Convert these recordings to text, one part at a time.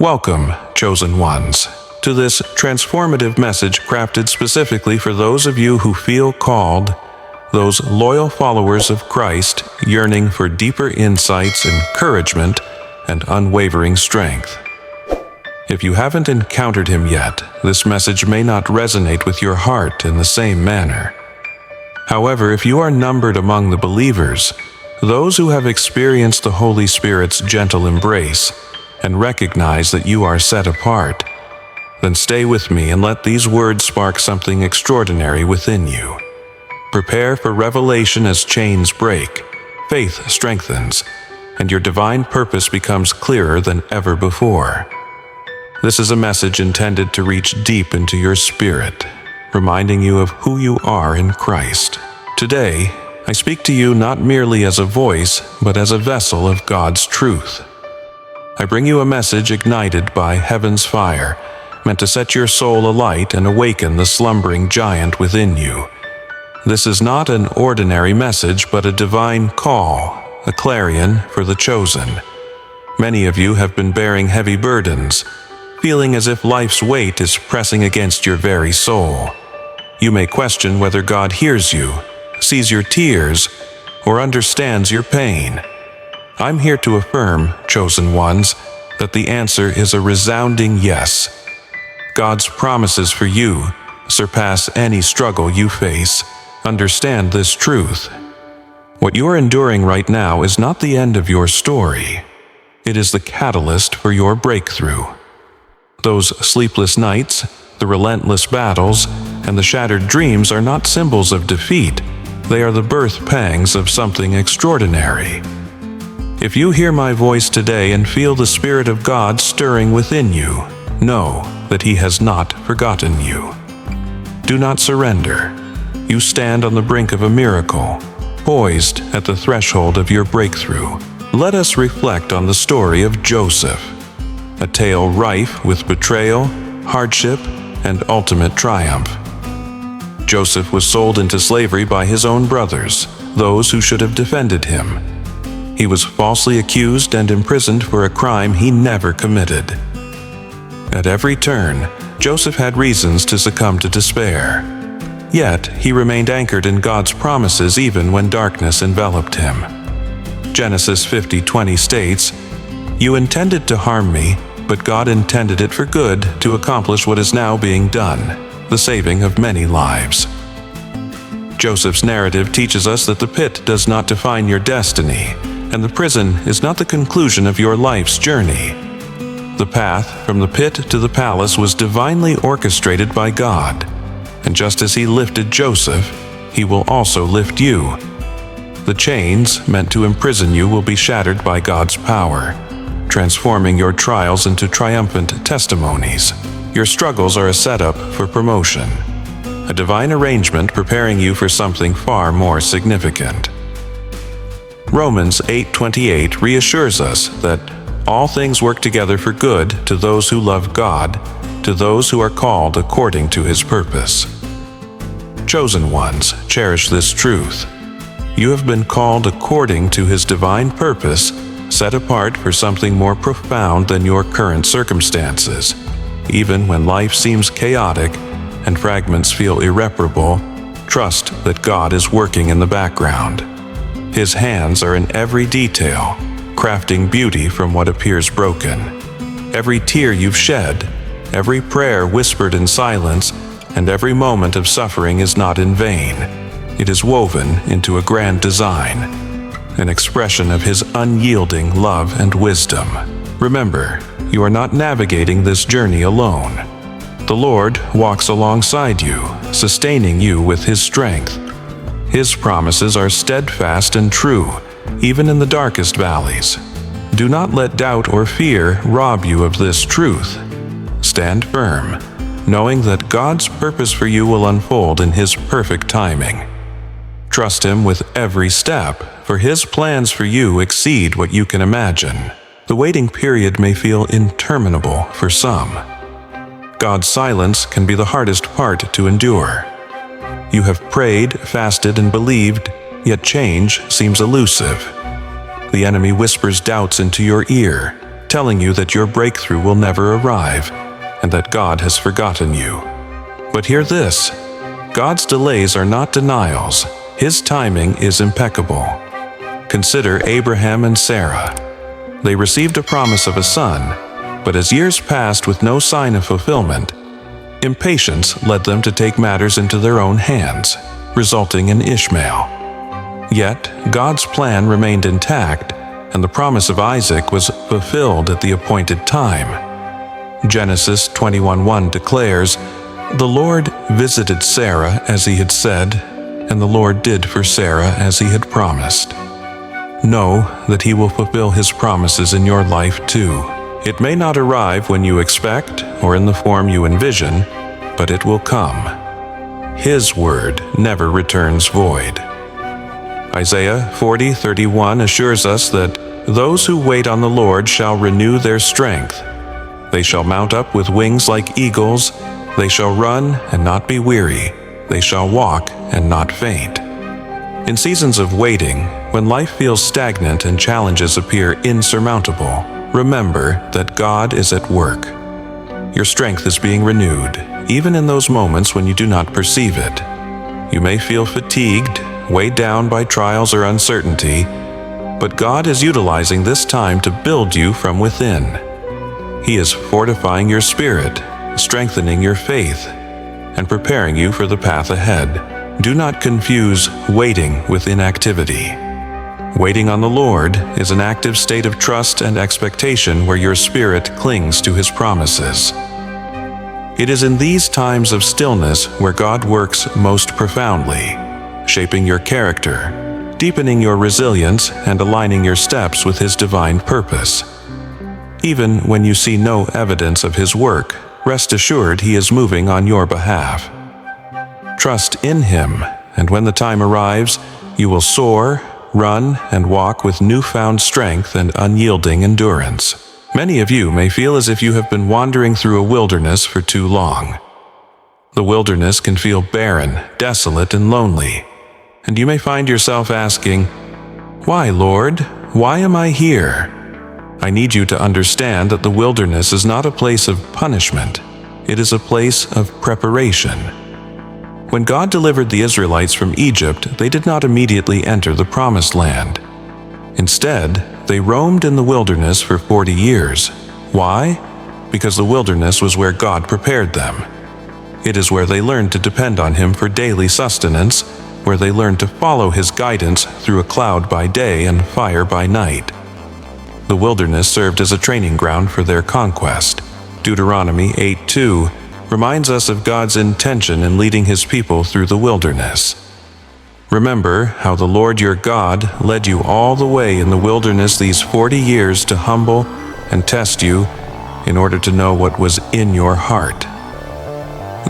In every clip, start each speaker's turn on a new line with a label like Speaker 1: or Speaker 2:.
Speaker 1: Welcome, chosen ones, to this transformative message crafted specifically for those of you who feel called, those loyal followers of Christ yearning for deeper insights, encouragement, and unwavering strength. If you haven't encountered Him yet, this message may not resonate with your heart in the same manner. However, if you are numbered among the believers, those who have experienced the Holy Spirit's gentle embrace, and recognize that you are set apart, then stay with me and let these words spark something extraordinary within you. Prepare for revelation as chains break, faith strengthens, and your divine purpose becomes clearer than ever before. This is a message intended to reach deep into your spirit, reminding you of who you are in Christ. Today, I speak to you not merely as a voice, but as a vessel of God's truth. I bring you a message ignited by heaven's fire, meant to set your soul alight and awaken the slumbering giant within you. This is not an ordinary message, but a divine call, a clarion for the chosen. Many of you have been bearing heavy burdens, feeling as if life's weight is pressing against your very soul. You may question whether God hears you, sees your tears, or understands your pain. I'm here to affirm, chosen ones, that the answer is a resounding yes. God's promises for you surpass any struggle you face. Understand this truth. What you're enduring right now is not the end of your story. It is the catalyst for your breakthrough. Those sleepless nights, the relentless battles, and the shattered dreams are not symbols of defeat. They are the birth pangs of something extraordinary. If you hear my voice today and feel the Spirit of God stirring within you, know that He has not forgotten you. Do not surrender. You stand on the brink of a miracle, poised at the threshold of your breakthrough. Let us reflect on the story of Joseph, a tale rife with betrayal, hardship, and ultimate triumph. Joseph was sold into slavery by his own brothers, those who should have defended him. He was falsely accused and imprisoned for a crime he never committed. At every turn, Joseph had reasons to succumb to despair. Yet, he remained anchored in God's promises even when darkness enveloped him. Genesis 50:20 states, "You intended to harm me, but God intended it for good to accomplish what is now being done, the saving of many lives." Joseph's narrative teaches us that the pit does not define your destiny, and the prison is not the conclusion of your life's journey. The path from the pit to the palace was divinely orchestrated by God, and just as He lifted Joseph, He will also lift you. The chains meant to imprison you will be shattered by God's power, transforming your trials into triumphant testimonies. Your struggles are a setup for promotion, a divine arrangement preparing you for something far more significant. Romans 8:28 reassures us that all things work together for good to those who love God, to those who are called according to His purpose. Chosen ones, cherish this truth. You have been called according to His divine purpose, set apart for something more profound than your current circumstances. Even when life seems chaotic and fragments feel irreparable, trust that God is working in the background. His hands are in every detail, crafting beauty from what appears broken. Every tear you've shed, every prayer whispered in silence, and every moment of suffering is not in vain. It is woven into a grand design, an expression of His unyielding love and wisdom. Remember, you are not navigating this journey alone. The Lord walks alongside you, sustaining you with His strength. His promises are steadfast and true, even in the darkest valleys. Do not let doubt or fear rob you of this truth. Stand firm, knowing that God's purpose for you will unfold in His perfect timing. Trust Him with every step, for His plans for you exceed what you can imagine. The waiting period may feel interminable for some. God's silence can be the hardest part to endure. You have prayed, fasted, and believed, yet change seems elusive. The enemy whispers doubts into your ear, telling you that your breakthrough will never arrive and that God has forgotten you. But hear this: God's delays are not denials. His timing is impeccable. Consider Abraham and Sarah. They received a promise of a son, but as years passed with no sign of fulfillment, impatience led them to take matters into their own hands, resulting in Ishmael. Yet, God's plan remained intact, and the promise of Isaac was fulfilled at the appointed time. Genesis 21:1 declares, "The Lord visited Sarah as he had said, and the Lord did for Sarah as he had promised." Know that he will fulfill his promises in your life too. It may not arrive when you expect or in the form you envision, but it will come. His word never returns void. Isaiah 40:31 assures us that those who wait on the Lord shall renew their strength. They shall mount up with wings like eagles. They shall run and not be weary. They shall walk and not faint. In seasons of waiting, when life feels stagnant and challenges appear insurmountable, remember that God is at work. Your strength is being renewed, even in those moments when you do not perceive it. You may feel fatigued, weighed down by trials or uncertainty, but God is utilizing this time to build you from within. He is fortifying your spirit, strengthening your faith, and preparing you for the path ahead. Do not confuse waiting with inactivity. Waiting on the Lord is an active state of trust and expectation where your spirit clings to His promises. It is in these times of stillness where God works most profoundly, shaping your character, deepening your resilience, and aligning your steps with His divine purpose. Even when you see no evidence of His work, rest assured He is moving on your behalf. Trust in Him, and when the time arrives, you will soar, run, and walk with newfound strength and unyielding endurance. Many of you may feel as if you have been wandering through a wilderness for too long. The wilderness can feel barren, desolate, and lonely, and you may find yourself asking, "Why, Lord? Why am I here?" I need you to understand that the wilderness is not a place of punishment. It is a place of preparation. When God delivered the Israelites from Egypt, they did not immediately enter the Promised Land. Instead, they roamed in the wilderness for 40 years. Why? Because the wilderness was where God prepared them. It is where they learned to depend on Him for daily sustenance, where they learned to follow His guidance through a cloud by day and fire by night. The wilderness served as a training ground for their conquest. Deuteronomy 8:2 reminds us of God's intention in leading His people through the wilderness. Remember how the Lord your God led you all the way in the wilderness these 40 years to humble and test you in order to know what was in your heart.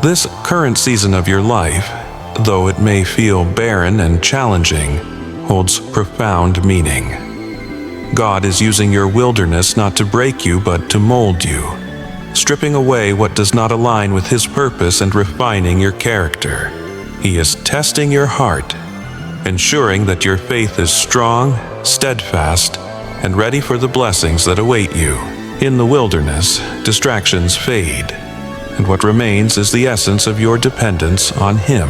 Speaker 1: This current season of your life, though it may feel barren and challenging, holds profound meaning. God is using your wilderness not to break you but to mold you, stripping away what does not align with His purpose and refining your character. He is testing your heart, ensuring that your faith is strong, steadfast, and ready for the blessings that await you. In the wilderness, distractions fade, and what remains is the essence of your dependence on Him.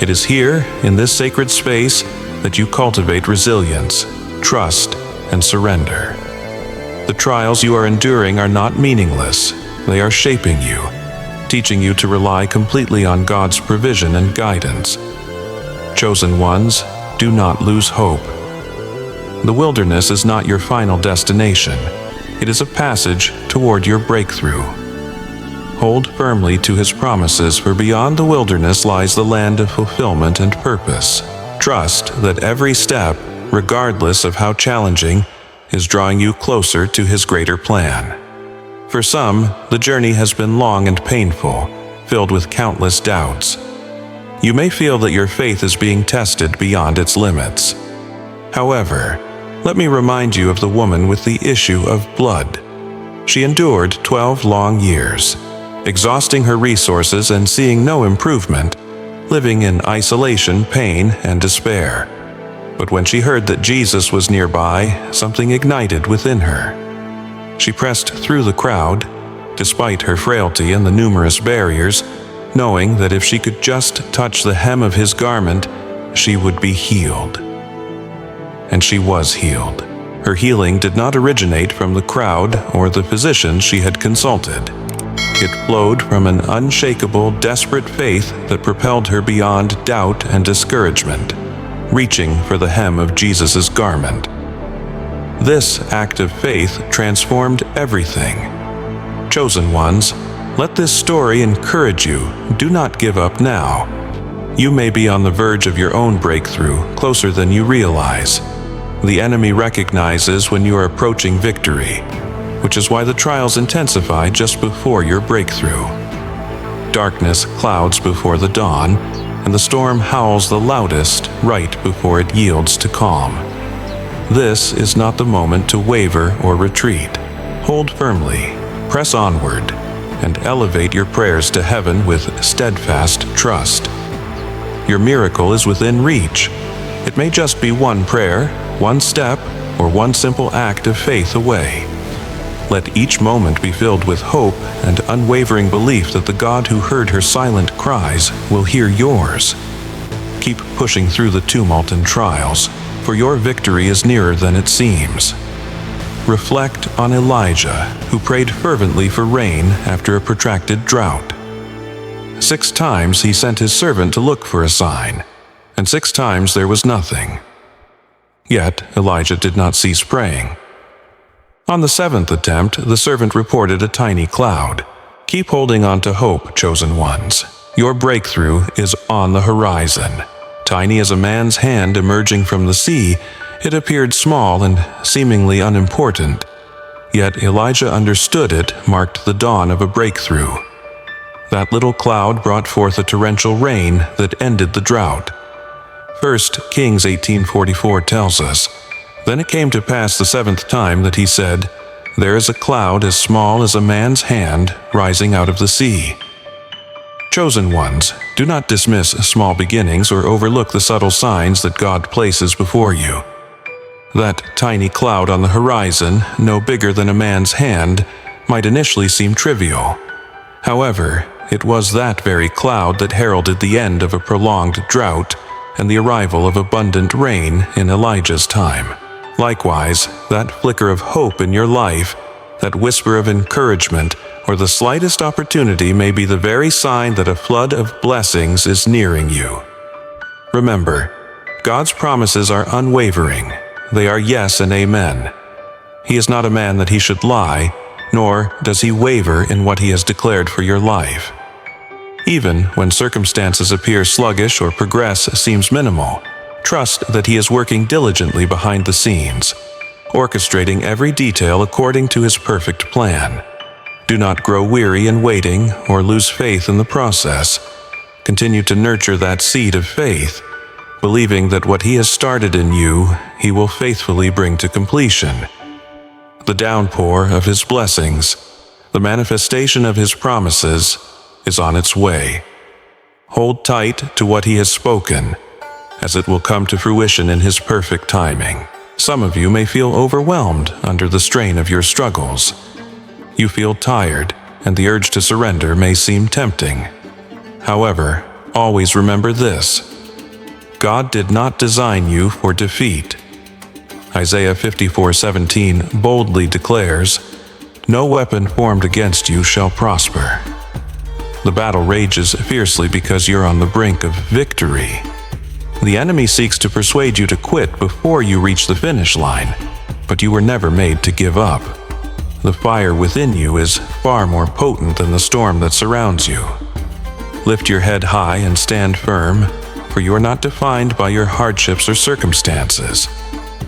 Speaker 1: It is here, in this sacred space, that you cultivate resilience, trust, and surrender. The trials you are enduring are not meaningless. They are shaping you, teaching you to rely completely on God's provision and guidance. Chosen ones, do not lose hope. The wilderness is not your final destination. It is a passage toward your breakthrough. Hold firmly to His promises, for beyond the wilderness lies the land of fulfillment and purpose. Trust that every step, regardless of how challenging, is drawing you closer to His greater plan. For some, the journey has been long and painful, filled with countless doubts. You may feel that your faith is being tested beyond its limits. However, let me remind you of the woman with the issue of blood. She endured 12 long years, exhausting her resources and seeing no improvement, living in isolation, pain, and despair. But when she heard that Jesus was nearby, something ignited within her. She pressed through the crowd, despite her frailty and the numerous barriers, knowing that if she could just touch the hem of his garment, she would be healed. And she was healed. Her healing did not originate from the crowd or the physicians she had consulted. It flowed from an unshakable, desperate faith that propelled her beyond doubt and discouragement, reaching for the hem of Jesus' garment. This act of faith transformed everything. Chosen ones, let this story encourage you. Do not give up now. You may be on the verge of your own breakthrough, closer than you realize. The enemy recognizes when you are approaching victory, which is why the trials intensify just before your breakthrough. Darkness clouds before the dawn, and the storm howls the loudest right before it yields to calm. This is not the moment to waver or retreat. Hold firmly, press onward, and elevate your prayers to heaven with steadfast trust. Your miracle is within reach. It may just be one prayer, one step, or one simple act of faith away. Let each moment be filled with hope and unwavering belief that the God who heard her silent cries will hear yours. Keep pushing through the tumult and trials, for your victory is nearer than it seems. Reflect on Elijah, who prayed fervently for rain after a protracted drought. 6 times he sent his servant to look for a sign, and 6 times there was nothing. Yet Elijah did not cease praying. On the 7th attempt, the servant reported a tiny cloud. Keep holding on to hope, chosen ones. Your breakthrough is on the horizon. Tiny as a man's hand emerging from the sea, it appeared small and seemingly unimportant. Yet Elijah understood it marked the dawn of a breakthrough. That little cloud brought forth a torrential rain that ended the drought. 1 Kings 18:44 tells us, "Then it came to pass the 7th time that he said, 'There is a cloud as small as a man's hand rising out of the sea.'" Chosen ones, do not dismiss small beginnings or overlook the subtle signs that God places before you. That tiny cloud on the horizon, no bigger than a man's hand, might initially seem trivial. However, it was that very cloud that heralded the end of a prolonged drought and the arrival of abundant rain in Elijah's time. Likewise, that flicker of hope in your life, that whisper of encouragement, or the slightest opportunity may be the very sign that a flood of blessings is nearing you. Remember, God's promises are unwavering. They are yes and amen. He is not a man that he should lie, nor does he waver in what he has declared for your life. Even when circumstances appear sluggish or progress seems minimal, trust that he is working diligently behind the scenes, orchestrating every detail according to his perfect plan. Do not grow weary in waiting or lose faith in the process. Continue to nurture that seed of faith, believing that what he has started in you, he will faithfully bring to completion. The downpour of his blessings, the manifestation of his promises, is on its way. Hold tight to what he has spoken, as it will come to fruition in his perfect timing. Some of you may feel overwhelmed under the strain of your struggles. You feel tired, and the urge to surrender may seem tempting. However, always remember this: God did not design you for defeat. Isaiah 54:17 boldly declares, "No weapon formed against you shall prosper." The battle rages fiercely because you're on the brink of victory. The enemy seeks to persuade you to quit before you reach the finish line, but you were never made to give up. The fire within you is far more potent than the storm that surrounds you. Lift your head high and stand firm, for you are not defined by your hardships or circumstances.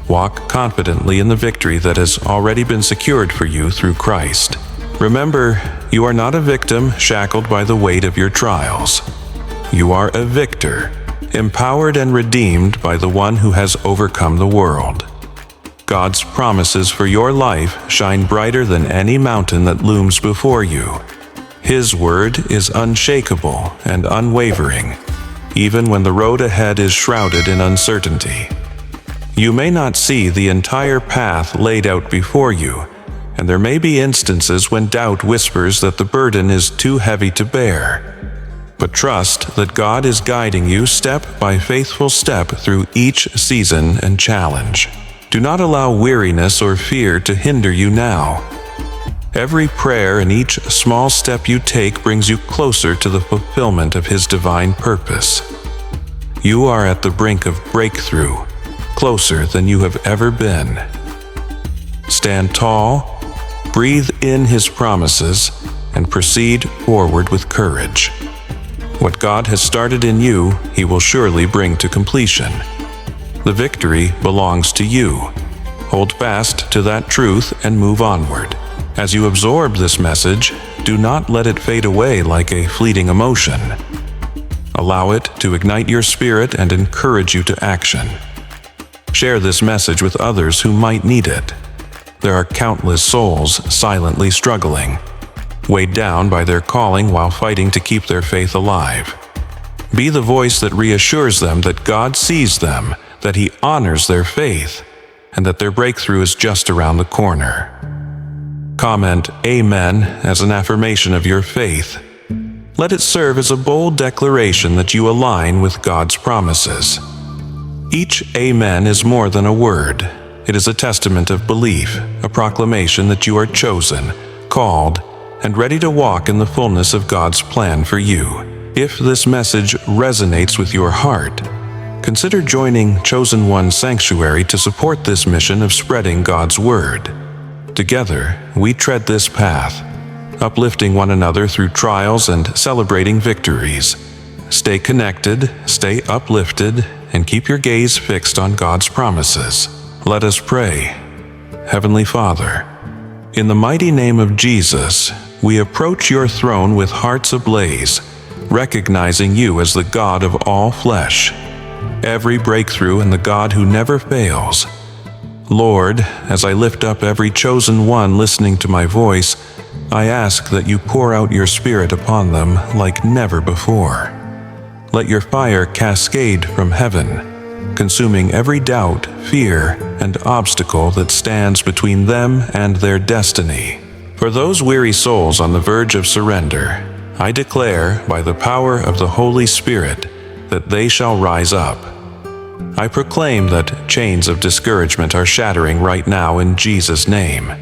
Speaker 1: Walk confidently in the victory that has already been secured for you through Christ. Remember, you are not a victim shackled by the weight of your trials. You are a victor, empowered and redeemed by the one who has overcome the world. God's promises for your life shine brighter than any mountain that looms before you. His word is unshakable and unwavering, even when the road ahead is shrouded in uncertainty. You may not see the entire path laid out before you, and there may be instances when doubt whispers that the burden is too heavy to bear. But trust that God is guiding you step by faithful step through each season and challenge. Do not allow weariness or fear to hinder you now. Every prayer and each small step you take brings you closer to the fulfillment of His divine purpose. You are at the brink of breakthrough, closer than you have ever been. Stand tall, breathe in His promises, and proceed forward with courage. What God has started in you, He will surely bring to completion. The victory belongs to you. Hold fast to that truth and move onward. As you absorb this message, do not let it fade away like a fleeting emotion. Allow it to ignite your spirit and encourage you to action. Share this message with others who might need it. There are countless souls silently struggling, weighed down by their calling while fighting to keep their faith alive. Be the voice that reassures them that God sees them, that He honors their faith, and that their breakthrough is just around the corner. Comment "Amen" as an affirmation of your faith. Let it serve as a bold declaration that you align with God's promises. Each "Amen" is more than a word. It is a testament of belief, a proclamation that you are chosen, called, and ready to walk in the fullness of God's plan for you. If this message resonates with your heart, consider joining Chosen One Sanctuary to support this mission of spreading God's Word. Together, we tread this path, uplifting one another through trials and celebrating victories. Stay connected, stay uplifted, and keep your gaze fixed on God's promises. Let us pray. Heavenly Father, in the mighty name of Jesus, we approach your throne with hearts ablaze, recognizing you as the God of all flesh, every breakthrough and the God who never fails. Lord, as I lift up every chosen one listening to my voice, I ask that you pour out your Spirit upon them like never before. Let your fire cascade from heaven, consuming every doubt, fear, and obstacle that stands between them and their destiny. For those weary souls on the verge of surrender, I declare by the power of the Holy Spirit that they shall rise up. I proclaim that chains of discouragement are shattering right now in Jesus' name.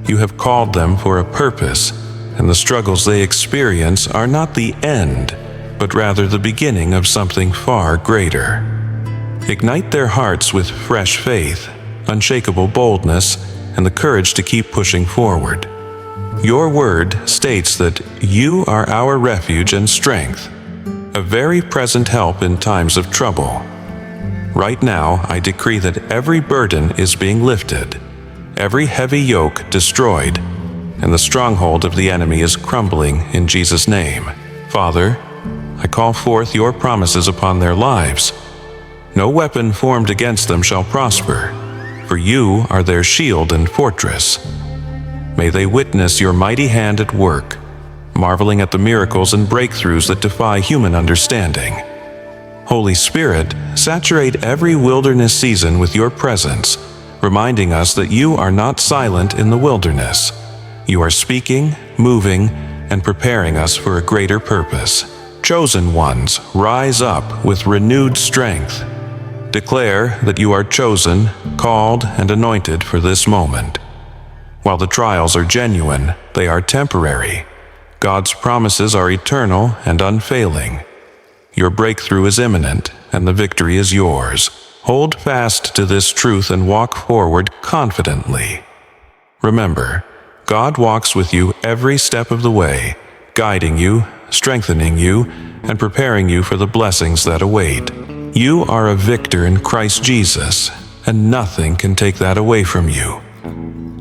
Speaker 1: You have called them for a purpose, and the struggles they experience are not the end, but rather the beginning of something far greater. Ignite their hearts with fresh faith, unshakable boldness, and the courage to keep pushing forward. Your word states that you are our refuge and strength, a very present help in times of trouble. Right now, I decree that every burden is being lifted, every heavy yoke destroyed, and the stronghold of the enemy is crumbling in Jesus' name. Father, I call forth your promises upon their lives. No weapon formed against them shall prosper, for you are their shield and fortress. May they witness your mighty hand at work, marveling at the miracles and breakthroughs that defy human understanding. Holy Spirit, saturate every wilderness season with your presence, reminding us that you are not silent in the wilderness. You are speaking, moving, and preparing us for a greater purpose. Chosen ones, rise up with renewed strength. Declare that you are chosen, called, and anointed for this moment. While the trials are genuine, they are temporary. God's promises are eternal and unfailing. Your breakthrough is imminent, and the victory is yours. Hold fast to this truth and walk forward confidently. Remember, God walks with you every step of the way, guiding you, strengthening you, and preparing you for the blessings that await. You are a victor in Christ Jesus, and nothing can take that away from you.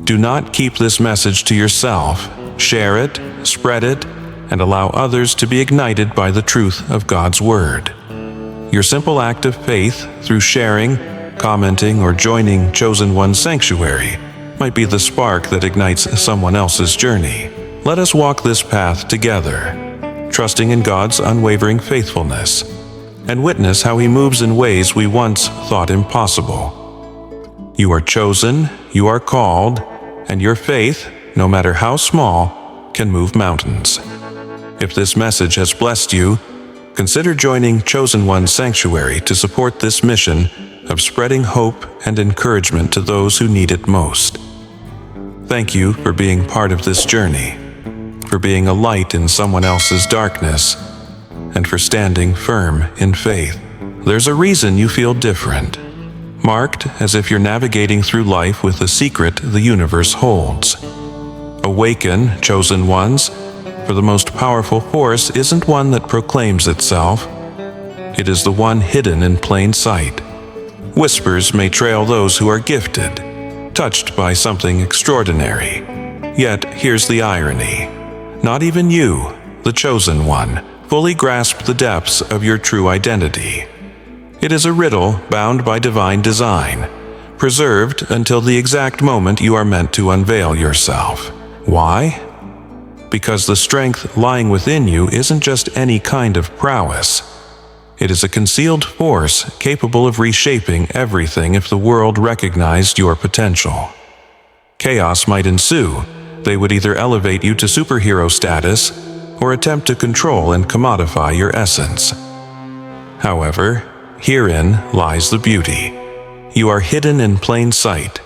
Speaker 1: Do not keep this message to yourself. Share it, spread it, and allow others to be ignited by the truth of God's Word. Your simple act of faith through sharing, commenting, or joining Chosen One Sanctuary might be the spark that ignites someone else's journey. Let us walk this path together, trusting in God's unwavering faithfulness, and witness how He moves in ways we once thought impossible. You are chosen, you are called, and your faith, no matter how small, can move mountains. If this message has blessed you, consider joining Chosen One's Sanctuary to support this mission of spreading hope and encouragement to those who need it most. Thank you for being part of this journey, for being a light in someone else's darkness, and for standing firm in faith. There's a reason you feel different, marked as if you're navigating through life with a secret the universe holds. Awaken, Chosen Ones, for the most powerful force isn't one that proclaims itself. It is the one hidden in plain sight. Whispers may trail those who are gifted, touched by something extraordinary. Yet here's the irony. Not even you, the Chosen One, fully grasp the depths of your true identity. It is a riddle bound by divine design, preserved until the exact moment you are meant to unveil yourself. Why? Because the strength lying within you isn't just any kind of prowess. It is a concealed force capable of reshaping everything if the world recognized your potential. Chaos might ensue. They would either elevate you to superhero status or attempt to control and commodify your essence. However, herein lies the beauty. You are hidden in plain sight,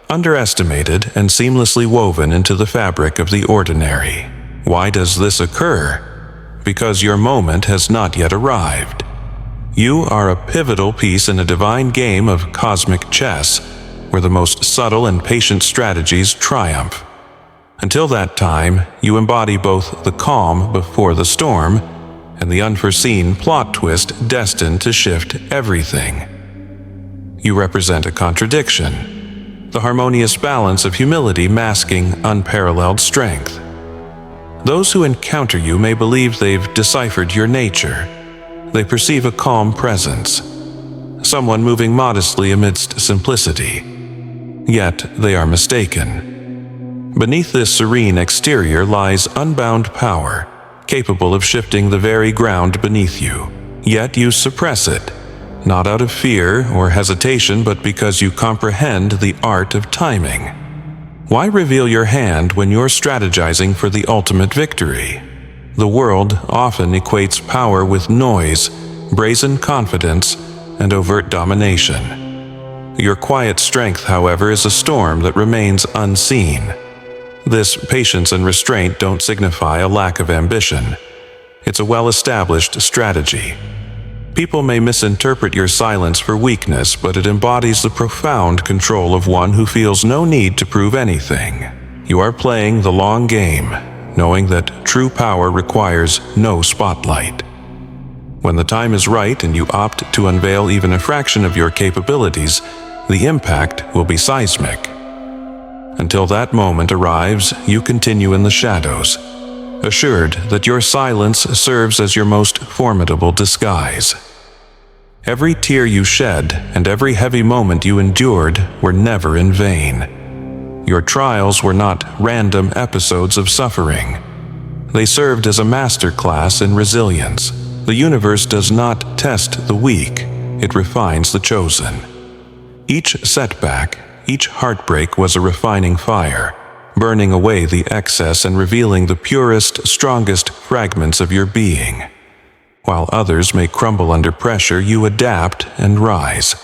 Speaker 1: underestimated and seamlessly woven into the fabric of the ordinary. Why does this occur? Because your moment has not yet arrived. You are a pivotal piece in a divine game of cosmic chess, where the most subtle and patient strategies triumph. Until that time, you embody both the calm before the storm and the unforeseen plot twist destined to shift everything. You represent a contradiction, the harmonious balance of humility masking unparalleled strength. Those who encounter you may believe they've deciphered your nature. They perceive a calm presence, someone moving modestly amidst simplicity. Yet they are mistaken. Beneath this serene exterior lies unbound power, capable of shifting the very ground beneath you. Yet you suppress it, not out of fear or hesitation, but because you comprehend the art of timing. Why reveal your hand when you're strategizing for the ultimate victory? The world often equates power with noise, brazen confidence, and overt domination. Your quiet strength, however, is a storm that remains unseen. This patience and restraint don't signify a lack of ambition. It's a well-established strategy. People may misinterpret your silence for weakness, but it embodies the profound control of one who feels no need to prove anything. You are playing the long game, knowing that true power requires no spotlight. When the time is right and you opt to unveil even a fraction of your capabilities, the impact will be seismic. Until that moment arrives, you continue in the shadows, assured that your silence serves as your most formidable disguise. Every tear you shed and every heavy moment you endured were never in vain. Your trials were not random episodes of suffering. They served as a master class in resilience. The universe does not test the weak, it refines the chosen. Each setback, each heartbreak was a refining fire, burning away the excess and revealing the purest, strongest fragments of your being. While others may crumble under pressure, you adapt and rise.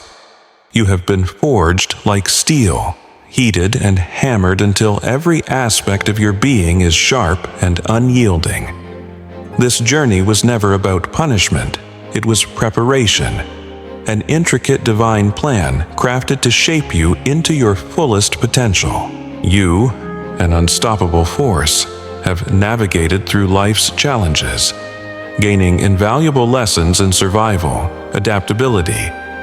Speaker 1: You have been forged like steel, heated and hammered until every aspect of your being is sharp and unyielding. This journey was never about punishment, it was preparation, an intricate divine plan crafted to shape you into your fullest potential. You, an unstoppable force, have navigated through life's challenges, gaining invaluable lessons in survival, adaptability,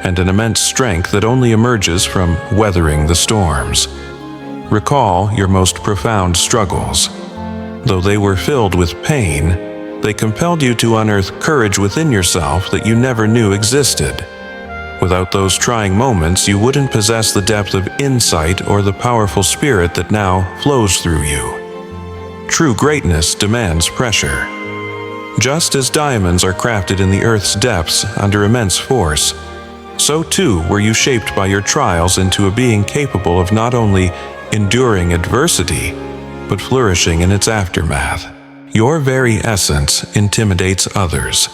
Speaker 1: and an immense strength that only emerges from weathering the storms. Recall your most profound struggles. Though they were filled with pain, they compelled you to unearth courage within yourself that you never knew existed. Without those trying moments, you wouldn't possess the depth of insight or the powerful spirit that now flows through you. True greatness demands pressure. Just as diamonds are crafted in the earth's depths under immense force, so too were you shaped by your trials into a being capable of not only enduring adversity, but flourishing in its aftermath. Your very essence intimidates others,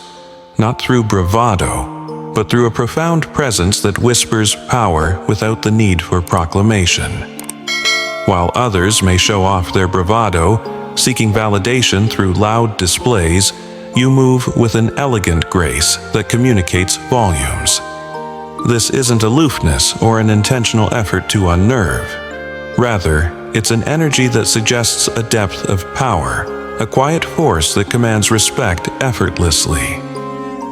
Speaker 1: not through bravado, but through a profound presence that whispers power without the need for proclamation. While others may show off their bravado, seeking validation through loud displays, you move with an elegant grace that communicates volumes. This isn't aloofness or an intentional effort to unnerve. Rather, it's an energy that suggests a depth of power, a quiet force that commands respect effortlessly.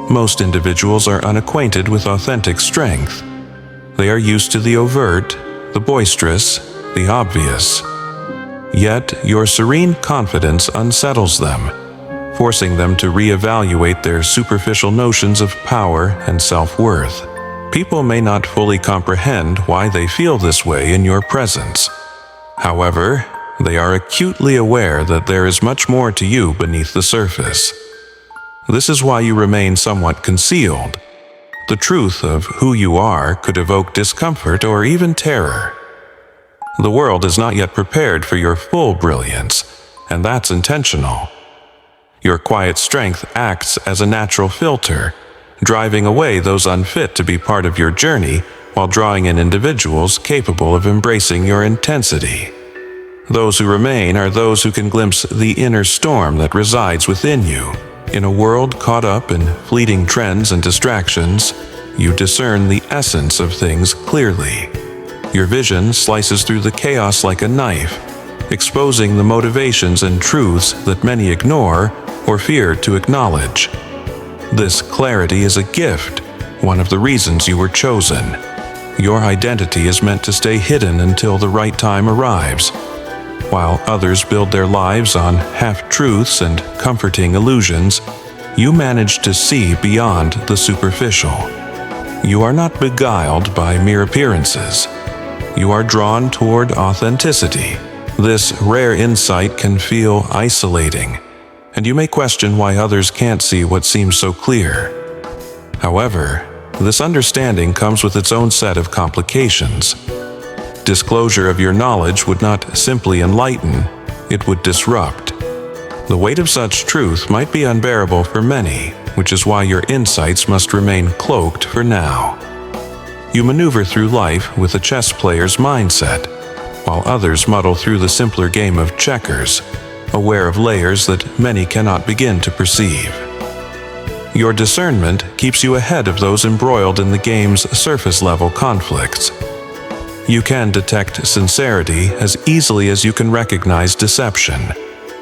Speaker 1: Most individuals are unacquainted with authentic strength. They are used to the overt, the boisterous, the obvious. Yet, your serene confidence unsettles them, forcing them to reevaluate their superficial notions of power and self-worth. People may not fully comprehend why they feel this way in your presence. However, they are acutely aware that there is much more to you beneath the surface. This is why you remain somewhat concealed. The truth of who you are could evoke discomfort or even terror. The world is not yet prepared for your full brilliance, and that's intentional. Your quiet strength acts as a natural filter, driving away those unfit to be part of your journey while drawing in individuals capable of embracing your intensity. Those who remain are those who can glimpse the inner storm that resides within you. In a world caught up in fleeting trends and distractions, you discern the essence of things clearly. Your vision slices through the chaos like a knife, exposing the motivations and truths that many ignore or fear to acknowledge. This clarity is a gift, one of the reasons you were chosen. Your identity is meant to stay hidden until the right time arrives. While others build their lives on half-truths and comforting illusions, you manage to see beyond the superficial. You are not beguiled by mere appearances. You are drawn toward authenticity. This rare insight can feel isolating, and you may question why others can't see what seems so clear. However, this understanding comes with its own set of complications. Disclosure of your knowledge would not simply enlighten, it would disrupt. The weight of such truth might be unbearable for many, which is why your insights must remain cloaked for now. You maneuver through life with a chess player's mindset, while others muddle through the simpler game of checkers, aware of layers that many cannot begin to perceive. Your discernment keeps you ahead of those embroiled in the game's surface-level conflicts. You can detect sincerity as easily as you can recognize deception,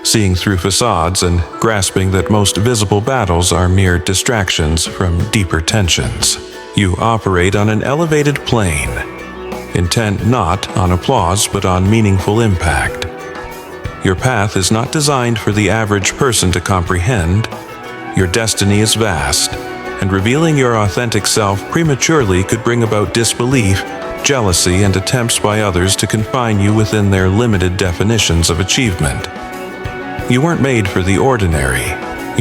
Speaker 1: seeing through facades and grasping that most visible battles are mere distractions from deeper tensions. You operate on an elevated plane, intent not on applause but on meaningful impact. Your path is not designed for the average person to comprehend. Your destiny is vast, and revealing your authentic self prematurely could bring about disbelief, jealousy, and attempts by others to confine you within their limited definitions of achievement. You weren't made for the ordinary.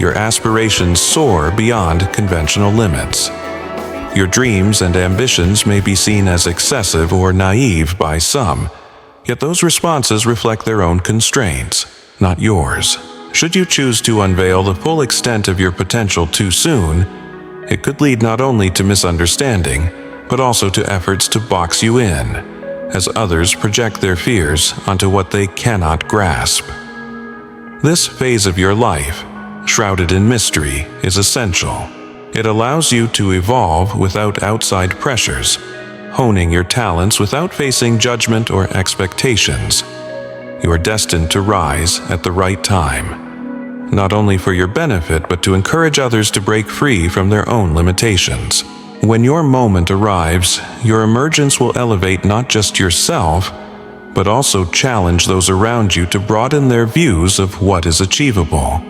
Speaker 1: Your aspirations soar beyond conventional limits. Your dreams and ambitions may be seen as excessive or naive by some, yet those responses reflect their own constraints, not yours. Should you choose to unveil the full extent of your potential too soon, it could lead not only to misunderstanding, but also to efforts to box you in, as others project their fears onto what they cannot grasp. This phase of your life, shrouded in mystery, is essential. It allows you to evolve without outside pressures, honing your talents without facing judgment or expectations. You are destined to rise at the right time, not only for your benefit but to encourage others to break free from their own limitations. When your moment arrives, your emergence will elevate not just yourself, but also challenge those around you to broaden their views of what is achievable.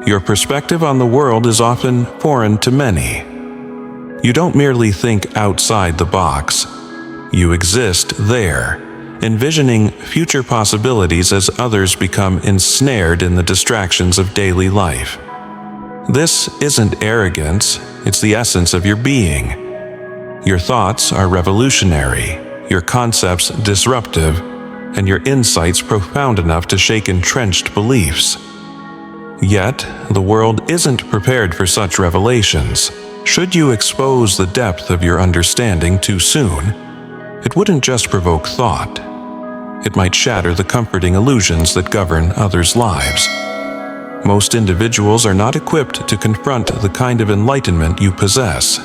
Speaker 1: Your perspective on the world is often foreign to many. You don't merely think outside the box. You exist there, envisioning future possibilities as others become ensnared in the distractions of daily life. This isn't arrogance, it's the essence of your being. Your thoughts are revolutionary, your concepts disruptive, and your insights profound enough to shake entrenched beliefs. Yet, the world isn't prepared for such revelations. Should you expose the depth of your understanding too soon, it wouldn't just provoke thought. It might shatter the comforting illusions that govern others' lives. Most individuals are not equipped to confront the kind of enlightenment you possess.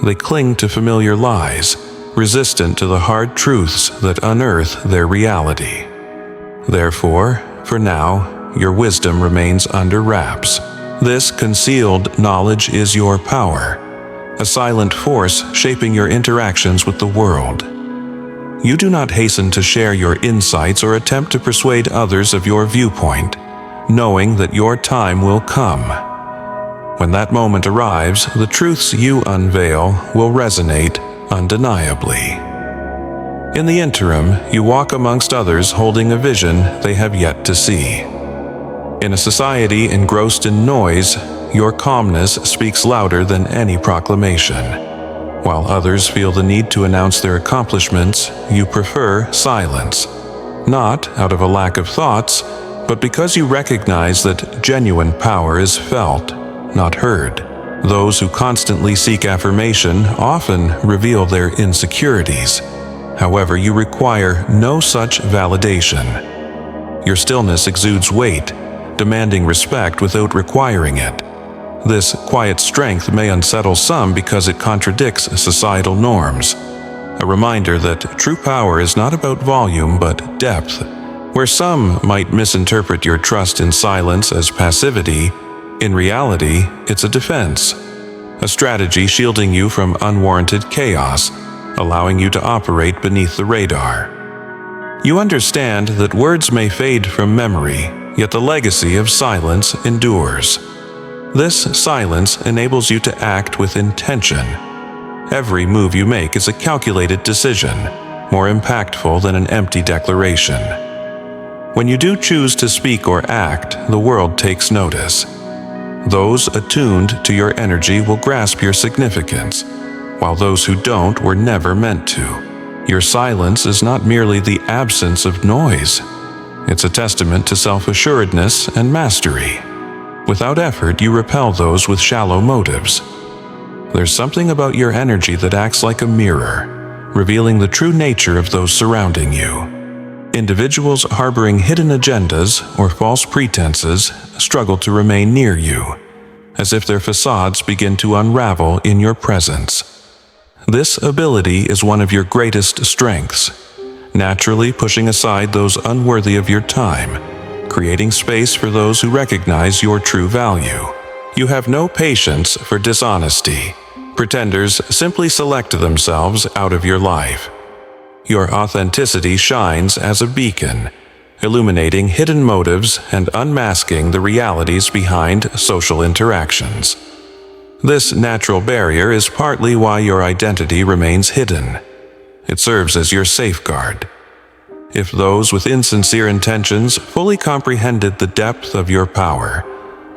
Speaker 1: They cling to familiar lies, resistant to the hard truths that unearth their reality. Therefore, for now, your wisdom remains under wraps. This concealed knowledge is your power, a silent force shaping your interactions with the world. You do not hasten to share your insights or attempt to persuade others of your viewpoint, knowing that your time will come. When that moment arrives, the truths you unveil will resonate undeniably. In the interim, you walk amongst others holding a vision they have yet to see. In a society engrossed in noise, your calmness speaks louder than any proclamation. While others feel the need to announce their accomplishments, you prefer silence. Not out of a lack of thoughts, but because you recognize that genuine power is felt, not heard. Those who constantly seek affirmation often reveal their insecurities. However, you require no such validation. Your stillness exudes weight, demanding respect without requiring it. This quiet strength may unsettle some because it contradicts societal norms. A reminder that true power is not about volume but depth. Where some might misinterpret your trust in silence as passivity, in reality, it's a defense. A strategy shielding you from unwarranted chaos, allowing you to operate beneath the radar. You understand that words may fade from memory, yet the legacy of silence endures. This silence enables you to act with intention. Every move you make is a calculated decision, more impactful than an empty declaration. When you do choose to speak or act, the world takes notice. Those attuned to your energy will grasp your significance, while those who don't were never meant to. Your silence is not merely the absence of noise. It's a testament to self-assuredness and mastery. Without effort, you repel those with shallow motives. There's something about your energy that acts like a mirror, revealing the true nature of those surrounding you. Individuals harboring hidden agendas or false pretenses struggle to remain near you, as if their facades begin to unravel in your presence. This ability is one of your greatest strengths, naturally pushing aside those unworthy of your time, creating space for those who recognize your true value. You have no patience for dishonesty. Pretenders simply select themselves out of your life. Your authenticity shines as a beacon, illuminating hidden motives and unmasking the realities behind social interactions. This natural barrier is partly why your identity remains hidden. It serves as your safeguard. If those with insincere intentions fully comprehended the depth of your power,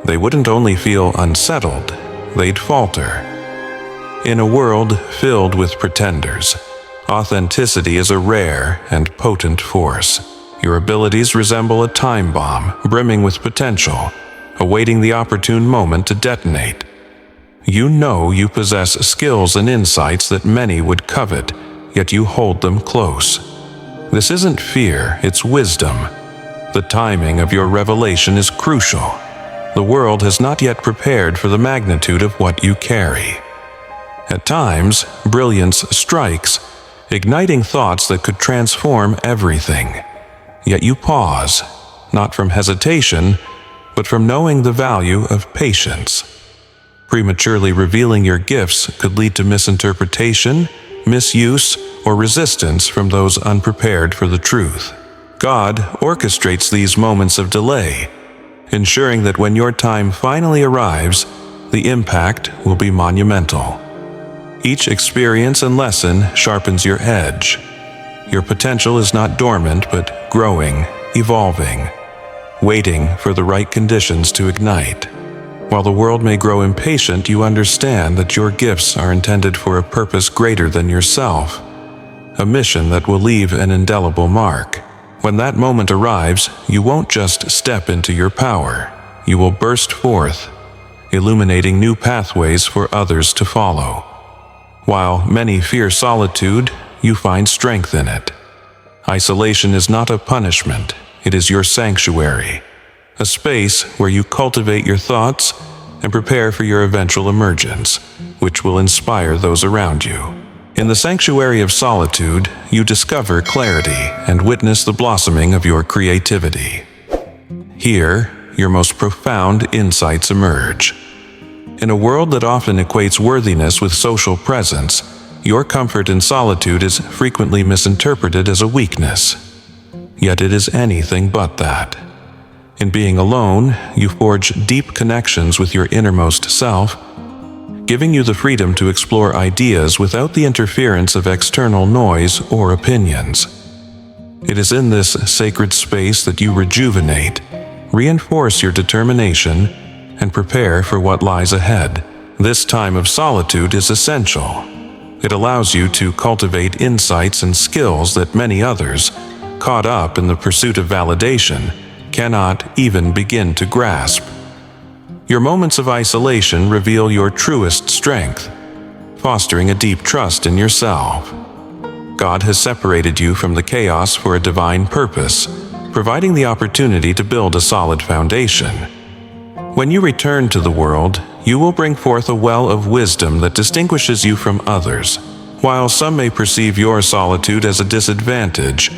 Speaker 1: they wouldn't only feel unsettled, they'd falter. In a world filled with pretenders, authenticity is a rare and potent force. Your abilities resemble a time bomb brimming with potential, awaiting the opportune moment to detonate. You know you possess skills and insights that many would covet, yet you hold them close. This isn't fear, it's wisdom. The timing of your revelation is crucial. The world has not yet prepared for the magnitude of what you carry. At times, brilliance strikes, igniting thoughts that could transform everything. Yet you pause, not from hesitation, but from knowing the value of patience. Prematurely revealing your gifts could lead to misinterpretation, misuse, or resistance from those unprepared for the truth. God orchestrates these moments of delay, ensuring that when your time finally arrives, the impact will be monumental. Each experience and lesson sharpens your edge. Your potential is not dormant, but growing, evolving, waiting for the right conditions to ignite. While the world may grow impatient, you understand that your gifts are intended for a purpose greater than yourself. a mission that will leave an indelible mark. When that moment arrives, you won't just step into your power. You will burst forth, illuminating new pathways for others to follow. While many fear solitude, you find strength in it. Isolation is not a punishment, it is your sanctuary, a space where you cultivate your thoughts and prepare for your eventual emergence, which will inspire those around you. In the sanctuary of solitude, you discover clarity and witness the blossoming of your creativity. Here, your most profound insights emerge. In a world that often equates worthiness with social presence, your comfort in solitude is frequently misinterpreted as a weakness. Yet it is anything but that. In being alone, you forge deep connections with your innermost self, giving you the freedom to explore ideas without the interference of external noise or opinions. It is in this sacred space that you rejuvenate, reinforce your determination, and prepare for what lies ahead. This time of solitude is essential. It allows you to cultivate insights and skills that many others, caught up in the pursuit of validation, cannot even begin to grasp. Your moments of isolation reveal your truest strength, fostering a deep trust in yourself. God has separated you from the chaos for a divine purpose, providing the opportunity to build a solid foundation. When you return to the world, you will bring forth a well of wisdom that distinguishes you from others. While some may perceive your solitude as a disadvantage,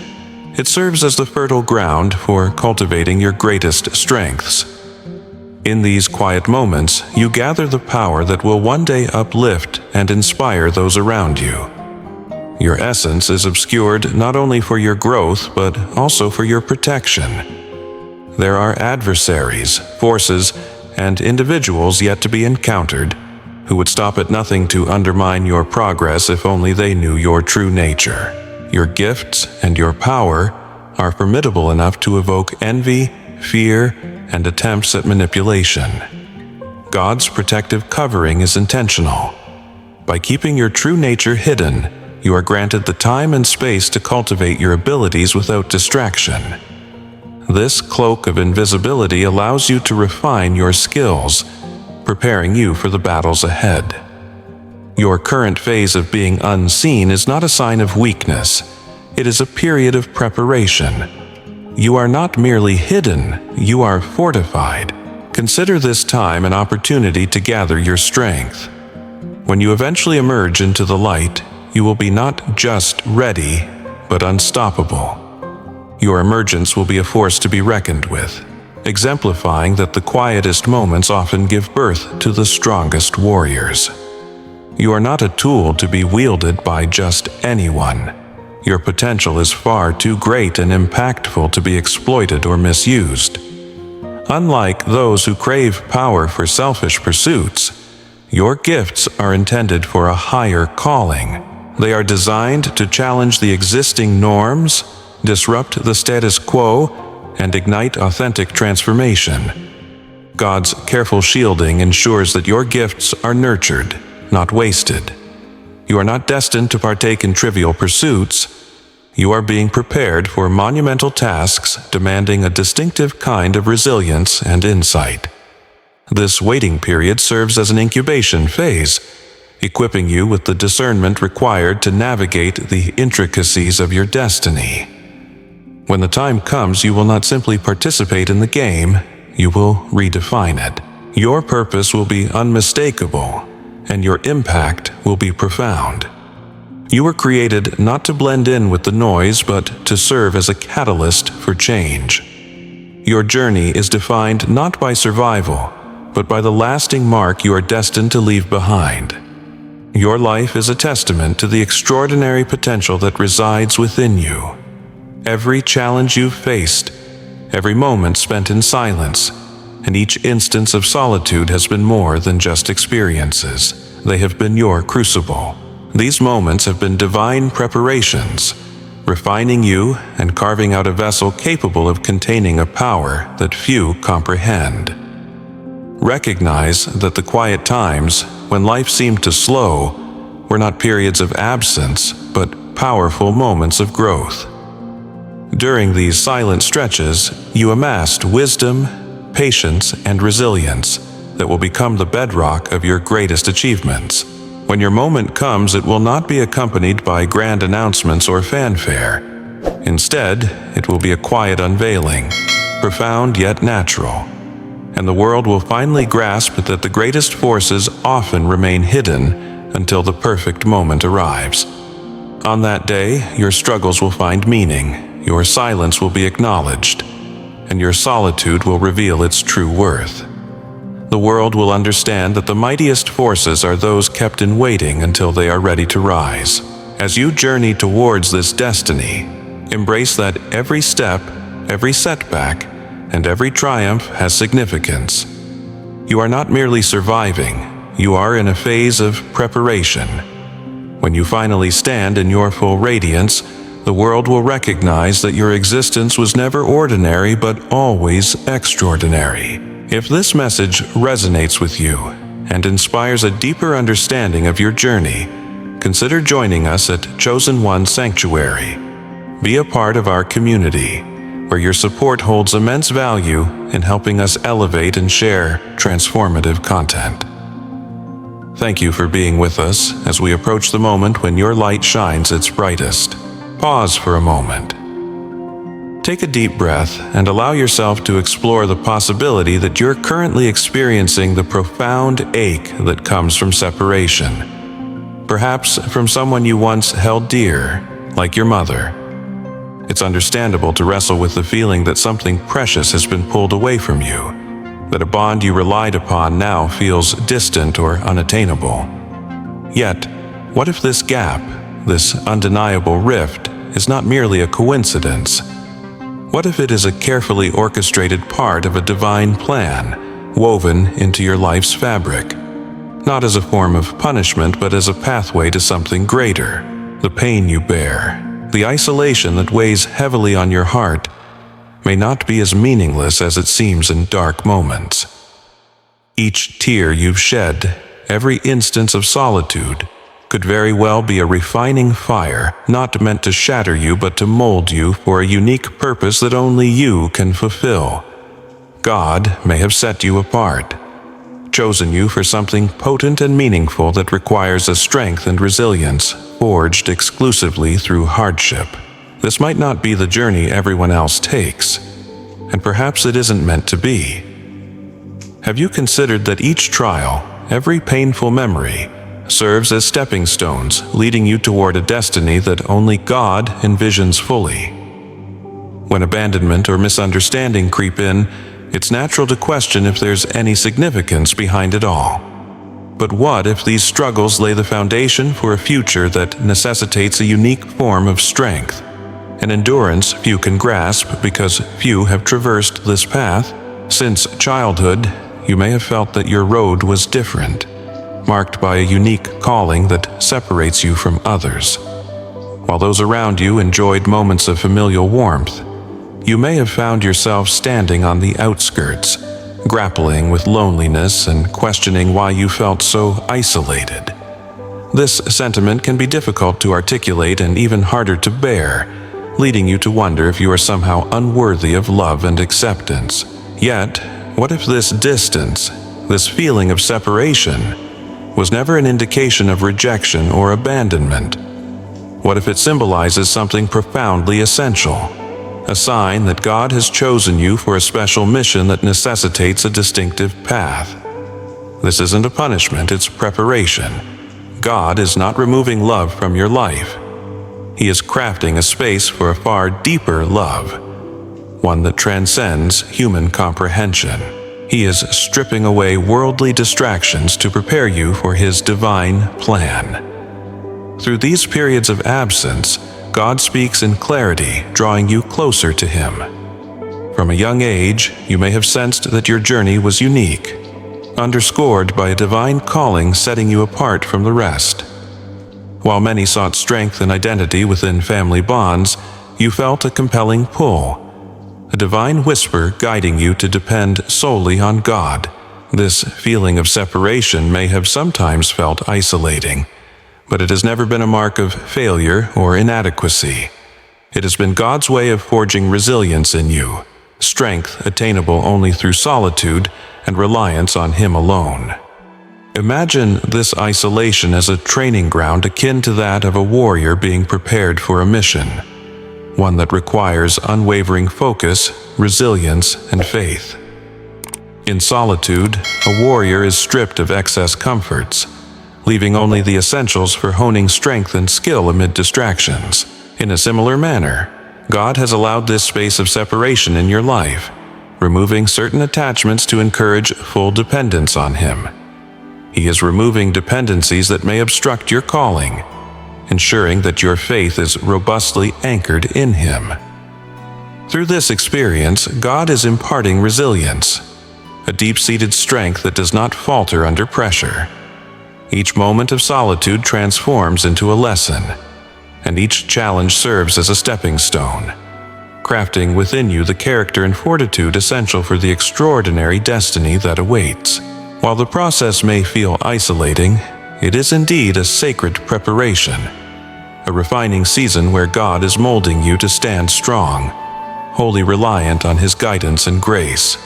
Speaker 1: it serves as the fertile ground for cultivating your greatest strengths. In these quiet moments, you gather the power that will one day uplift and inspire those around you. Your essence is obscured not only for your growth, but also for your protection. There are adversaries, forces, and individuals yet to be encountered who would stop at nothing to undermine your progress if only they knew your true nature. Your gifts and your power are formidable enough to evoke envy, fear, and attempts at manipulation. God's protective covering is intentional. By keeping your true nature hidden, you are granted the time and space to cultivate your abilities without distraction. This cloak of invisibility allows you to refine your skills, preparing you for the battles ahead. Your current phase of being unseen is not a sign of weakness. It is a period of preparation. You are not merely hidden, you are fortified. Consider this time an opportunity to gather your strength. When you eventually emerge into the light, you will be not just ready, but unstoppable. Your emergence will be a force to be reckoned with, exemplifying that the quietest moments often give birth to the strongest warriors. You are not a tool to be wielded by just anyone. Your potential is far too great and impactful to be exploited or misused. Unlike those who crave power for selfish pursuits, your gifts are intended for a higher calling. They are designed to challenge the existing norms, disrupt the status quo, and ignite authentic transformation. God's careful shielding ensures that your gifts are nurtured, not wasted. You are not destined to partake in trivial pursuits. You are being prepared for monumental tasks demanding a distinctive kind of resilience and insight. This waiting period serves as an incubation phase, equipping you with the discernment required to navigate the intricacies of your destiny. When the time comes, you will not simply participate in the game, you will redefine it. Your purpose will be unmistakable, and your impact will be profound. You were created not to blend in with the noise, but to serve as a catalyst for change. Your journey is defined not by survival, but by the lasting mark you are destined to leave behind. Your life is a testament to the extraordinary potential that resides within you. Every challenge you've faced, every moment spent in silence, and each instance of solitude has been more than just experiences. They have been your crucible. These moments have been divine preparations, refining you and carving out a vessel capable of containing a power that few comprehend. Recognize that the quiet times, when life seemed to slow, were not periods of absence, but powerful moments of growth. During these silent stretches, you amassed wisdom, patience, and resilience that will become the bedrock of your greatest achievements. When your moment comes, it will not be accompanied by grand announcements or fanfare. Instead, it will be a quiet unveiling, profound yet natural, and the world will finally grasp that the greatest forces often remain hidden until the perfect moment arrives. On that day, your struggles will find meaning, your silence will be acknowledged, and your solitude will reveal its true worth. The world will understand that the mightiest forces are those kept in waiting until they are ready to rise. As you journey towards this destiny, embrace that every step, every setback, and every triumph has significance. You are not merely surviving, you are in a phase of preparation. When you finally stand in your full radiance, the world will recognize that your existence was never ordinary but always extraordinary. If this message resonates with you and inspires a deeper understanding of your journey, consider joining us at Chosen One Sanctuary. Be a part of our community, where your support holds immense value in helping us elevate and share transformative content. Thank you for being with us as we approach the moment when your light shines its brightest. Pause for a moment. Take a deep breath and allow yourself to explore the possibility that you're currently experiencing the profound ache that comes from separation. Perhaps from someone you once held dear, like your mother. It's understandable to wrestle with the feeling that something precious has been pulled away from you, that a bond you relied upon now feels distant or unattainable. Yet, what if this gap, this undeniable rift, is not merely a coincidence? What if it is a carefully orchestrated part of a divine plan, woven into your life's fabric? Not as a form of punishment, but as a pathway to something greater. The pain you bear, the isolation that weighs heavily on your heart, may not be as meaningless as it seems in dark moments. Each tear you've shed, every instance of solitude, could very well be a refining fire, not meant to shatter you but to mold you for a unique purpose that only you can fulfill. God may have set you apart, chosen you for something potent and meaningful that requires a strength and resilience forged exclusively through hardship. This might not be the journey everyone else takes, and perhaps it isn't meant to be. Have you considered that each trial, every painful memory, serves as stepping stones leading you toward a destiny that only God envisions fully? When abandonment or misunderstanding creep in, it's natural to question if there's any significance behind it all. But what if these struggles lay the foundation for a future that necessitates a unique form of strength, an endurance few can grasp because few have traversed this path? Since childhood, you may have felt that your road was different, marked by a unique calling that separates you from others. While those around you enjoyed moments of familial warmth, you may have found yourself standing on the outskirts, grappling with loneliness and questioning why you felt so isolated. This sentiment can be difficult to articulate and even harder to bear, leading you to wonder if you are somehow unworthy of love and acceptance. Yet, what if this distance, this feeling of separation, was never an indication of rejection or abandonment? What if it symbolizes something profoundly essential? A sign that God has chosen you for a special mission that necessitates a distinctive path. This isn't a punishment, it's preparation. God is not removing love from your life. He is crafting a space for a far deeper love, one that transcends human comprehension. He is stripping away worldly distractions to prepare you for His divine plan. Through these periods of absence, God speaks in clarity, drawing you closer to Him. From a young age, you may have sensed that your journey was unique, underscored by a divine calling setting you apart from the rest. While many sought strength and identity within family bonds, you felt a compelling pull, a divine whisper guiding you to depend solely on God. This feeling of separation may have sometimes felt isolating, but it has never been a mark of failure or inadequacy. It has been God's way of forging resilience in you, strength attainable only through solitude and reliance on Him alone. Imagine this isolation as a training ground akin to that of a warrior being prepared for a mission, one that requires unwavering focus, resilience, and faith. In solitude, a warrior is stripped of excess comforts, leaving only the essentials for honing strength and skill amid distractions. In a similar manner, God has allowed this space of separation in your life, removing certain attachments to encourage full dependence on Him. He is removing dependencies that may obstruct your calling, ensuring that your faith is robustly anchored in Him. Through this experience, God is imparting resilience, a deep-seated strength that does not falter under pressure. Each moment of solitude transforms into a lesson, and each challenge serves as a stepping stone, crafting within you the character and fortitude essential for the extraordinary destiny that awaits. While the process may feel isolating, it is indeed a sacred preparation, a refining season where God is molding you to stand strong, wholly reliant on His guidance and grace.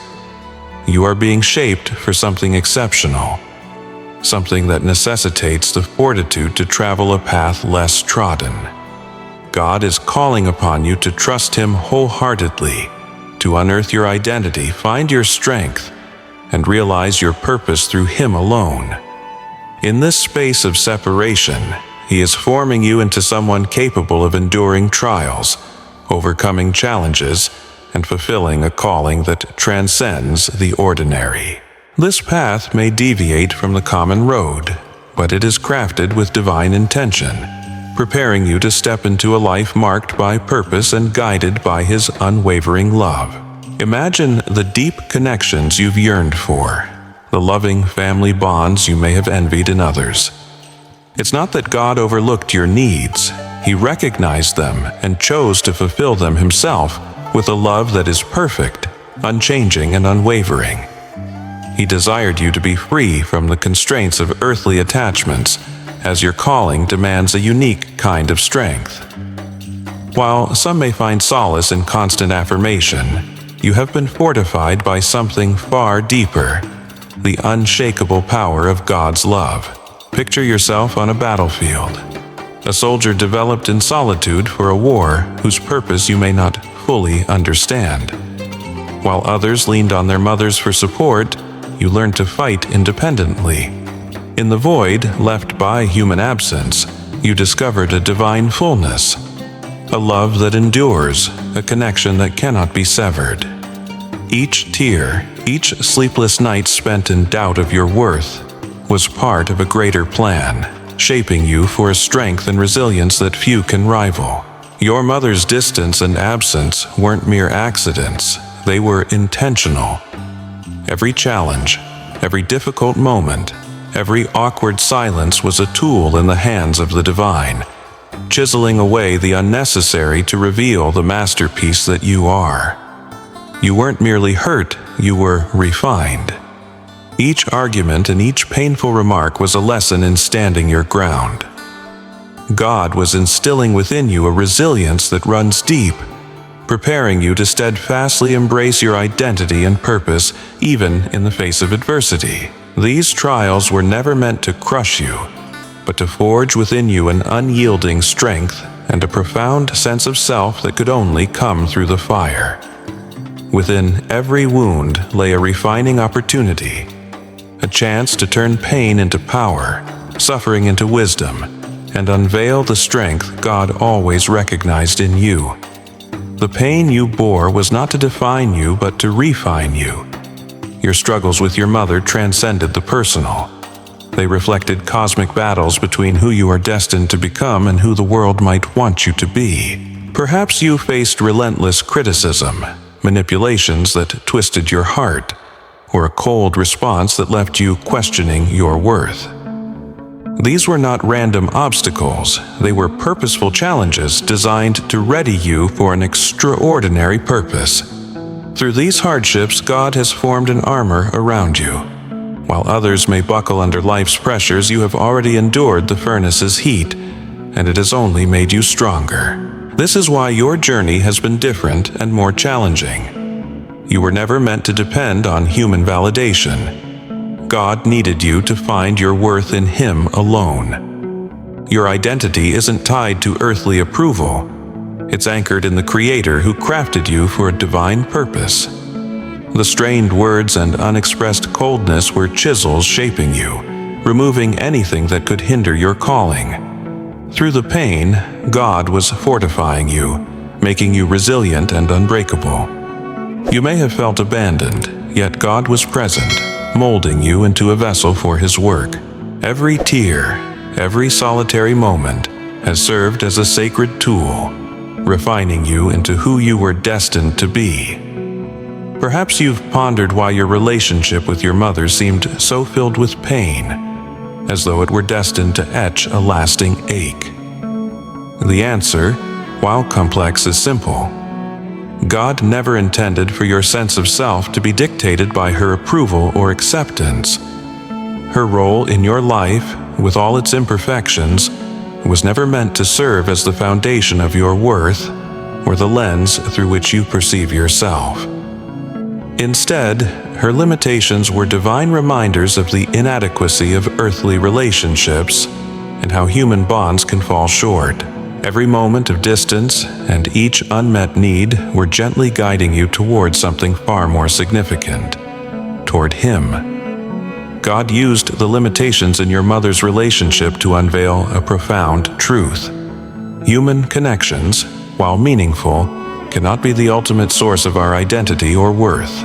Speaker 1: You are being shaped for something exceptional, something that necessitates the fortitude to travel a path less trodden. God is calling upon you to trust Him wholeheartedly, to unearth your identity, find your strength, and realize your purpose through Him alone. In this space of separation, He is forming you into someone capable of enduring trials, overcoming challenges, and fulfilling a calling that transcends the ordinary. This path may deviate from the common road, but it is crafted with divine intention, preparing you to step into a life marked by purpose and guided by His unwavering love. Imagine the deep connections you've yearned for, the loving family bonds you may have envied in others. It's not that God overlooked your needs. He recognized them and chose to fulfill them Himself with a love that is perfect, unchanging, and unwavering. He desired you to be free from the constraints of earthly attachments, as your calling demands a unique kind of strength. While some may find solace in constant affirmation, you have been fortified by something far deeper, the unshakable power of God's love. Picture yourself on a battlefield, a soldier developed in solitude for a war whose purpose you may not fully understand. While others leaned on their mothers for support, you learned to fight independently. In the void left by human absence, you discovered a divine fullness, a love that endures, a connection that cannot be severed. Each tear, each sleepless night spent in doubt of your worth, was part of a greater plan, shaping you for a strength and resilience that few can rival. Your mother's distance and absence weren't mere accidents, they were intentional. Every challenge, every difficult moment, every awkward silence was a tool in the hands of the divine, chiseling away the unnecessary to reveal the masterpiece that you are. You weren't merely hurt, you were refined. Each argument and each painful remark was a lesson in standing your ground. God was instilling within you a resilience that runs deep, preparing you to steadfastly embrace your identity and purpose even in the face of adversity. These trials were never meant to crush you, but to forge within you an unyielding strength and a profound sense of self that could only come through the fire. Within every wound lay a refining opportunity, a chance to turn pain into power, suffering into wisdom, and unveil the strength God always recognized in you. The pain you bore was not to define you, but to refine you. Your struggles with your mother transcended the personal. They reflected cosmic battles between who you are destined to become and who the world might want you to be. Perhaps you faced relentless criticism, manipulations that twisted your heart, or a cold response that left you questioning your worth. These were not random obstacles, they were purposeful challenges designed to ready you for an extraordinary purpose. Through these hardships, God has formed an armor around you, While others may buckle under life's pressures, you have already endured the furnace's heat, and it has only made you stronger. This is why your journey has been different and more challenging. You were never meant to depend on human validation. God needed you to find your worth in Him alone. Your identity isn't tied to earthly approval. It's anchored in the Creator who crafted you for a divine purpose. The strained words and unexpressed coldness were chisels shaping you, removing anything that could hinder your calling. Through the pain, God was fortifying you, making you resilient and unbreakable. You may have felt abandoned, yet God was present, molding you into a vessel for His work. Every tear, every solitary moment has served as a sacred tool, refining you into who you were destined to be. Perhaps you've pondered why your relationship with your mother seemed so filled with pain, as though it were destined to etch a lasting ache. The answer, while complex, is simple. God never intended for your sense of self to be dictated by her approval or acceptance. Her role in your life, with all its imperfections, was never meant to serve as the foundation of your worth or the lens through which you perceive yourself. Instead, her limitations were divine reminders of the inadequacy of earthly relationships and how human bonds can fall short. Every moment of distance and each unmet need were gently guiding you toward something far more significant, toward Him. God used the limitations in your mother's relationship to unveil a profound truth. Human connections, while meaningful, cannot be the ultimate source of our identity or worth.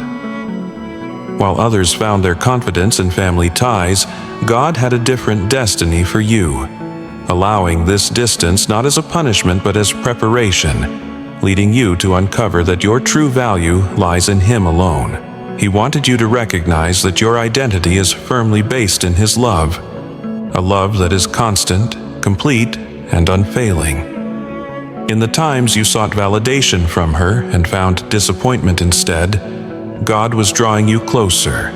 Speaker 1: While others found their confidence in family ties, God had a different destiny for you, allowing this distance not as a punishment but as preparation, leading you to uncover that your true value lies in Him alone. He wanted you to recognize that your identity is firmly based in His love, a love that is constant, complete, and unfailing. In the times you sought validation from her and found disappointment instead, God was drawing you closer,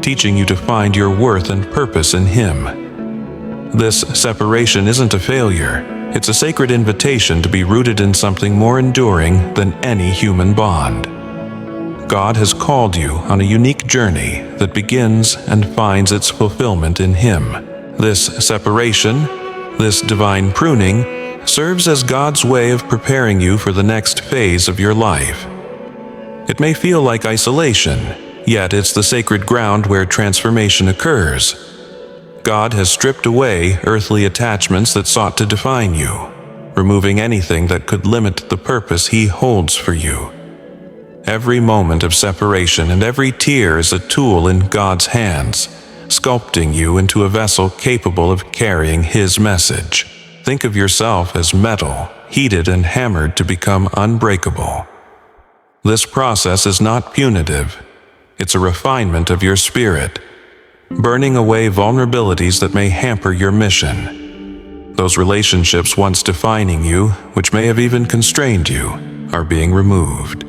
Speaker 1: teaching you to find your worth and purpose in Him. This separation isn't a failure. It's a sacred invitation to be rooted in something more enduring than any human bond. God has called you on a unique journey that begins and finds its fulfillment in Him. This separation, this divine pruning, serves as God's way of preparing you for the next phase of your life. It may feel like isolation, yet it's the sacred ground where transformation occurs. God has stripped away earthly attachments that sought to define you, removing anything that could limit the purpose He holds for you. Every moment of separation and every tear is a tool in God's hands, sculpting you into a vessel capable of carrying His message. Think of yourself as metal, heated and hammered to become unbreakable. This process is not punitive. It's a refinement of your spirit, burning away vulnerabilities that may hamper your mission. Those relationships once defining you, which may have even constrained you, are being removed.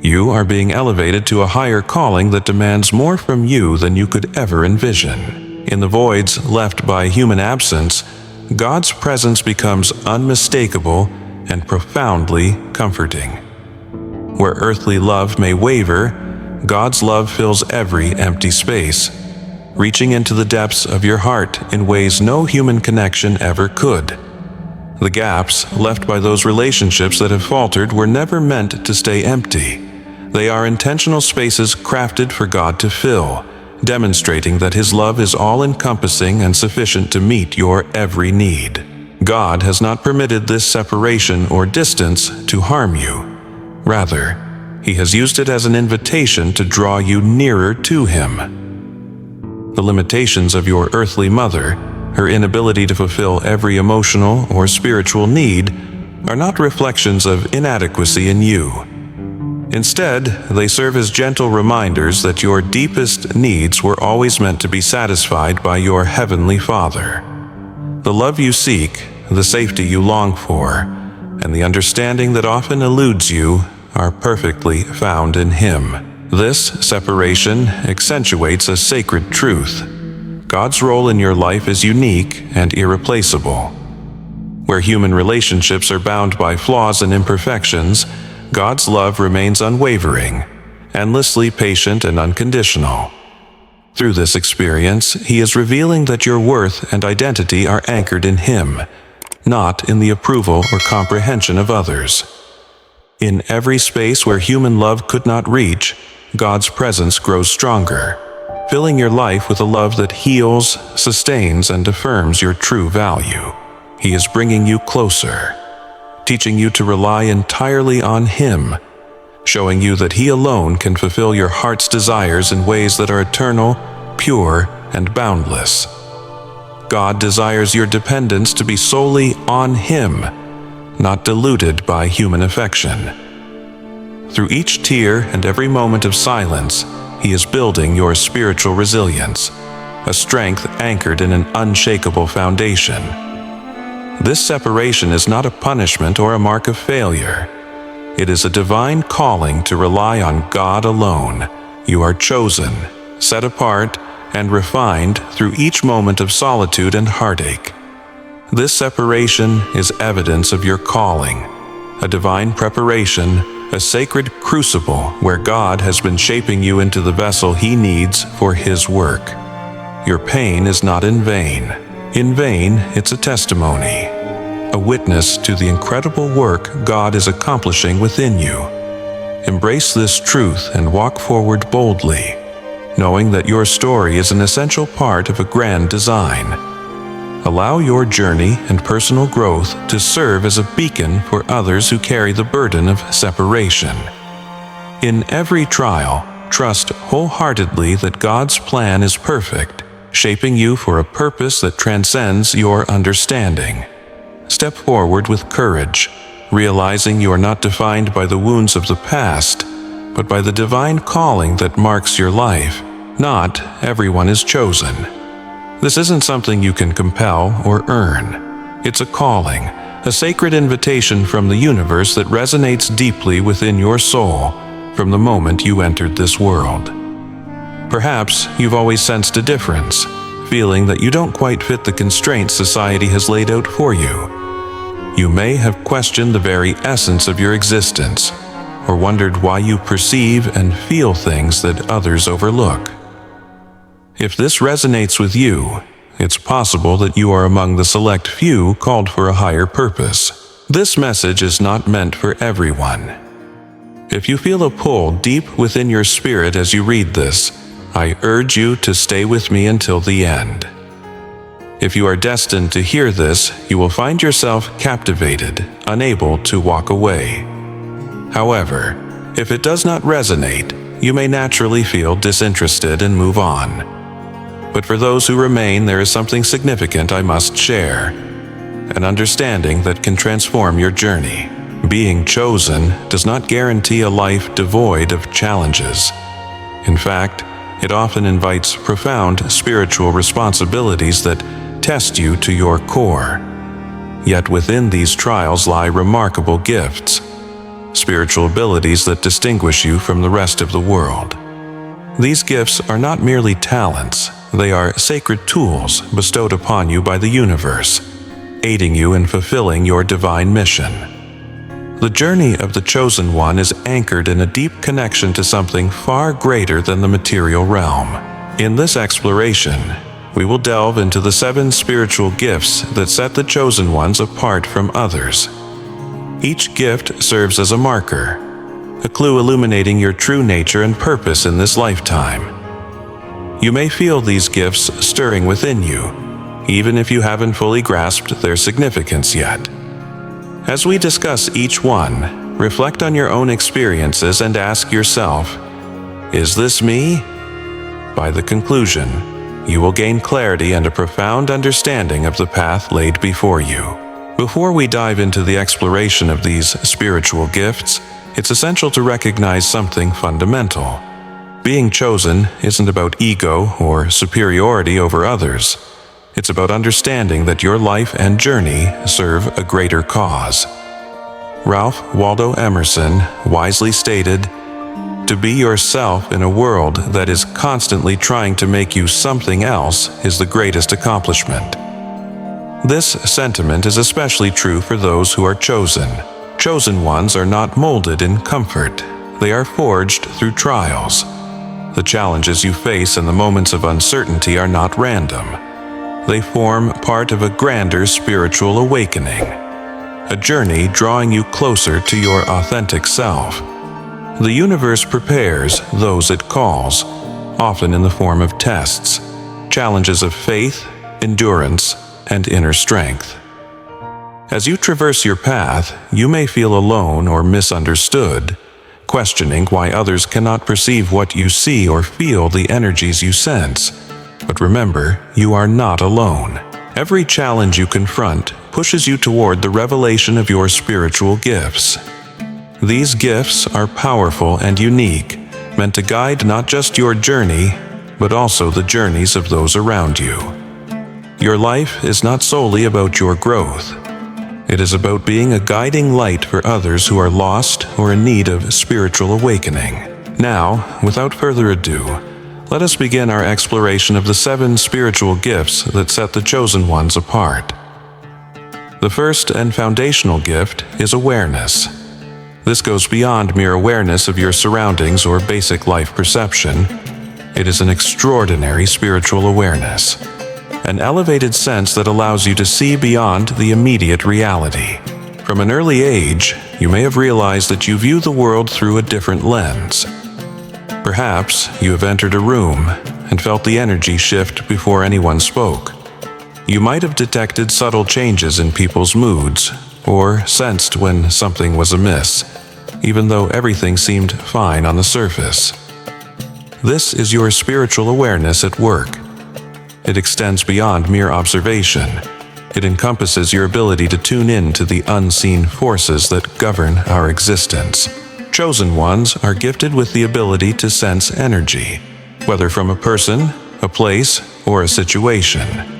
Speaker 1: You are being elevated to a higher calling that demands more from you than you could ever envision. In the voids left by human absence, God's presence becomes unmistakable and profoundly comforting. Where earthly love may waver, God's love fills every empty space, reaching into the depths of your heart in ways no human connection ever could. The gaps left by those relationships that have faltered were never meant to stay empty. They are intentional spaces crafted for God to fill, demonstrating that His love is all-encompassing and sufficient to meet your every need. God has not permitted this separation or distance to harm you. Rather, He has used it as an invitation to draw you nearer to Him. The limitations of your earthly mother, her inability to fulfill every emotional or spiritual need, are not reflections of inadequacy in you. Instead, they serve as gentle reminders that your deepest needs were always meant to be satisfied by your Heavenly Father. The love you seek, the safety you long for, and the understanding that often eludes you are perfectly found in Him. This separation accentuates a sacred truth. God's role in your life is unique and irreplaceable. Where human relationships are bound by flaws and imperfections, God's love remains unwavering, endlessly patient and unconditional. Through this experience, He is revealing that your worth and identity are anchored in Him, not in the approval or comprehension of others. In every space where human love could not reach, God's presence grows stronger, filling your life with a love that heals, sustains, and affirms your true value. He is bringing you closer, teaching you to rely entirely on Him, showing you that He alone can fulfill your heart's desires in ways that are eternal, pure, and boundless. God desires your dependence to be solely on Him, not diluted by human affection. Through each tear and every moment of silence, He is building your spiritual resilience, a strength anchored in an unshakable foundation. This separation is not a punishment or a mark of failure. It is a divine calling to rely on God alone. You are chosen, set apart, and refined through each moment of solitude and heartache. This separation is evidence of your calling, a divine preparation, a sacred crucible where God has been shaping you into the vessel He needs for His work. Your pain is not in vain. In vain, it's a testimony, a witness to the incredible work God is accomplishing within you. Embrace this truth and walk forward boldly, knowing that your story is an essential part of a grand design. Allow your journey and personal growth to serve as a beacon for others who carry the burden of separation. In every trial, trust wholeheartedly that God's plan is perfect, shaping you for a purpose that transcends your understanding. Step forward with courage, realizing you are not defined by the wounds of the past, but by the divine calling that marks your life. Not everyone is chosen. This isn't something you can compel or earn. It's a calling, a sacred invitation from the universe that resonates deeply within your soul from the moment you entered this world. Perhaps you've always sensed a difference, feeling that you don't quite fit the constraints society has laid out for you. You may have questioned the very essence of your existence, or wondered why you perceive and feel things that others overlook. If this resonates with you, it's possible that you are among the select few called for a higher purpose. This message is not meant for everyone. If you feel a pull deep within your spirit as you read this, I urge you to stay with me until the end. If you are destined to hear this, you will find yourself captivated, unable to walk away. However, if it does not resonate, you may naturally feel disinterested and move on. But for those who remain, there is something significant I must share, an understanding that can transform your journey. Being chosen does not guarantee a life devoid of challenges. In fact, it often invites profound spiritual responsibilities that test you to your core. Yet within these trials lie remarkable gifts, spiritual abilities that distinguish you from the rest of the world. These gifts are not merely talents, they are sacred tools bestowed upon you by the universe, aiding you in fulfilling your divine mission. The journey of the chosen one is anchored in a deep connection to something far greater than the material realm. In this exploration, we will delve into the 7 spiritual gifts that set the chosen ones apart from others. Each gift serves as a marker, a clue illuminating your true nature and purpose in this lifetime. You may feel these gifts stirring within you, even if you haven't fully grasped their significance yet. As we discuss each one, reflect on your own experiences and ask yourself, is this me? By the conclusion, you will gain clarity and a profound understanding of the path laid before you. Before we dive into the exploration of these spiritual gifts, it's essential to recognize something fundamental. Being chosen isn't about ego or superiority over others. It's about understanding that your life and journey serve a greater cause. Ralph Waldo Emerson wisely stated, to be yourself in a world that is constantly trying to make you something else is the greatest accomplishment. This sentiment is especially true for those who are chosen. Chosen ones are not molded in comfort. They are forged through trials. The challenges you face and the moments of uncertainty are not random. They form part of a grander spiritual awakening, a journey drawing you closer to your authentic self. The universe prepares those it calls, often in the form of tests, challenges of faith, endurance, and inner strength. As you traverse your path, you may feel alone or misunderstood, questioning why others cannot perceive what you see or feel the energies you sense. But remember, you are not alone. Every challenge you confront pushes you toward the revelation of your spiritual gifts. These gifts are powerful and unique, meant to guide not just your journey, but also the journeys of those around you. Your life is not solely about your growth. It is about being a guiding light for others who are lost or in need of spiritual awakening. Now, without further ado, let us begin our exploration of the 7 spiritual gifts that set the chosen ones apart. The first and foundational gift is awareness. This goes beyond mere awareness of your surroundings or basic life perception. It is an extraordinary spiritual awareness, an elevated sense that allows you to see beyond the immediate reality. From an early age, you may have realized that you view the world through a different lens. Perhaps you have entered a room and felt the energy shift before anyone spoke. You might have detected subtle changes in people's moods, or sensed when something was amiss, even though everything seemed fine on the surface. This is your spiritual awareness at work. It extends beyond mere observation. It encompasses your ability to tune in to the unseen forces that govern our existence. Chosen ones are gifted with the ability to sense energy, whether from a person, a place, or a situation.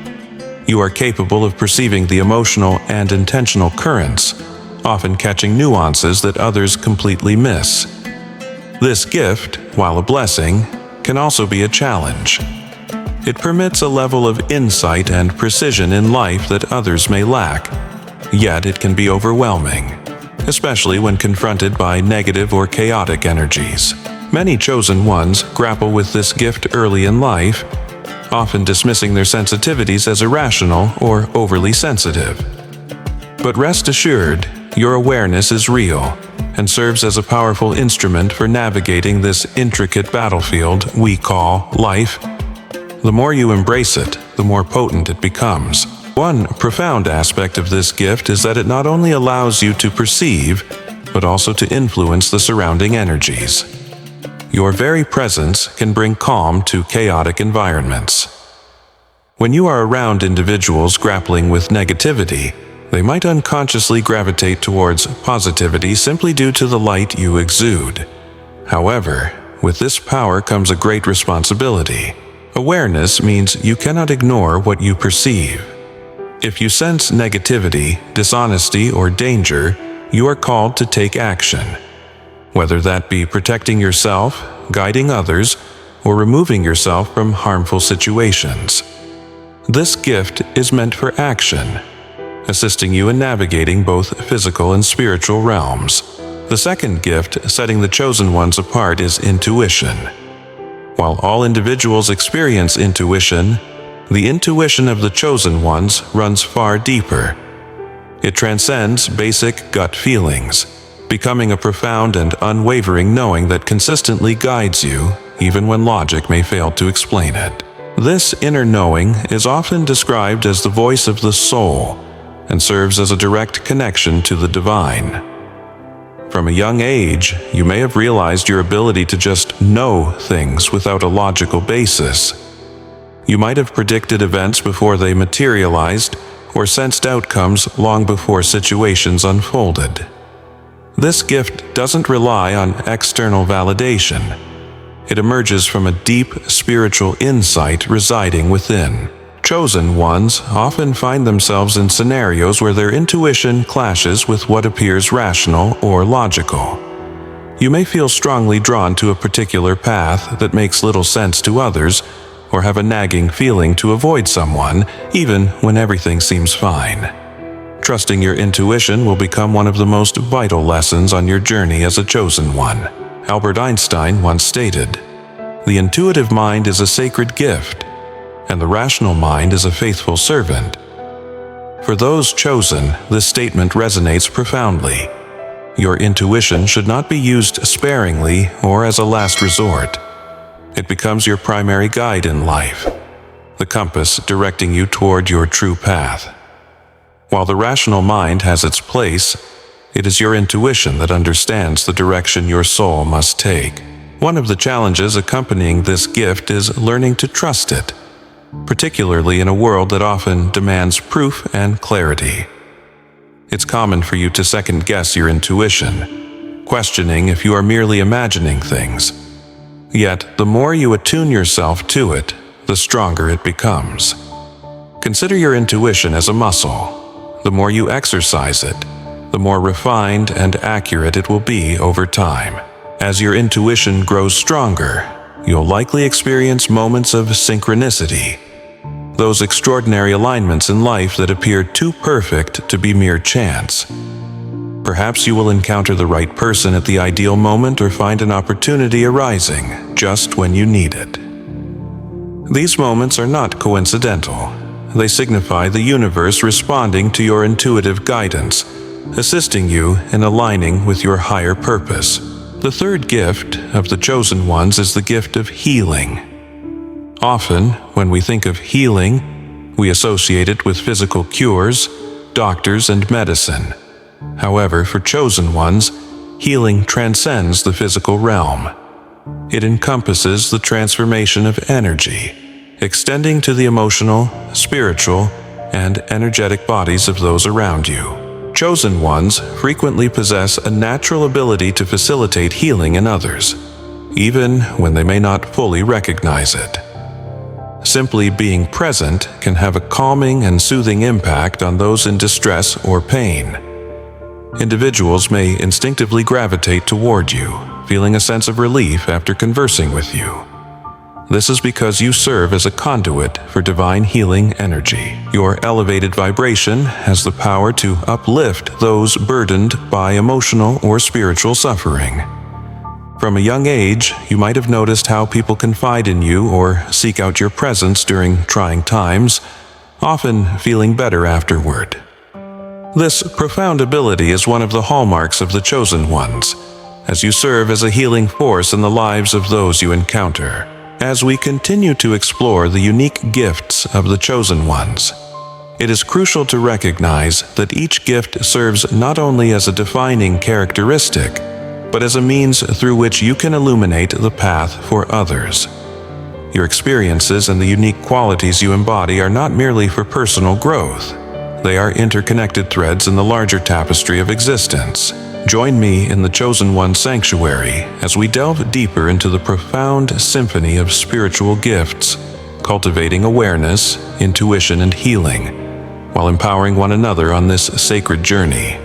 Speaker 1: You are capable of perceiving the emotional and intentional currents, often catching nuances that others completely miss. This gift, while a blessing, can also be a challenge. It permits a level of insight and precision in life that others may lack, yet it can be overwhelming, especially when confronted by negative or chaotic energies. Many chosen ones grapple with this gift early in life, often dismissing their sensitivities as irrational or overly sensitive. But rest assured, your awareness is real and serves as a powerful instrument for navigating this intricate battlefield we call life. The more you embrace it, the more potent it becomes. One profound aspect of this gift is that it not only allows you to perceive, but also to influence the surrounding energies. Your very presence can bring calm to chaotic environments. When you are around individuals grappling with negativity, they might unconsciously gravitate towards positivity simply due to the light you exude. However, with this power comes a great responsibility. Awareness means you cannot ignore what you perceive. If you sense negativity, dishonesty, or danger, you are called to take action. Whether that be protecting yourself, guiding others, or removing yourself from harmful situations. This gift is meant for action, assisting you in navigating both physical and spiritual realms. The second gift setting the chosen ones apart is intuition. While all individuals experience intuition, the intuition of the chosen ones runs far deeper. It transcends basic gut feelings, becoming a profound and unwavering knowing that consistently guides you, even when logic may fail to explain it. This inner knowing is often described as the voice of the soul and serves as a direct connection to the divine. From a young age, you may have realized your ability to just know things without a logical basis. You might have predicted events before they materialized, or sensed outcomes long before situations unfolded. This gift doesn't rely on external validation. It emerges from a deep spiritual insight residing within. Chosen ones often find themselves in scenarios where their intuition clashes with what appears rational or logical. You may feel strongly drawn to a particular path that makes little sense to others, or have a nagging feeling to avoid someone, even when everything seems fine. Trusting your intuition will become one of the most vital lessons on your journey as a chosen one. Albert Einstein once stated, "The intuitive mind is a sacred gift, and the rational mind is a faithful servant." For those chosen, this statement resonates profoundly. Your intuition should not be used sparingly or as a last resort. It becomes your primary guide in life, the compass directing you toward your true path. While the rational mind has its place, it is your intuition that understands the direction your soul must take. One of the challenges accompanying this gift is learning to trust it, particularly in a world that often demands proof and clarity. It's common for you to second-guess your intuition, questioning if you are merely imagining things. Yet, the more you attune yourself to it, the stronger it becomes. Consider your intuition as a muscle. The more you exercise it, the more refined and accurate it will be over time. As your intuition grows stronger, you'll likely experience moments of synchronicity, those extraordinary alignments in life that appear too perfect to be mere chance. Perhaps you will encounter the right person at the ideal moment or find an opportunity arising just when you need it. These moments are not coincidental. They signify the universe responding to your intuitive guidance, assisting you in aligning with your higher purpose. The third gift of the chosen ones is the gift of healing. Often, when we think of healing, we associate it with physical cures, doctors, and medicine. However, for chosen ones, healing transcends the physical realm. It encompasses the transformation of energy, extending to the emotional, spiritual, and energetic bodies of those around you. Chosen ones frequently possess a natural ability to facilitate healing in others, even when they may not fully recognize it. Simply being present can have a calming and soothing impact on those in distress or pain. Individuals may instinctively gravitate toward you, feeling a sense of relief after conversing with you. This is because you serve as a conduit for divine healing energy. Your elevated vibration has the power to uplift those burdened by emotional or spiritual suffering. From a young age, you might have noticed how people confide in you or seek out your presence during trying times, often feeling better afterward. This profound ability is one of the hallmarks of the chosen ones, as you serve as a healing force in the lives of those you encounter. As we continue to explore the unique gifts of the chosen ones, it is crucial to recognize that each gift serves not only as a defining characteristic, but as a means through which you can illuminate the path for others. Your experiences and the unique qualities you embody are not merely for personal growth. They are interconnected threads in the larger tapestry of existence. Join me in the Chosen One Sanctuary as we delve deeper into the profound symphony of spiritual gifts, cultivating awareness, intuition, and healing, while empowering one another on this sacred journey.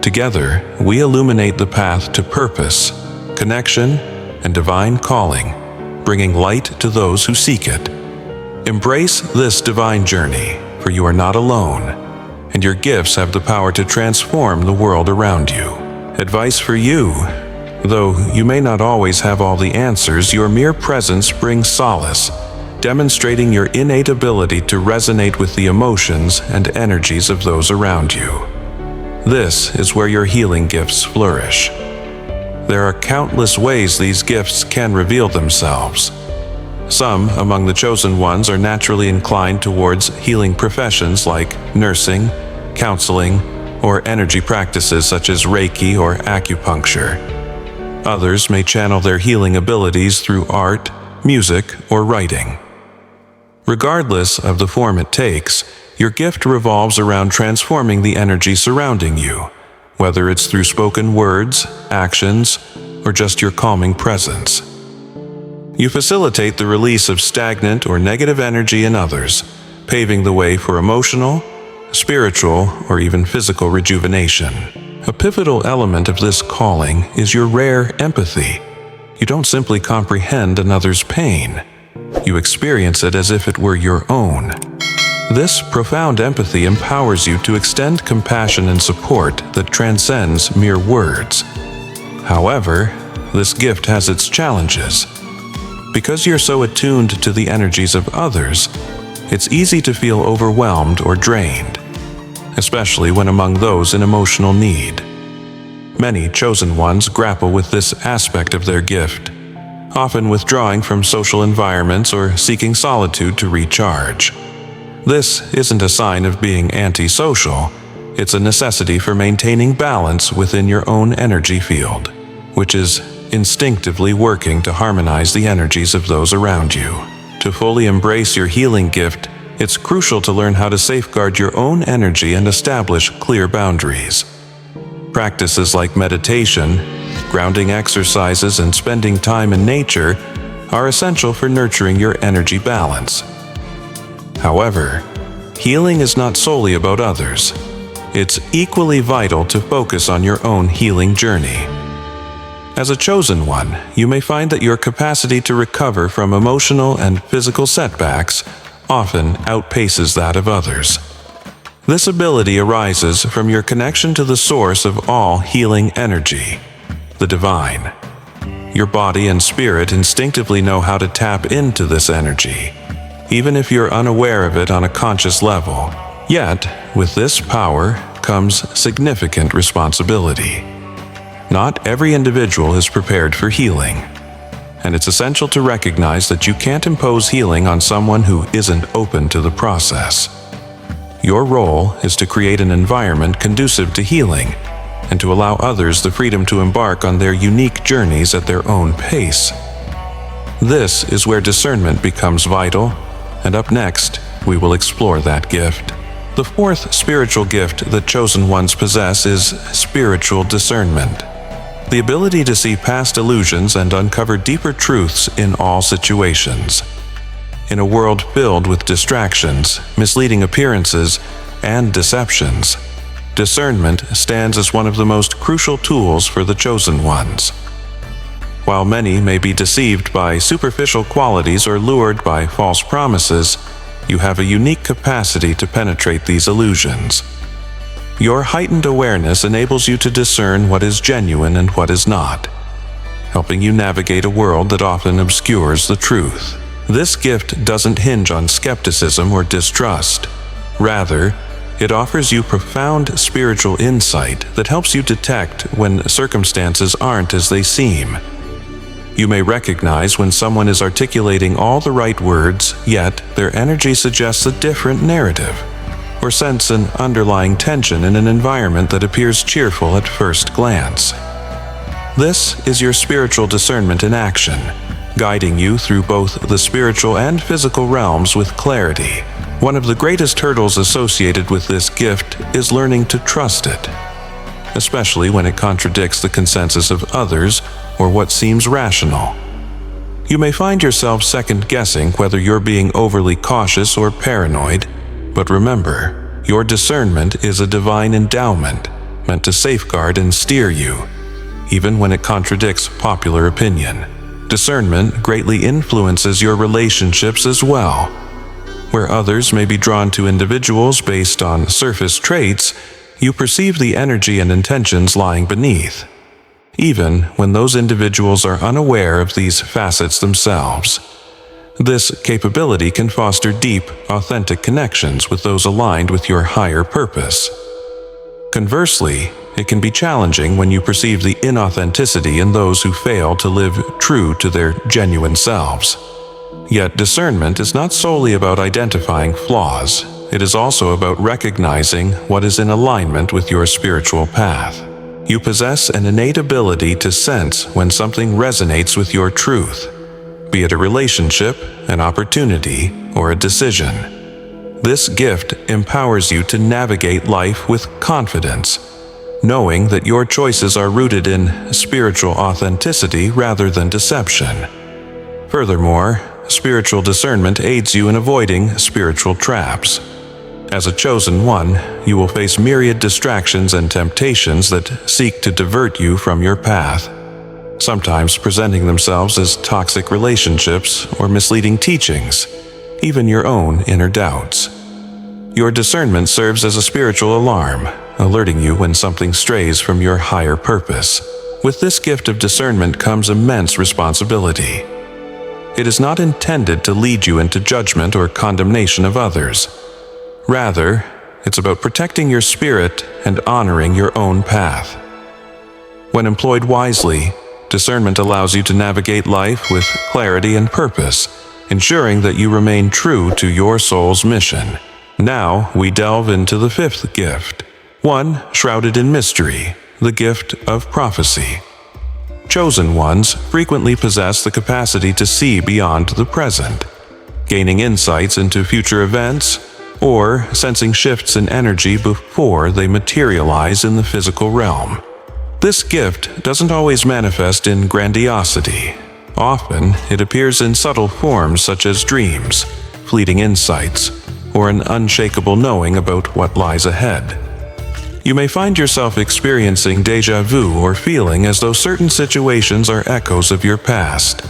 Speaker 1: Together, we illuminate the path to purpose, connection, and divine calling, bringing light to those who seek it. Embrace this divine journey, for you are not alone, and your gifts have the power to transform the world around you. Advice for you: though you may not always have all the answers, your mere presence brings solace, demonstrating your innate ability to resonate with the emotions and energies of those around you. This is where your healing gifts flourish. There are countless ways these gifts can reveal themselves. Some among the chosen ones are naturally inclined towards healing professions like nursing, counseling, or energy practices such as Reiki or acupuncture. Others may channel their healing abilities through art, music, or writing. Regardless of the form it takes, your gift revolves around transforming the energy surrounding you, whether it's through spoken words, actions, or just your calming presence. You facilitate the release of stagnant or negative energy in others, paving the way for emotional, spiritual, or even physical rejuvenation. A pivotal element of this calling is your rare empathy. You don't simply comprehend another's pain. You experience it as if it were your own. This profound empathy empowers you to extend compassion and support that transcends mere words. However, this gift has its challenges. Because you're so attuned to the energies of others, it's easy to feel overwhelmed or drained, especially when among those in emotional need. Many chosen ones grapple with this aspect of their gift, often withdrawing from social environments or seeking solitude to recharge. This isn't a sign of being antisocial, it's a necessity for maintaining balance within your own energy field, which is instinctively working to harmonize the energies of those around you. To fully embrace your healing gift, it's crucial to learn how to safeguard your own energy and establish clear boundaries. Practices like meditation, grounding exercises, and spending time in nature are essential for nurturing your energy balance. However, healing is not solely about others. It's equally vital to focus on your own healing journey. As a chosen one, you may find that your capacity to recover from emotional and physical setbacks often outpaces that of others. This ability arises from your connection to the source of all healing energy, the divine. Your body and spirit instinctively know how to tap into this energy, even if you're unaware of it on a conscious level. Yet, with this power comes significant responsibility. Not every individual is prepared for healing, and it's essential to recognize that you can't impose healing on someone who isn't open to the process. Your role is to create an environment conducive to healing and to allow others the freedom to embark on their unique journeys at their own pace. This is where discernment becomes vital, and up next, we will explore that gift. The fourth spiritual gift that chosen ones possess is spiritual discernment, the ability to see past illusions and uncover deeper truths in all situations. In a world filled with distractions, misleading appearances, and deceptions, discernment stands as one of the most crucial tools for the chosen ones. While many may be deceived by superficial qualities or lured by false promises, you have a unique capacity to penetrate these illusions. Your heightened awareness enables you to discern what is genuine and what is not, helping you navigate a world that often obscures the truth. This gift doesn't hinge on skepticism or distrust. Rather, it offers you profound spiritual insight that helps you detect when circumstances aren't as they seem. You may recognize when someone is articulating all the right words, yet their energy suggests a different narrative, or sense an underlying tension in an environment that appears cheerful at first glance. This is your spiritual discernment in action, guiding you through both the spiritual and physical realms with clarity. One of the greatest hurdles associated with this gift is learning to trust it, especially when it contradicts the consensus of others or what seems rational. You may find yourself second-guessing whether you're being overly cautious or paranoid, but remember, your discernment is a divine endowment meant to safeguard and steer you, even when it contradicts popular opinion. Discernment greatly influences your relationships as well. Where others may be drawn to individuals based on surface traits, you perceive the energy and intentions lying beneath, even when those individuals are unaware of these facets themselves. This capability can foster deep, authentic connections with those aligned with your higher purpose. Conversely, it can be challenging when you perceive the inauthenticity in those who fail to live true to their genuine selves. Yet discernment is not solely about identifying flaws. It is also about recognizing what is in alignment with your spiritual path. You possess an innate ability to sense when something resonates with your truth, be it a relationship, an opportunity, or a decision. This gift empowers you to navigate life with confidence, knowing that your choices are rooted in spiritual authenticity rather than deception. Furthermore, spiritual discernment aids you in avoiding spiritual traps. As a chosen one, you will face myriad distractions and temptations that seek to divert you from your path, sometimes presenting themselves as toxic relationships or misleading teachings, even your own inner doubts. Your discernment serves as a spiritual alarm, alerting you when something strays from your higher purpose. With this gift of discernment comes immense responsibility. It is not intended to lead you into judgment or condemnation of others. Rather, it's about protecting your spirit and honoring your own path. When employed wisely, discernment allows you to navigate life with clarity and purpose, ensuring that you remain true to your soul's mission. Now we delve into the fifth gift, one shrouded in mystery, the gift of prophecy. Chosen ones frequently possess the capacity to see beyond the present, gaining insights into future events, or sensing shifts in energy before they materialize in the physical realm. This gift doesn't always manifest in grandiosity. Often, it appears in subtle forms such as dreams, fleeting insights, or an unshakable knowing about what lies ahead. You may find yourself experiencing déjà vu or feeling as though certain situations are echoes of your past.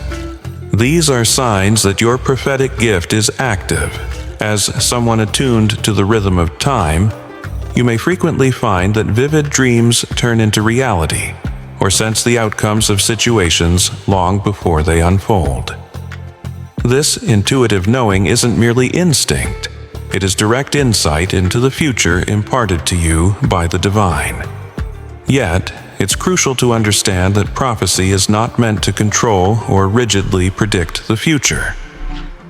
Speaker 1: These are signs that your prophetic gift is active. As someone attuned to the rhythm of time, you may frequently find that vivid dreams turn into reality, or sense the outcomes of situations long before they unfold. This intuitive knowing isn't merely instinct, it is direct insight into the future imparted to you by the divine. Yet, it's crucial to understand that prophecy is not meant to control or rigidly predict the future.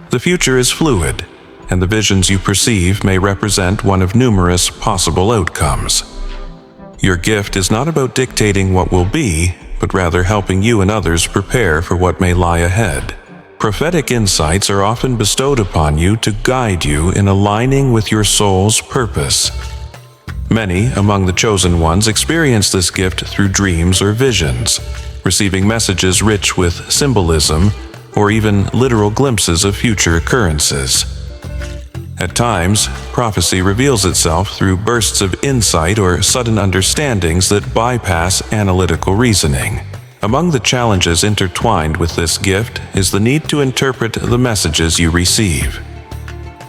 Speaker 1: The future is fluid, and the visions you perceive may represent one of numerous possible outcomes. Your gift is not about dictating what will be, but rather helping you and others prepare for what may lie ahead. Prophetic insights are often bestowed upon you to guide you in aligning with your soul's purpose. Many among the chosen ones experience this gift through dreams or visions, receiving messages rich with symbolism or even literal glimpses of future occurrences. At times, prophecy reveals itself through bursts of insight or sudden understandings that bypass analytical reasoning. Among the challenges intertwined with this gift is the need to interpret the messages you receive.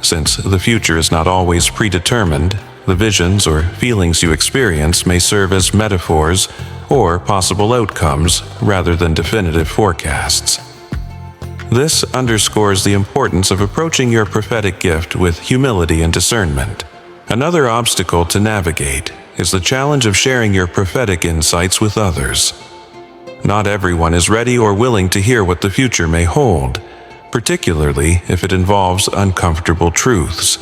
Speaker 1: Since the future is not always predetermined, the visions or feelings you experience may serve as metaphors or possible outcomes rather than definitive forecasts. This underscores the importance of approaching your prophetic gift with humility and discernment. Another obstacle to navigate is the challenge of sharing your prophetic insights with others. Not everyone is ready or willing to hear what the future may hold, particularly if it involves uncomfortable truths.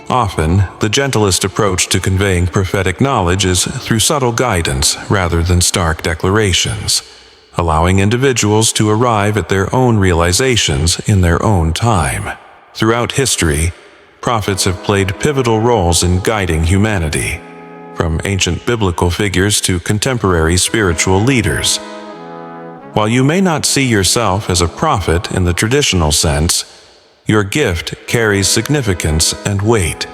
Speaker 1: Often, the gentlest approach to conveying prophetic knowledge is through subtle guidance rather than stark declarations, allowing individuals to arrive at their own realizations in their own time. Throughout history, prophets have played pivotal roles in guiding humanity, from ancient biblical figures to contemporary spiritual leaders. While you may not see yourself as a prophet in the traditional sense, your gift carries significance and weight.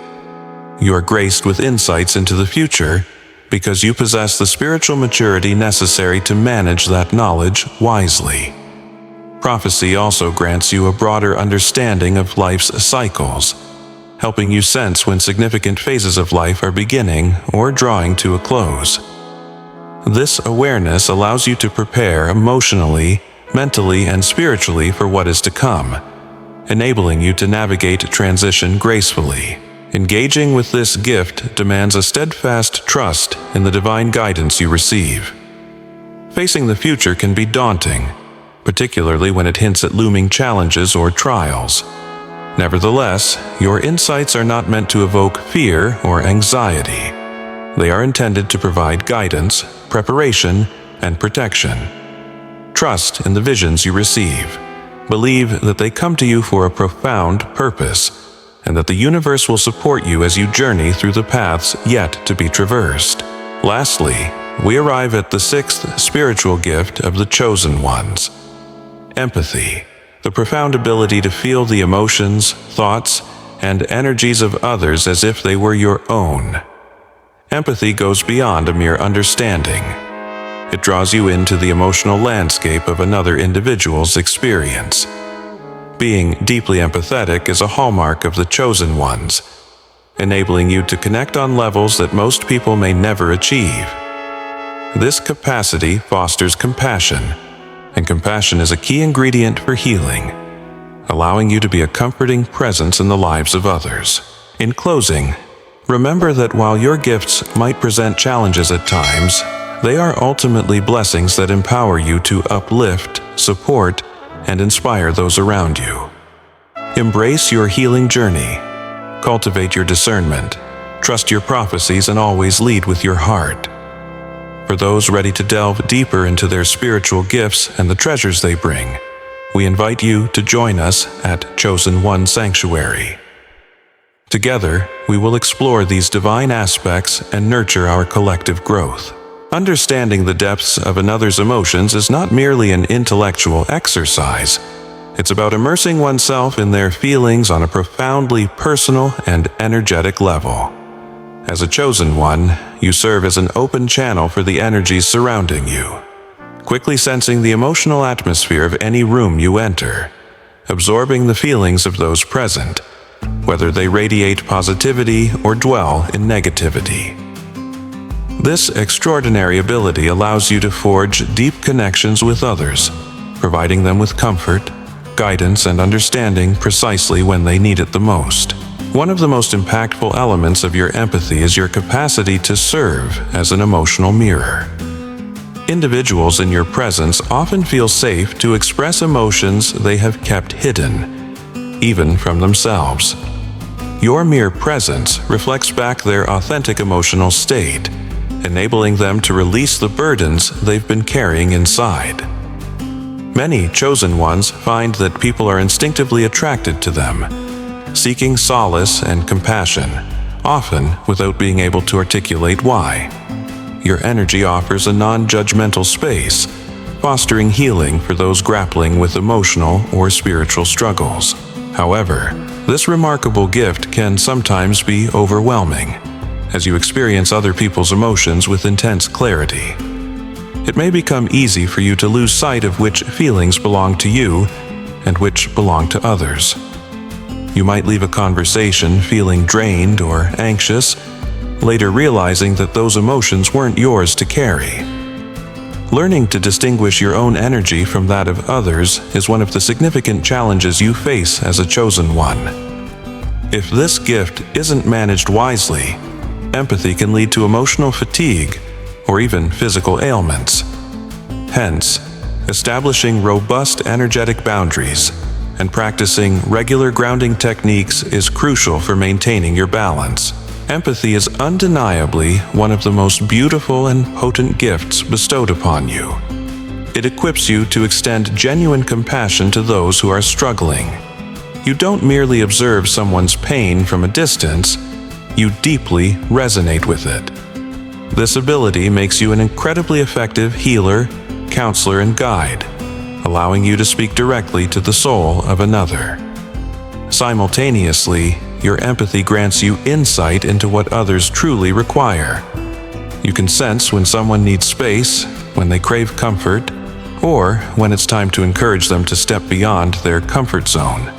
Speaker 1: You are graced with insights into the future because you possess the spiritual maturity necessary to manage that knowledge wisely. Prophecy also grants you a broader understanding of life's cycles, helping you sense when significant phases of life are beginning or drawing to a close. This awareness allows you to prepare emotionally, mentally, and spiritually for what is to come, enabling you to navigate transition gracefully. Engaging with this gift demands a steadfast trust in the divine guidance you receive. Facing the future can be daunting, particularly when it hints at looming challenges or trials. Nevertheless, your insights are not meant to evoke fear or anxiety. They are intended to provide guidance, preparation, and protection. Trust in the visions you receive. Believe that they come to you for a profound purpose, and that the universe will support you as you journey through the paths yet to be traversed. Lastly, we arrive at the sixth spiritual gift of the chosen ones: empathy, the profound ability to feel the emotions, thoughts, and energies of others as if they were your own. Empathy goes beyond a mere understanding. It draws you into the emotional landscape of another individual's experience. Being deeply empathetic is a hallmark of the chosen ones, enabling you to connect on levels that most people may never achieve. This capacity fosters compassion, and compassion is a key ingredient for healing, allowing you to be a comforting presence in the lives of others. In closing, remember that while your gifts might present challenges at times, they are ultimately blessings that empower you to uplift, support, and inspire those around you. Embrace your healing journey. Cultivate your discernment. Trust your prophecies and always lead with your heart. For those ready to delve deeper into their spiritual gifts and the treasures they bring, we invite you to join us at Chosen One Sanctuary. Together, we will explore these divine aspects and nurture our collective growth. Understanding the depths of another's emotions is not merely an intellectual exercise. It's about immersing oneself in their feelings on a profoundly personal and energetic level. As a chosen one, you serve as an open channel for the energies surrounding you, quickly sensing the emotional atmosphere of any room you enter, absorbing the feelings of those present, whether they radiate positivity or dwell in negativity. This extraordinary ability allows you to forge deep connections with others, providing them with comfort, guidance, and understanding precisely when they need it the most. One of the most impactful elements of your empathy is your capacity to serve as an emotional mirror. Individuals in your presence often feel safe to express emotions they have kept hidden, even from themselves. Your mere presence reflects back their authentic emotional state, enabling them to release the burdens they've been carrying inside. Many chosen ones find that people are instinctively attracted to them, seeking solace and compassion, often without being able to articulate why. Your energy offers a non-judgmental space, fostering healing for those grappling with emotional or spiritual struggles. However, this remarkable gift can sometimes be overwhelming, as you experience other people's emotions with intense clarity. It may become easy for you to lose sight of which feelings belong to you and which belong to others. You might leave a conversation feeling drained or anxious, later realizing that those emotions weren't yours to carry. Learning to distinguish your own energy from that of others is one of the significant challenges you face as a chosen one. If this gift isn't managed wisely, empathy can lead to emotional fatigue or even physical ailments. Hence, establishing robust energetic boundaries and practicing regular grounding techniques is crucial for maintaining your balance. Empathy is undeniably one of the most beautiful and potent gifts bestowed upon you. It equips you to extend genuine compassion to those who are struggling. You don't merely observe someone's pain from a distance, you deeply resonate with it. This ability makes you an incredibly effective healer, counselor, and guide, allowing you to speak directly to the soul of another. Simultaneously, your empathy grants you insight into what others truly require. You can sense when someone needs space, when they crave comfort, or when it's time to encourage them to step beyond their comfort zone.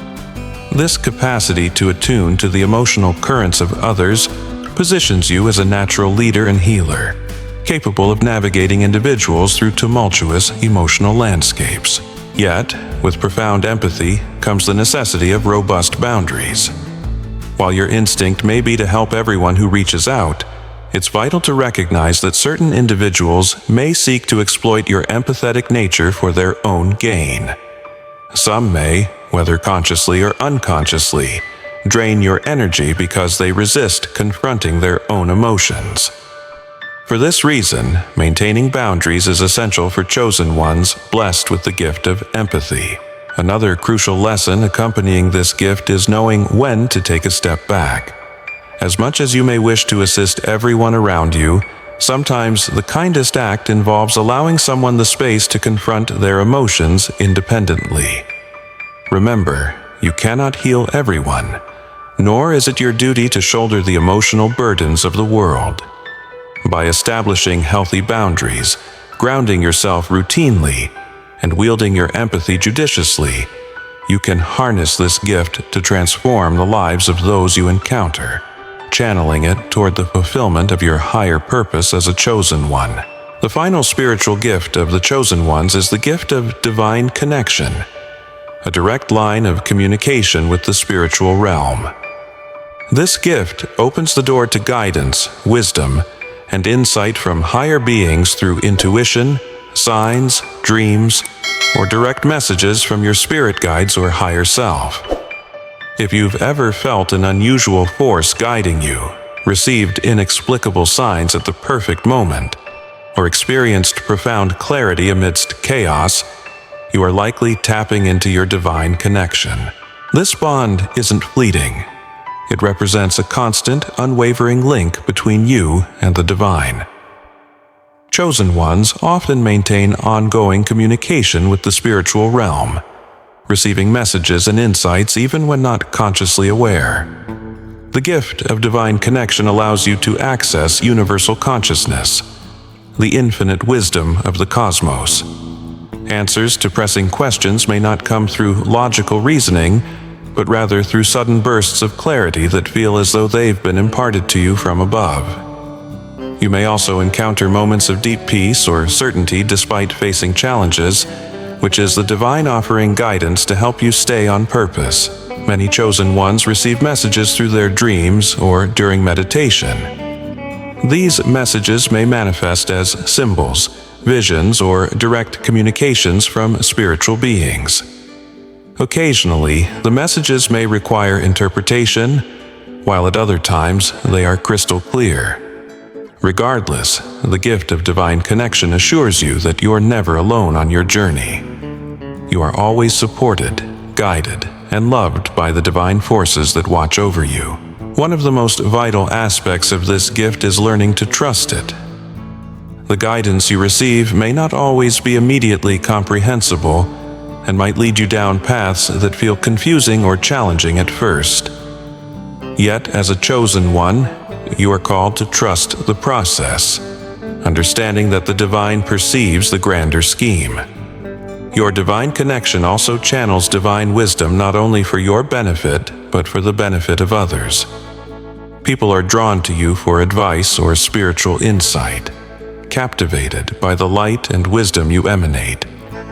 Speaker 1: This capacity to attune to the emotional currents of others positions you as a natural leader and healer, capable of navigating individuals through tumultuous emotional landscapes. Yet, with profound empathy comes the necessity of robust boundaries. While your instinct may be to help everyone who reaches out, it's vital to recognize that certain individuals may seek to exploit your empathetic nature for their own gain. Some may, whether consciously or unconsciously, drain your energy because they resist confronting their own emotions. For this reason, maintaining boundaries is essential for chosen ones blessed with the gift of empathy. Another crucial lesson accompanying this gift is knowing when to take a step back. As much as you may wish to assist everyone around you, sometimes the kindest act involves allowing someone the space to confront their emotions independently. Remember, you cannot heal everyone, nor is it your duty to shoulder the emotional burdens of the world. By establishing healthy boundaries, grounding yourself routinely, and wielding your empathy judiciously, you can harness this gift to transform the lives of those you encounter, channeling it toward the fulfillment of your higher purpose as a chosen one. The final spiritual gift of the chosen ones is the gift of divine connection, a direct line of communication with the spiritual realm. This gift opens the door to guidance, wisdom, and insight from higher beings through intuition, signs, dreams, or direct messages from your spirit guides or higher self. If you've ever felt an unusual force guiding you, received inexplicable signs at the perfect moment, or experienced profound clarity amidst chaos, you are likely tapping into your divine connection. This bond isn't fleeting. It represents a constant, unwavering link between you and the divine. Chosen ones often maintain ongoing communication with the spiritual realm, receiving messages and insights even when not consciously aware. The gift of divine connection allows you to access universal consciousness, the infinite wisdom of the cosmos. Answers to pressing questions may not come through logical reasoning, but rather through sudden bursts of clarity that feel as though they've been imparted to you from above. You may also encounter moments of deep peace or certainty despite facing challenges, which is the divine offering guidance to help you stay on purpose. Many chosen ones receive messages through their dreams or during meditation. These messages may manifest as symbols, visions, or direct communications from spiritual beings. Occasionally, the messages may require interpretation, while at other times they are crystal clear. Regardless, the gift of divine connection assures you that you are never alone on your journey. You are always supported, guided, and loved by the divine forces that watch over you. One of the most vital aspects of this gift is learning to trust it. The guidance you receive may not always be immediately comprehensible, and might lead you down paths that feel confusing or challenging at first. Yet, as a chosen one, you are called to trust the process, understanding that the divine perceives the grander scheme. Your divine connection also channels divine wisdom not only for your benefit, but for the benefit of others. People are drawn to you for advice or spiritual insight, captivated by the light and wisdom you emanate,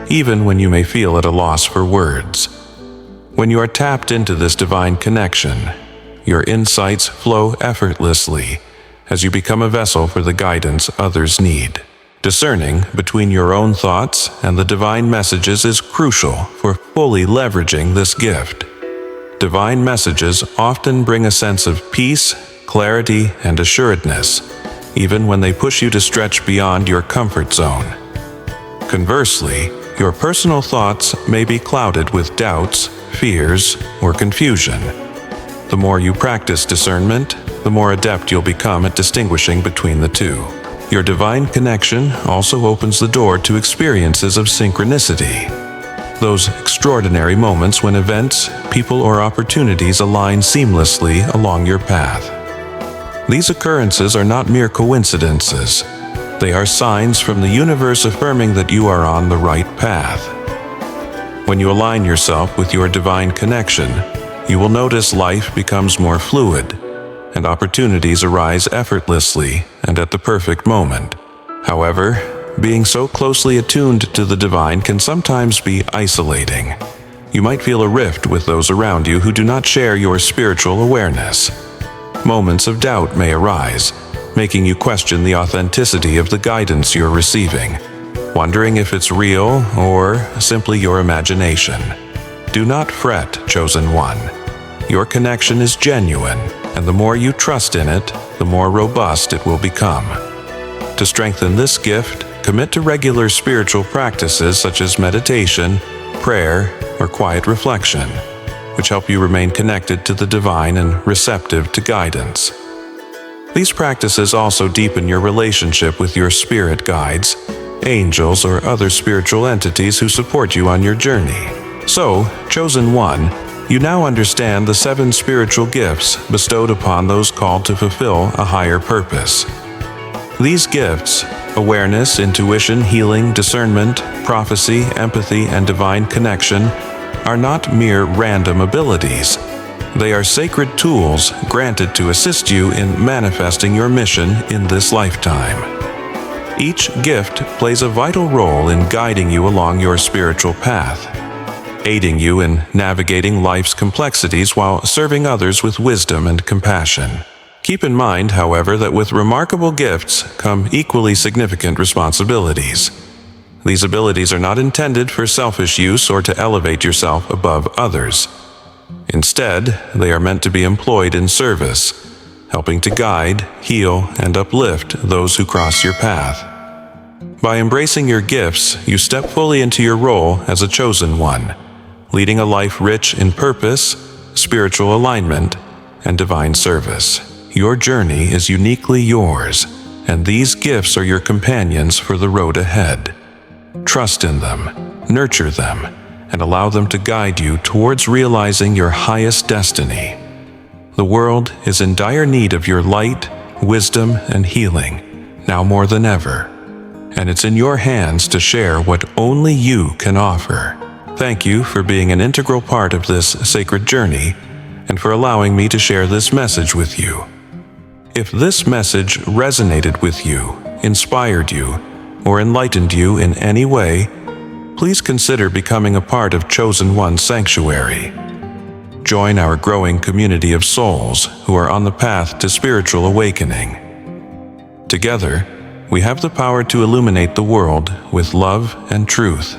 Speaker 1: even when you may feel at a loss for words. When you are tapped into this divine connection, your insights flow effortlessly as you become a vessel for the guidance others need. Discerning between your own thoughts and the divine messages is crucial for fully leveraging this gift. Divine messages often bring a sense of peace, clarity, and assuredness, even when they push you to stretch beyond your comfort zone. Conversely, your personal thoughts may be clouded with doubts, fears, or confusion. The more you practice discernment, the more adept you'll become at distinguishing between the two. Your divine connection also opens the door to experiences of synchronicity. Those extraordinary moments when events, people, or opportunities align seamlessly along your path. These occurrences are not mere coincidences. They are signs from the universe affirming that you are on the right path. When you align yourself with your divine connection, you will notice life becomes more fluid, and opportunities arise effortlessly and at the perfect moment. However, being so closely attuned to the divine can sometimes be isolating. You might feel a rift with those around you who do not share your spiritual awareness. Moments of doubt may arise, making you question the authenticity of the guidance you're receiving, wondering if it's real or simply your imagination. Do not fret, chosen one. Your connection is genuine, and the more you trust in it, the more robust it will become. To strengthen this gift, commit to regular spiritual practices such as meditation, prayer, or quiet reflection, which help you remain connected to the divine and receptive to guidance. These practices also deepen your relationship with your spirit guides, angels, or other spiritual entities who support you on your journey. So, chosen one, You now understand the 7 spiritual gifts bestowed upon those called to fulfill a higher purpose. These gifts, awareness, intuition, healing, discernment, prophecy, empathy, and divine connection, are not mere random abilities. They are sacred tools granted to assist you in manifesting your mission in this lifetime. Each gift plays a vital role in guiding you along your spiritual path, aiding you in navigating life's complexities while serving others with wisdom and compassion. Keep in mind, however, that with remarkable gifts come equally significant responsibilities. These abilities are not intended for selfish use or to elevate yourself above others. Instead, they are meant to be employed in service, helping to guide, heal, and uplift those who cross your path. By embracing your gifts, you step fully into your role as a chosen one, leading a life rich in purpose, spiritual alignment, and divine service. Your journey is uniquely yours, and these gifts are your companions for the road ahead. Trust in them, nurture them, and allow them to guide you towards realizing your highest destiny. The world is in dire need of your light, wisdom, and healing, now more than ever, and it's in your hands to share what only you can offer. Thank you for being an integral part of this sacred journey and for allowing me to share this message with you. If this message resonated with you, inspired you, or enlightened you in any way, please consider becoming a part of Chosen One Sanctuary. Join our growing community of souls who are on the path to spiritual awakening. Together, we have the power to illuminate the world with love and truth.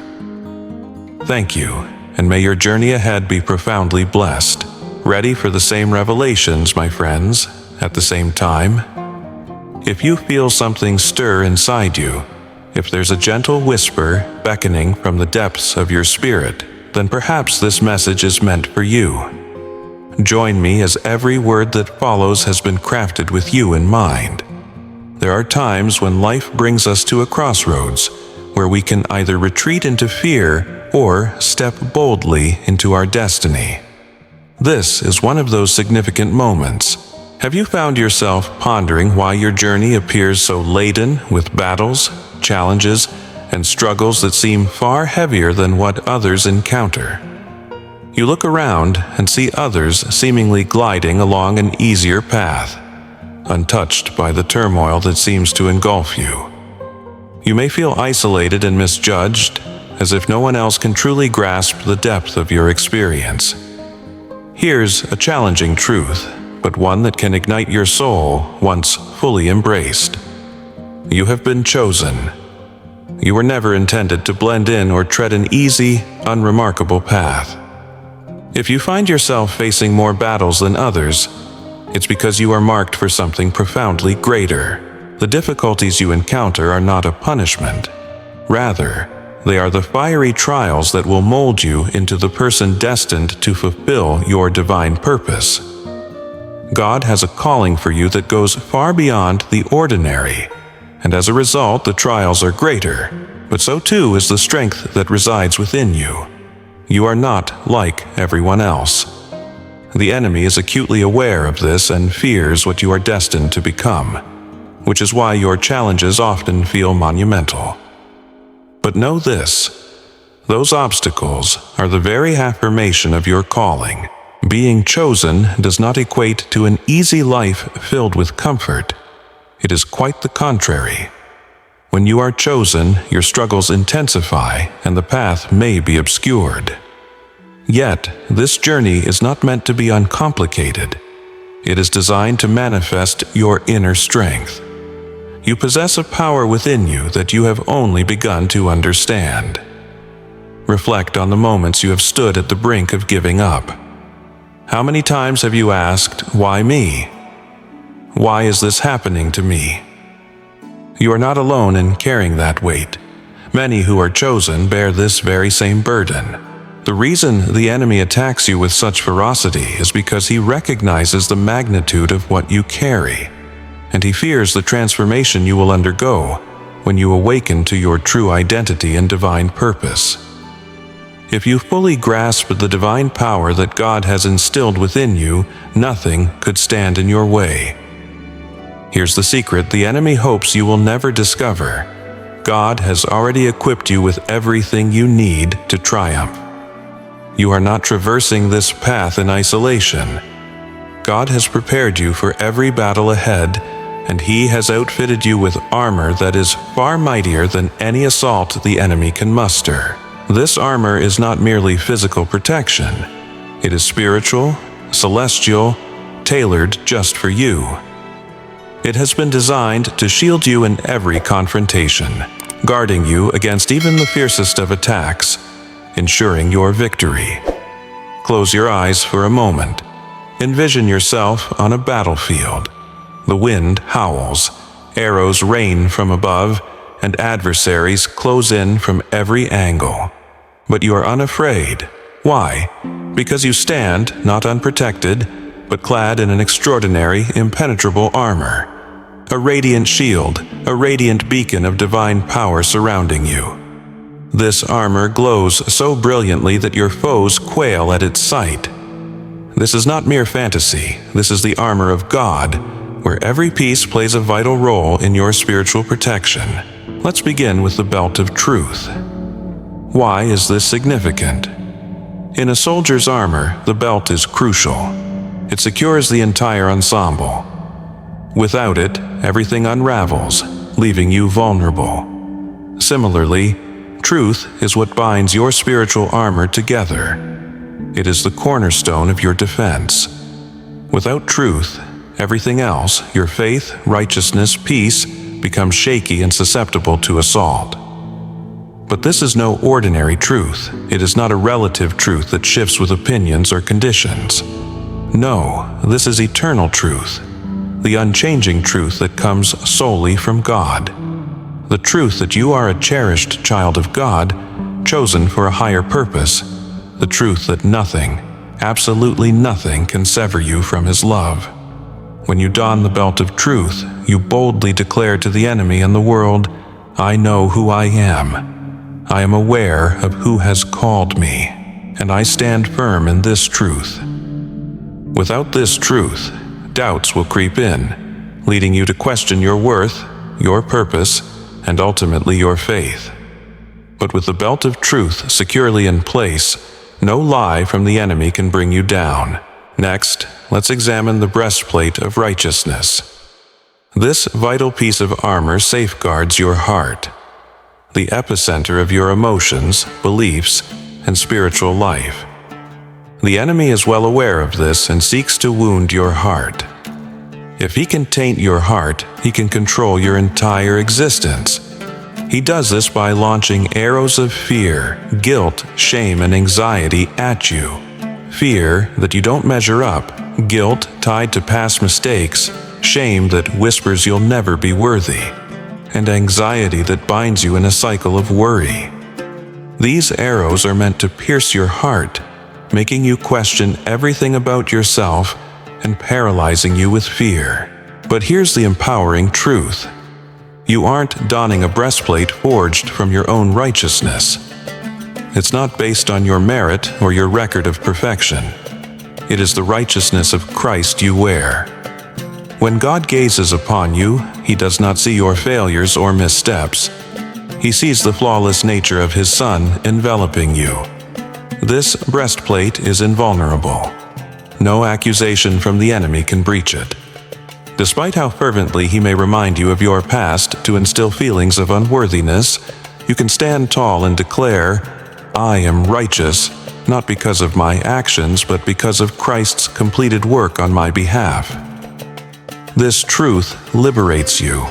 Speaker 1: Thank you, and may your journey ahead be profoundly blessed. Ready for the same revelations, my friends, at the same time? If you feel something stir inside you, if there's a gentle whisper beckoning from the depths of your spirit, then perhaps this message is meant for you. Join me as every word that follows has been crafted with you in mind. There are times when life brings us to a crossroads where we can either retreat into fear or step boldly into our destiny. This is one of those significant moments. Have you found yourself pondering why your journey appears so laden with battles, challenges, and struggles that seem far heavier than what others encounter? You look around and see others seemingly gliding along an easier path, untouched by the turmoil that seems to engulf you. You may feel isolated and misjudged, as if no one else can truly grasp the depth of your experience. Here's a challenging truth, but one that can ignite your soul once fully embraced. You have been chosen. You were never intended to blend in or tread an easy, unremarkable path. If you find yourself facing more battles than others, it's because you are marked for something profoundly greater. The difficulties you encounter are not a punishment. Rather, they are the fiery trials that will mold you into the person destined to fulfill your divine purpose. God has a calling for you that goes far beyond the ordinary, and as a result, the trials are greater, but so too is the strength that resides within you. You are not like everyone else. The enemy is acutely aware of this and fears what you are destined to become, which is why your challenges often feel monumental. But know this: those obstacles are the very affirmation of your calling. Being chosen does not equate to an easy life filled with comfort. It is quite the contrary. When you are chosen, your struggles intensify and the path may be obscured. Yet, this journey is not meant to be uncomplicated. It is designed to manifest your inner strength. You possess a power within you that you have only begun to understand. Reflect on the moments you have stood at the brink of giving up. How many times have you asked, "Why me? Why is this happening to me?" You are not alone in carrying that weight. Many who are chosen bear this very same burden. The reason the enemy attacks you with such ferocity is because he recognizes the magnitude of what you carry, and he fears the transformation you will undergo when you awaken to your true identity and divine purpose. If you fully grasp the divine power that God has instilled within you, nothing could stand in your way. Here's the secret the enemy hopes you will never discover. God has already equipped you with everything you need to triumph. You are not traversing this path in isolation. God has prepared you for every battle ahead, and He has outfitted you with armor that is far mightier than any assault the enemy can muster. This armor is not merely physical protection. It is spiritual, celestial, tailored just for you. It has been designed to shield you in every confrontation, guarding you against even the fiercest of attacks, ensuring your victory. Close your eyes for a moment. Envision yourself on a battlefield. The wind howls, arrows rain from above, and adversaries close in from every angle. But you are unafraid. Why? Because you stand, not unprotected, but clad in an extraordinary, impenetrable armor. A radiant shield, a radiant beacon of divine power surrounding you. This armor glows so brilliantly that your foes quail at its sight. This is not mere fantasy. This is the armor of God, where every piece plays a vital role in your spiritual protection. Let's begin with the belt of truth. Why is this significant? In a soldier's armor, the belt is crucial. It secures the entire ensemble. Without it, everything unravels, leaving you vulnerable. Similarly, truth is what binds your spiritual armor together. It is the cornerstone of your defense. Without truth, everything else, your faith, righteousness, peace, becomes shaky and susceptible to assault. But this is no ordinary truth. It is not a relative truth that shifts with opinions or conditions. No, this is eternal truth, the unchanging truth that comes solely from God. The truth that you are a cherished child of God, chosen for a higher purpose. The truth that nothing, absolutely nothing, can sever you from His love. When you don the belt of truth, you boldly declare to the enemy and the world, I know who I am. I am aware of who has called me, and I stand firm in this truth. Without this truth, doubts will creep in, leading you to question your worth, your purpose, and ultimately your faith. But with the belt of truth securely in place, no lie from the enemy can bring you down. Next, let's examine the breastplate of righteousness. This vital piece of armor safeguards your heart, the epicenter of your emotions, beliefs, and spiritual life. The enemy is well aware of this and seeks to wound your heart. If he can taint your heart, he can control your entire existence. He does this by launching arrows of fear, guilt, shame, and anxiety at you. Fear that you don't measure up, guilt tied to past mistakes, shame that whispers you'll never be worthy, and anxiety that binds you in a cycle of worry. These arrows are meant to pierce your heart, making you question everything about yourself and paralyzing you with fear. But here's the empowering truth. You aren't donning a breastplate forged from your own righteousness. It's not based on your merit or your record of perfection. It is the righteousness of Christ you wear. When God gazes upon you, He does not see your failures or missteps. He sees the flawless nature of His Son enveloping you. This breastplate is invulnerable. No accusation from the enemy can breach it. Despite how fervently he may remind you of your past to instill feelings of unworthiness, you can stand tall and declare, I am righteous, not because of my actions, but because of Christ's completed work on my behalf. This truth liberates you.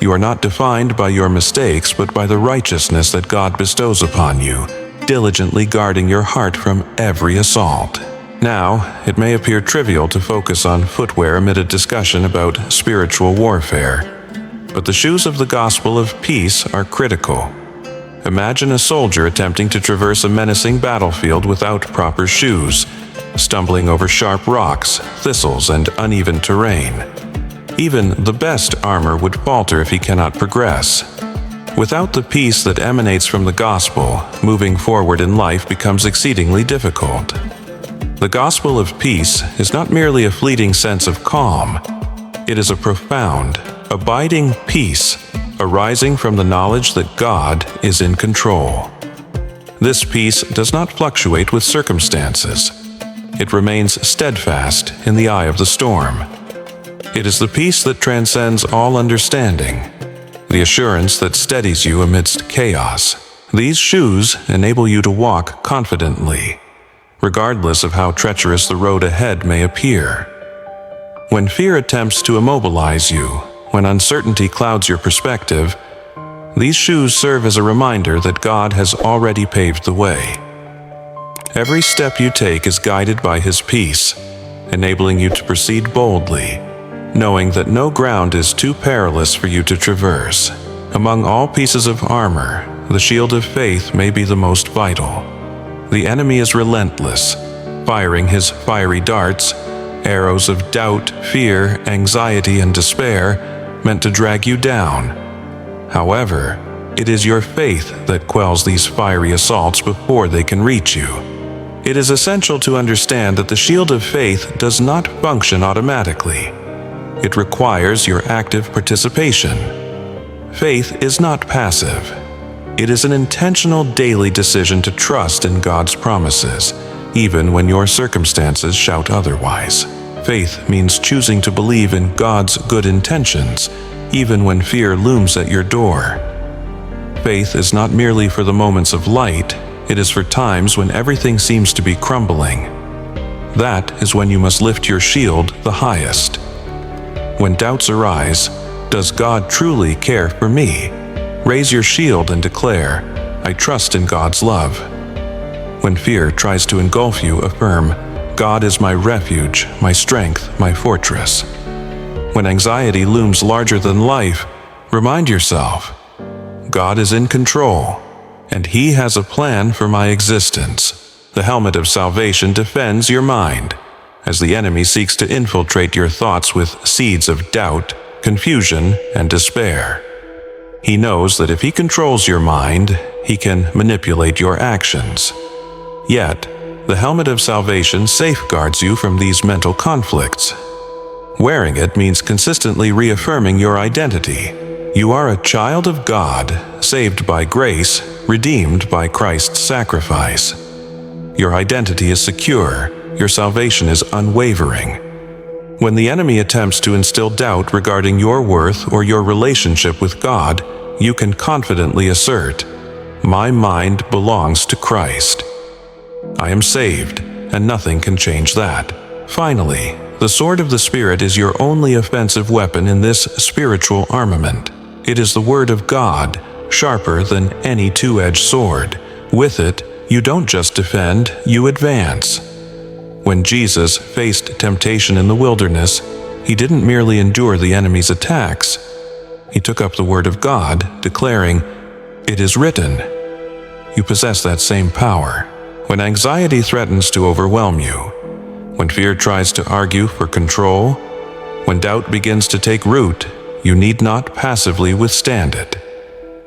Speaker 1: You are not defined by your mistakes, but by the righteousness that God bestows upon you, diligently guarding your heart from every assault. Now, it may appear trivial to focus on footwear amid a discussion about spiritual warfare, but the shoes of the gospel of peace are critical. Imagine a soldier attempting to traverse a menacing battlefield without proper shoes, stumbling over sharp rocks, thistles, and uneven terrain. Even the best armor would falter if he cannot progress. Without the peace that emanates from the gospel, moving forward in life becomes exceedingly difficult. The gospel of peace is not merely a fleeting sense of calm. It is a profound, abiding peace arising from the knowledge that God is in control. This peace does not fluctuate with circumstances. It remains steadfast in the eye of the storm. It is the peace that transcends all understanding, the assurance that steadies you amidst chaos. These shoes enable you to walk confidently, regardless of how treacherous the road ahead may appear. When fear attempts to immobilize you, when uncertainty clouds your perspective, these shoes serve as a reminder that God has already paved the way. Every step you take is guided by His peace, enabling you to proceed boldly, knowing that no ground is too perilous for you to traverse. Among all pieces of armor, the shield of faith may be the most vital. The enemy is relentless, firing his fiery darts, arrows of doubt, fear, anxiety, and despair, meant to drag you down. However, it is your faith that quells these fiery assaults before they can reach you. It is essential to understand that the shield of faith does not function automatically. It requires your active participation. Faith is not passive. It is an intentional daily decision to trust in God's promises, even when your circumstances shout otherwise. Faith means choosing to believe in God's good intentions, even when fear looms at your door. Faith is not merely for the moments of light, it is for times when everything seems to be crumbling. That is when you must lift your shield the highest. When doubts arise, does God truly care for me? Raise your shield and declare, I trust in God's love. When fear tries to engulf you, affirm, God is my refuge, my strength, my fortress. When anxiety looms larger than life, remind yourself, God is in control, and He has a plan for my existence. The helmet of salvation defends your mind, as the enemy seeks to infiltrate your thoughts with seeds of doubt, confusion, and despair. He knows that if he controls your mind, he can manipulate your actions. Yet, the helmet of salvation safeguards you from these mental conflicts. Wearing it means consistently reaffirming your identity. You are a child of God, saved by grace, redeemed by Christ's sacrifice. Your identity is secure, your salvation is unwavering. When the enemy attempts to instill doubt regarding your worth or your relationship with God, you can confidently assert, my mind belongs to Christ. I am saved, and nothing can change that. Finally, the sword of the Spirit is your only offensive weapon in this spiritual armament. It is the Word of God, sharper than any two-edged sword. With it, you don't just defend, you advance. When Jesus faced temptation in the wilderness, He didn't merely endure the enemy's attacks. He took up the Word of God, declaring, it is written. You possess that same power. When anxiety threatens to overwhelm you, when fear tries to argue for control, when doubt begins to take root, you need not passively withstand it.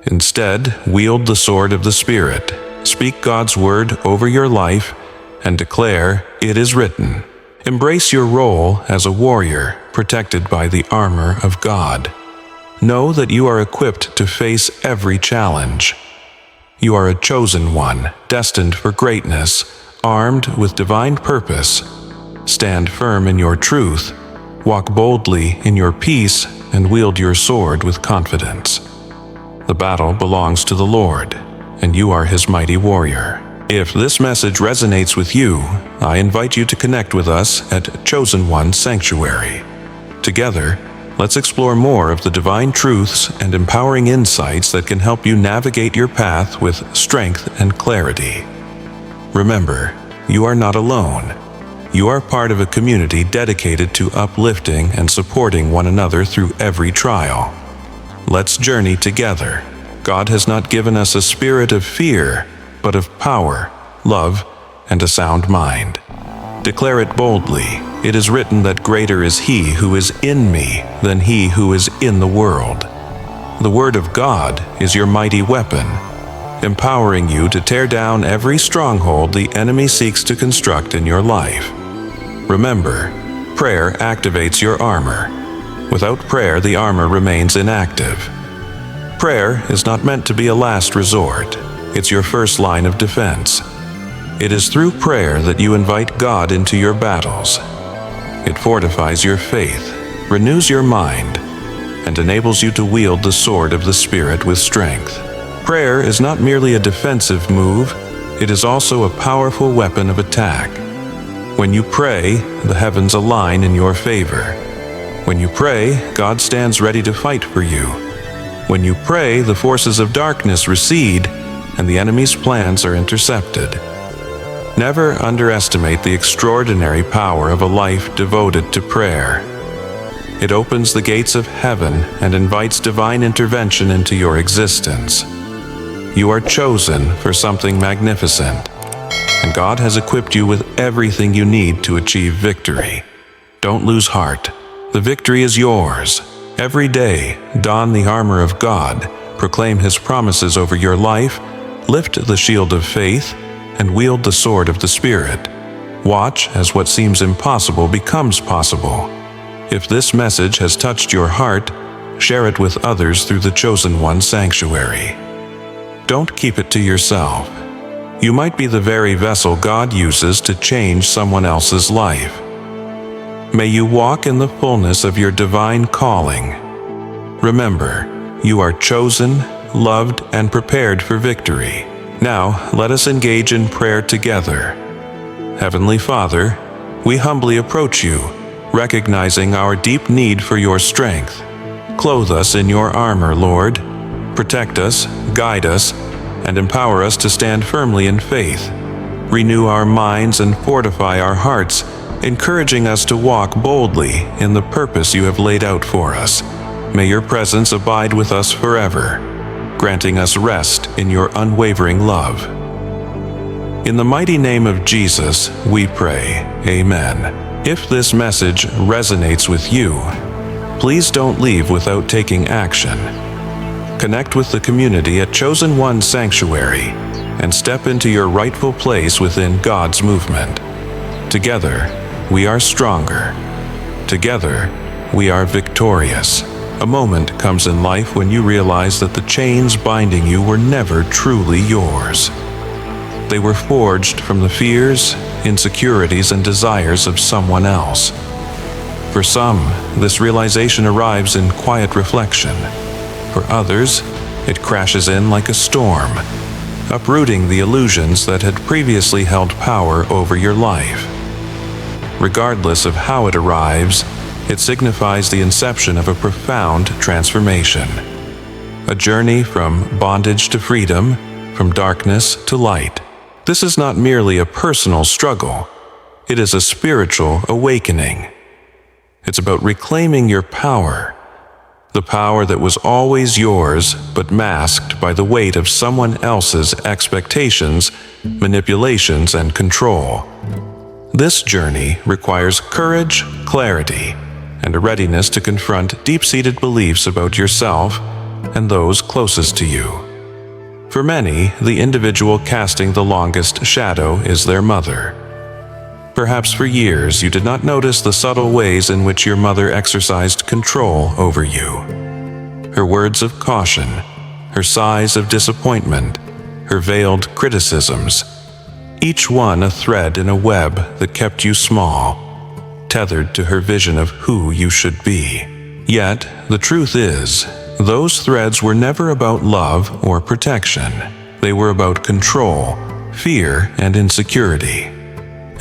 Speaker 1: Instead, wield the sword of the Spirit, speak God's word over your life, and declare, it is written. Embrace your role as a warrior, protected by the armor of God. Know that you are equipped to face every challenge. You are a chosen one, destined for greatness, armed with divine purpose. Stand firm in your truth, walk boldly in your peace, and wield your sword with confidence. The battle belongs to the Lord, and you are His mighty warrior. If this message resonates with you, I invite you to connect with us at Chosen One Sanctuary. Together, let's explore more of the divine truths and empowering insights that can help you navigate your path with strength and clarity. Remember, you are not alone. You are part of a community dedicated to uplifting and supporting one another through every trial. Let's journey together. God has not given us a spirit of fear, but of power, love, and a sound mind. Declare it boldly. It is written that greater is He who is in me than he who is in the world. The Word of God is your mighty weapon, empowering you to tear down every stronghold the enemy seeks to construct in your life. Remember, prayer activates your armor. Without prayer, the armor remains inactive. Prayer is not meant to be a last resort. It's your first line of defense. It is through prayer that you invite God into your battles. It fortifies your faith, renews your mind, and enables you to wield the sword of the Spirit with strength. Prayer is not merely a defensive move, it is also a powerful weapon of attack. When you pray, the heavens align in your favor. When you pray, God stands ready to fight for you. When you pray, the forces of darkness recede, and the enemy's plans are intercepted. Never underestimate the extraordinary power of a life devoted to prayer. It opens the gates of heaven and invites divine intervention into your existence. You are chosen for something magnificent, and God has equipped you with everything you need to achieve victory. Don't lose heart. The victory is yours. Every day, don the armor of God, proclaim His promises over your life, lift the shield of faith, and wield the sword of the Spirit. Watch as what seems impossible becomes possible. If this message has touched your heart, share it with others through the Chosen One sanctuary. Don't keep it to yourself. You might be the very vessel God uses to change someone else's life. May you walk in the fullness of your divine calling. Remember, you are chosen, loved, and prepared for victory. Now, let us engage in prayer together. Heavenly Father, we humbly approach you, recognizing our deep need for your strength. Clothe us in your armor, Lord. Protect us, guide us, and empower us to stand firmly in faith. Renew our minds and fortify our hearts, encouraging us to walk boldly in the purpose you have laid out for us. May your presence abide with us forever, granting us rest in your unwavering love. In the mighty name of Jesus, we pray. Amen. If this message resonates with you, please don't leave without taking action. Connect with the community at Chosen One Sanctuary and step into your rightful place within God's movement. Together, we are stronger. Together, we are victorious. A moment comes in life when you realize that the chains binding you were never truly yours. They were forged from the fears, insecurities, and desires of someone else. For some, this realization arrives in quiet reflection. For others, it crashes in like a storm, uprooting the illusions that had previously held power over your life. Regardless of how it arrives, it signifies the inception of a profound transformation. A journey from bondage to freedom, from darkness to light. This is not merely a personal struggle. It is a spiritual awakening. It's about reclaiming your power, the power that was always yours but masked by the weight of someone else's expectations, manipulations, and control. This journey requires courage, clarity, and a readiness to confront deep-seated beliefs about yourself and those closest to you. For many, the individual casting the longest shadow is their mother. Perhaps for years you did not notice the subtle ways in which your mother exercised control over you. Her words of caution, her sighs of disappointment, her veiled criticisms, each one a thread in a web that kept you small, tethered to her vision of who you should be. Yet, the truth is, those threads were never about love or protection. They were about control, fear, and insecurity.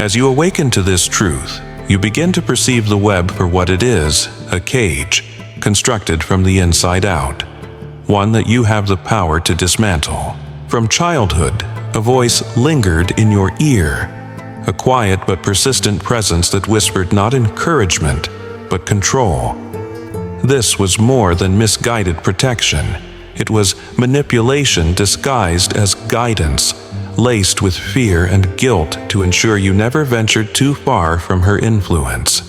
Speaker 1: As you awaken to this truth, you begin to perceive the web for what it is, a cage, constructed from the inside out, one that you have the power to dismantle. From childhood, a voice lingered in your ear, a quiet but persistent presence that whispered not encouragement, but control. This was more than misguided protection. It was manipulation disguised as guidance, laced with fear and guilt to ensure you never ventured too far from her influence.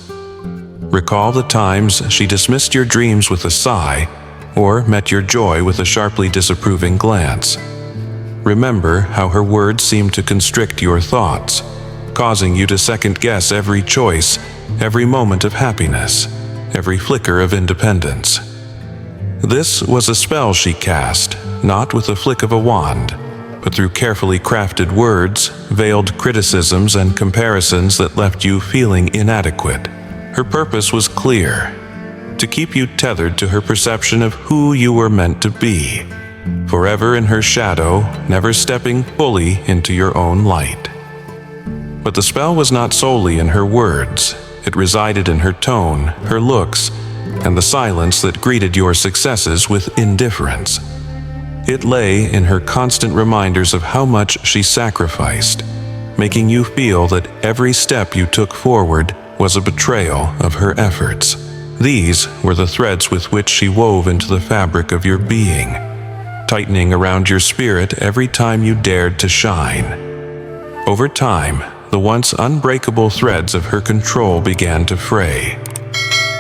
Speaker 1: Recall the times she dismissed your dreams with a sigh, or met your joy with a sharply disapproving glance. Remember how her words seemed to constrict your thoughts, causing you to second-guess every choice, every moment of happiness, every flicker of independence. This was a spell she cast, not with a flick of a wand, but through carefully crafted words, veiled criticisms, and comparisons that left you feeling inadequate. Her purpose was clear: to keep you tethered to her perception of who you were meant to be, forever in her shadow, never stepping fully into your own light. But the spell was not solely in her words. It resided in her tone, her looks, and the silence that greeted your successes with indifference. It lay in her constant reminders of how much she sacrificed, making you feel that every step you took forward was a betrayal of her efforts. These were the threads with which she wove into the fabric of your being, tightening around your spirit every time you dared to shine. Over time, the once unbreakable threads of her control began to fray.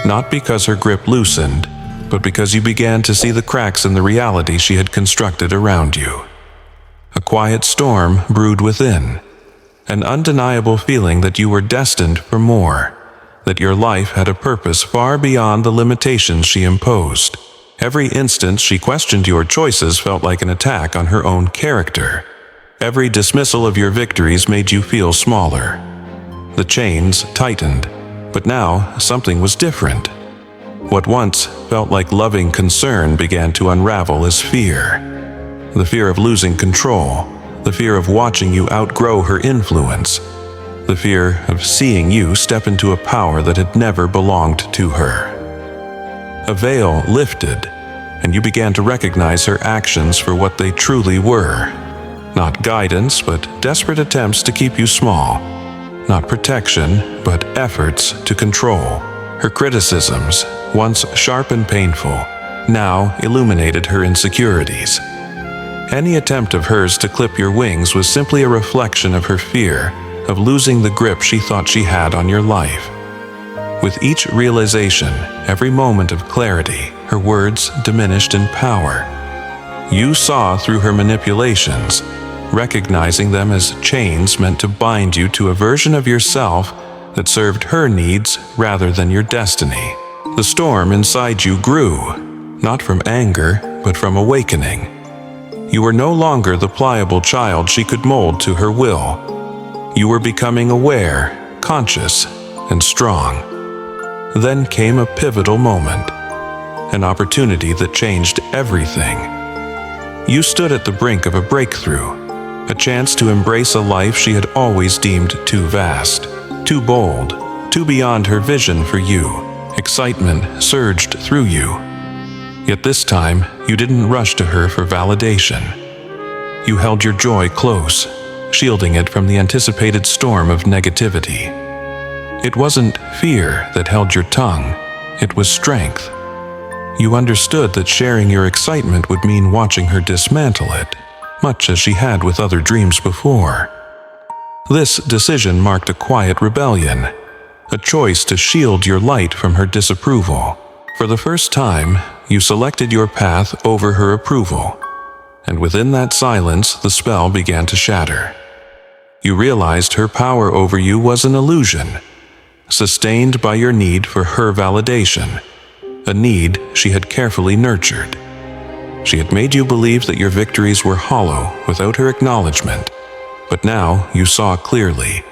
Speaker 1: Not because her grip loosened, but because you began to see the cracks in the reality she had constructed around you. A quiet storm brewed within, an undeniable feeling that you were destined for more, that your life had a purpose far beyond the limitations she imposed. Every instant she questioned your choices felt like an attack on her own character. Every dismissal of your victories made you feel smaller. The chains tightened, but now something was different. What once felt like loving concern began to unravel as fear. The fear of losing control, the fear of watching you outgrow her influence, the fear of seeing you step into a power that had never belonged to her. A veil lifted, and you began to recognize her actions for what they truly were. Not guidance, but desperate attempts to keep you small. Not protection, but efforts to control. Her criticisms, once sharp and painful, now illuminated her insecurities. Any attempt of hers to clip your wings was simply a reflection of her fear of losing the grip she thought she had on your life. With each realization, every moment of clarity, her words diminished in power. You saw through her manipulations, recognizing them as chains meant to bind you to a version of yourself that served her needs rather than your destiny. The storm inside you grew, not from anger, but from awakening. You were no longer the pliable child she could mold to her will. You were becoming aware, conscious, and strong. Then came a pivotal moment, an opportunity that changed everything. You stood at the brink of a breakthrough, a chance to embrace a life she had always deemed too vast, too bold, too beyond her vision for you. Excitement surged through you. Yet this time, you didn't rush to her for validation. You held your joy close, shielding it from the anticipated storm of negativity. It wasn't fear that held your tongue, it was strength. You understood that sharing your excitement would mean watching her dismantle it, much as she had with other dreams before. This decision marked a quiet rebellion, a choice to shield your light from her disapproval. For the first time, you selected your path over her approval, and within that silence, the spell began to shatter. You realized her power over you was an illusion, sustained by your need for her validation, a need she had carefully nurtured. She had made you believe that your victories were hollow without her acknowledgement, but now you saw clearly.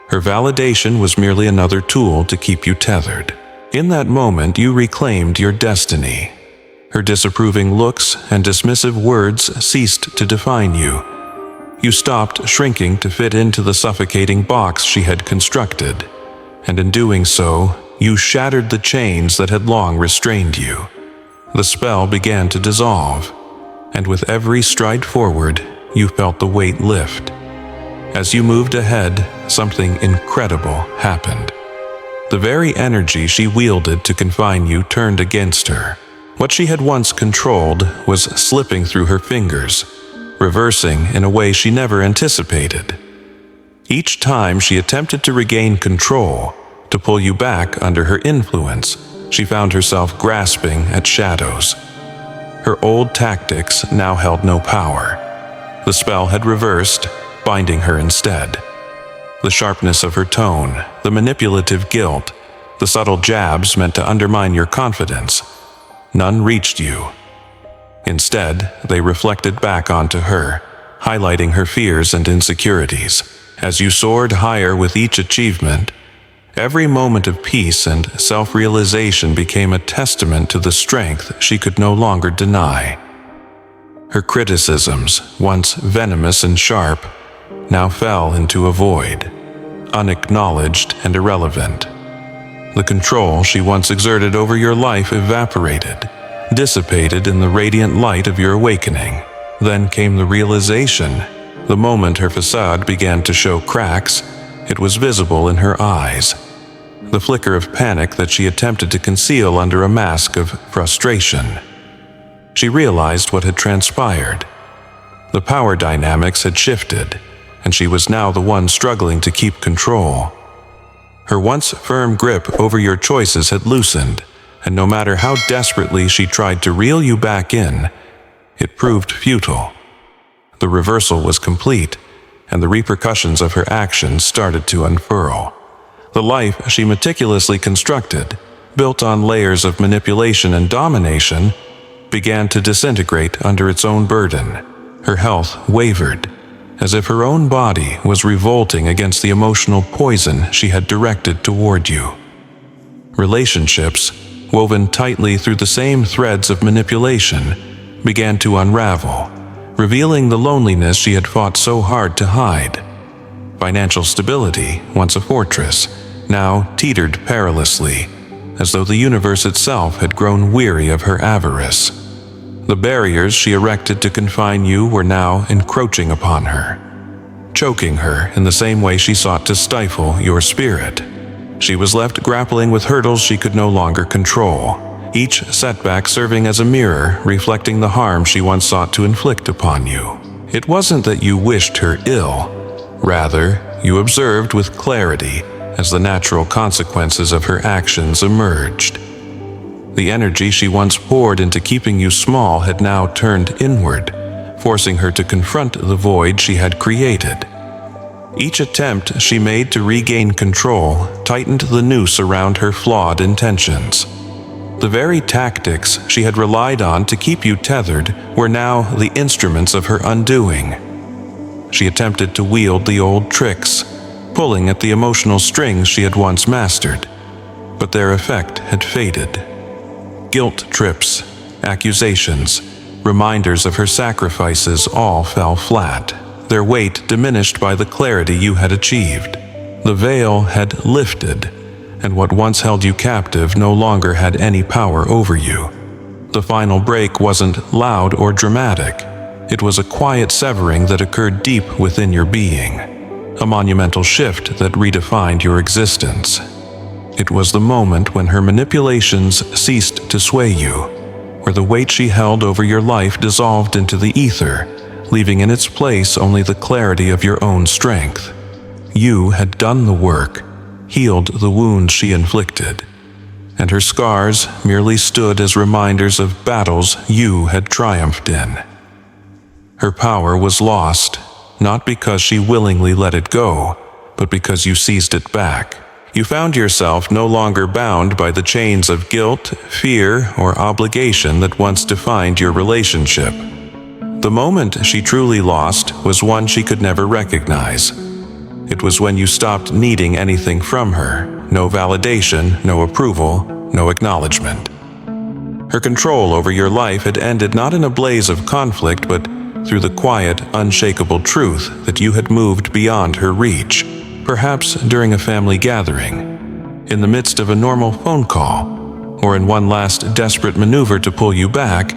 Speaker 1: Her validation was merely another tool to keep you tethered. In that moment, you reclaimed your destiny. Her disapproving looks and dismissive words ceased to define you. You stopped shrinking to fit into the suffocating box she had constructed, and in doing so, you shattered the chains that had long restrained you. The spell began to dissolve, and with every stride forward, you felt the weight lift. As you moved ahead, something incredible happened. The very energy she wielded to confine you turned against her. What she had once controlled was slipping through her fingers, reversing in a way she never anticipated. Each time she attempted to regain control, to pull you back under her influence, she found herself grasping at shadows. Her old tactics now held no power. The spell had reversed, binding her instead. The sharpness of her tone, the manipulative guilt, the subtle jabs meant to undermine your confidence, none reached you. Instead, they reflected back onto her, highlighting her fears and insecurities. As you soared higher with each achievement, every moment of peace and self-realization became a testament to the strength she could no longer deny. Her criticisms, once venomous and sharp, now fell into a void, unacknowledged and irrelevant. The control she once exerted over your life evaporated, dissipated in the radiant light of your awakening. Then came the realization. The moment her facade began to show cracks, it was visible in her eyes. The flicker of panic that she attempted to conceal under a mask of frustration. She realized what had transpired. The power dynamics had shifted, and she was now the one struggling to keep control. Her once firm grip over your choices had loosened, and no matter how desperately she tried to reel you back in, it proved futile. The reversal was complete, and the repercussions of her actions started to unfurl. The life she meticulously constructed, built on layers of manipulation and domination, began to disintegrate under its own burden. Her health wavered, as if her own body was revolting against the emotional poison she had directed toward you. Relationships, woven tightly through the same threads of manipulation, began to unravel, revealing the loneliness she had fought so hard to hide. Financial stability, once a fortress, now teetered perilously, as though the universe itself had grown weary of her avarice. The barriers she erected to confine you were now encroaching upon her, choking her in the same way she sought to stifle your spirit. She was left grappling with hurdles she could no longer control, each setback serving as a mirror reflecting the harm she once sought to inflict upon you. It wasn't that you wished her ill. Rather, you observed with clarity as the natural consequences of her actions emerged. The energy she once poured into keeping you small had now turned inward, forcing her to confront the void she had created. Each attempt she made to regain control tightened the noose around her flawed intentions. The very tactics she had relied on to keep you tethered were now the instruments of her undoing. She attempted to wield the old tricks, pulling at the emotional strings she had once mastered, but their effect had faded. Guilt trips, accusations, reminders of her sacrifices all fell flat, their weight diminished by the clarity you had achieved. The veil had lifted, and what once held you captive no longer had any power over you. The final break wasn't loud or dramatic. It was a quiet severing that occurred deep within your being, a monumental shift that redefined your existence. It was the moment when her manipulations ceased to sway you, where the weight she held over your life dissolved into the ether, leaving in its place only the clarity of your own strength. You had done the work, healed the wounds she inflicted, and her scars merely stood as reminders of battles you had triumphed in. Her power was lost, not because she willingly let it go, but because you seized it back. You found yourself no longer bound by the chains of guilt, fear, or obligation that once defined your relationship. The moment she truly lost was one she could never recognize. It was when you stopped needing anything from her, no validation, no approval, no acknowledgement. Her control over your life had ended not in a blaze of conflict, but through the quiet, unshakable truth that you had moved beyond her reach. Perhaps during a family gathering, in the midst of a normal phone call, or in one last desperate maneuver to pull you back,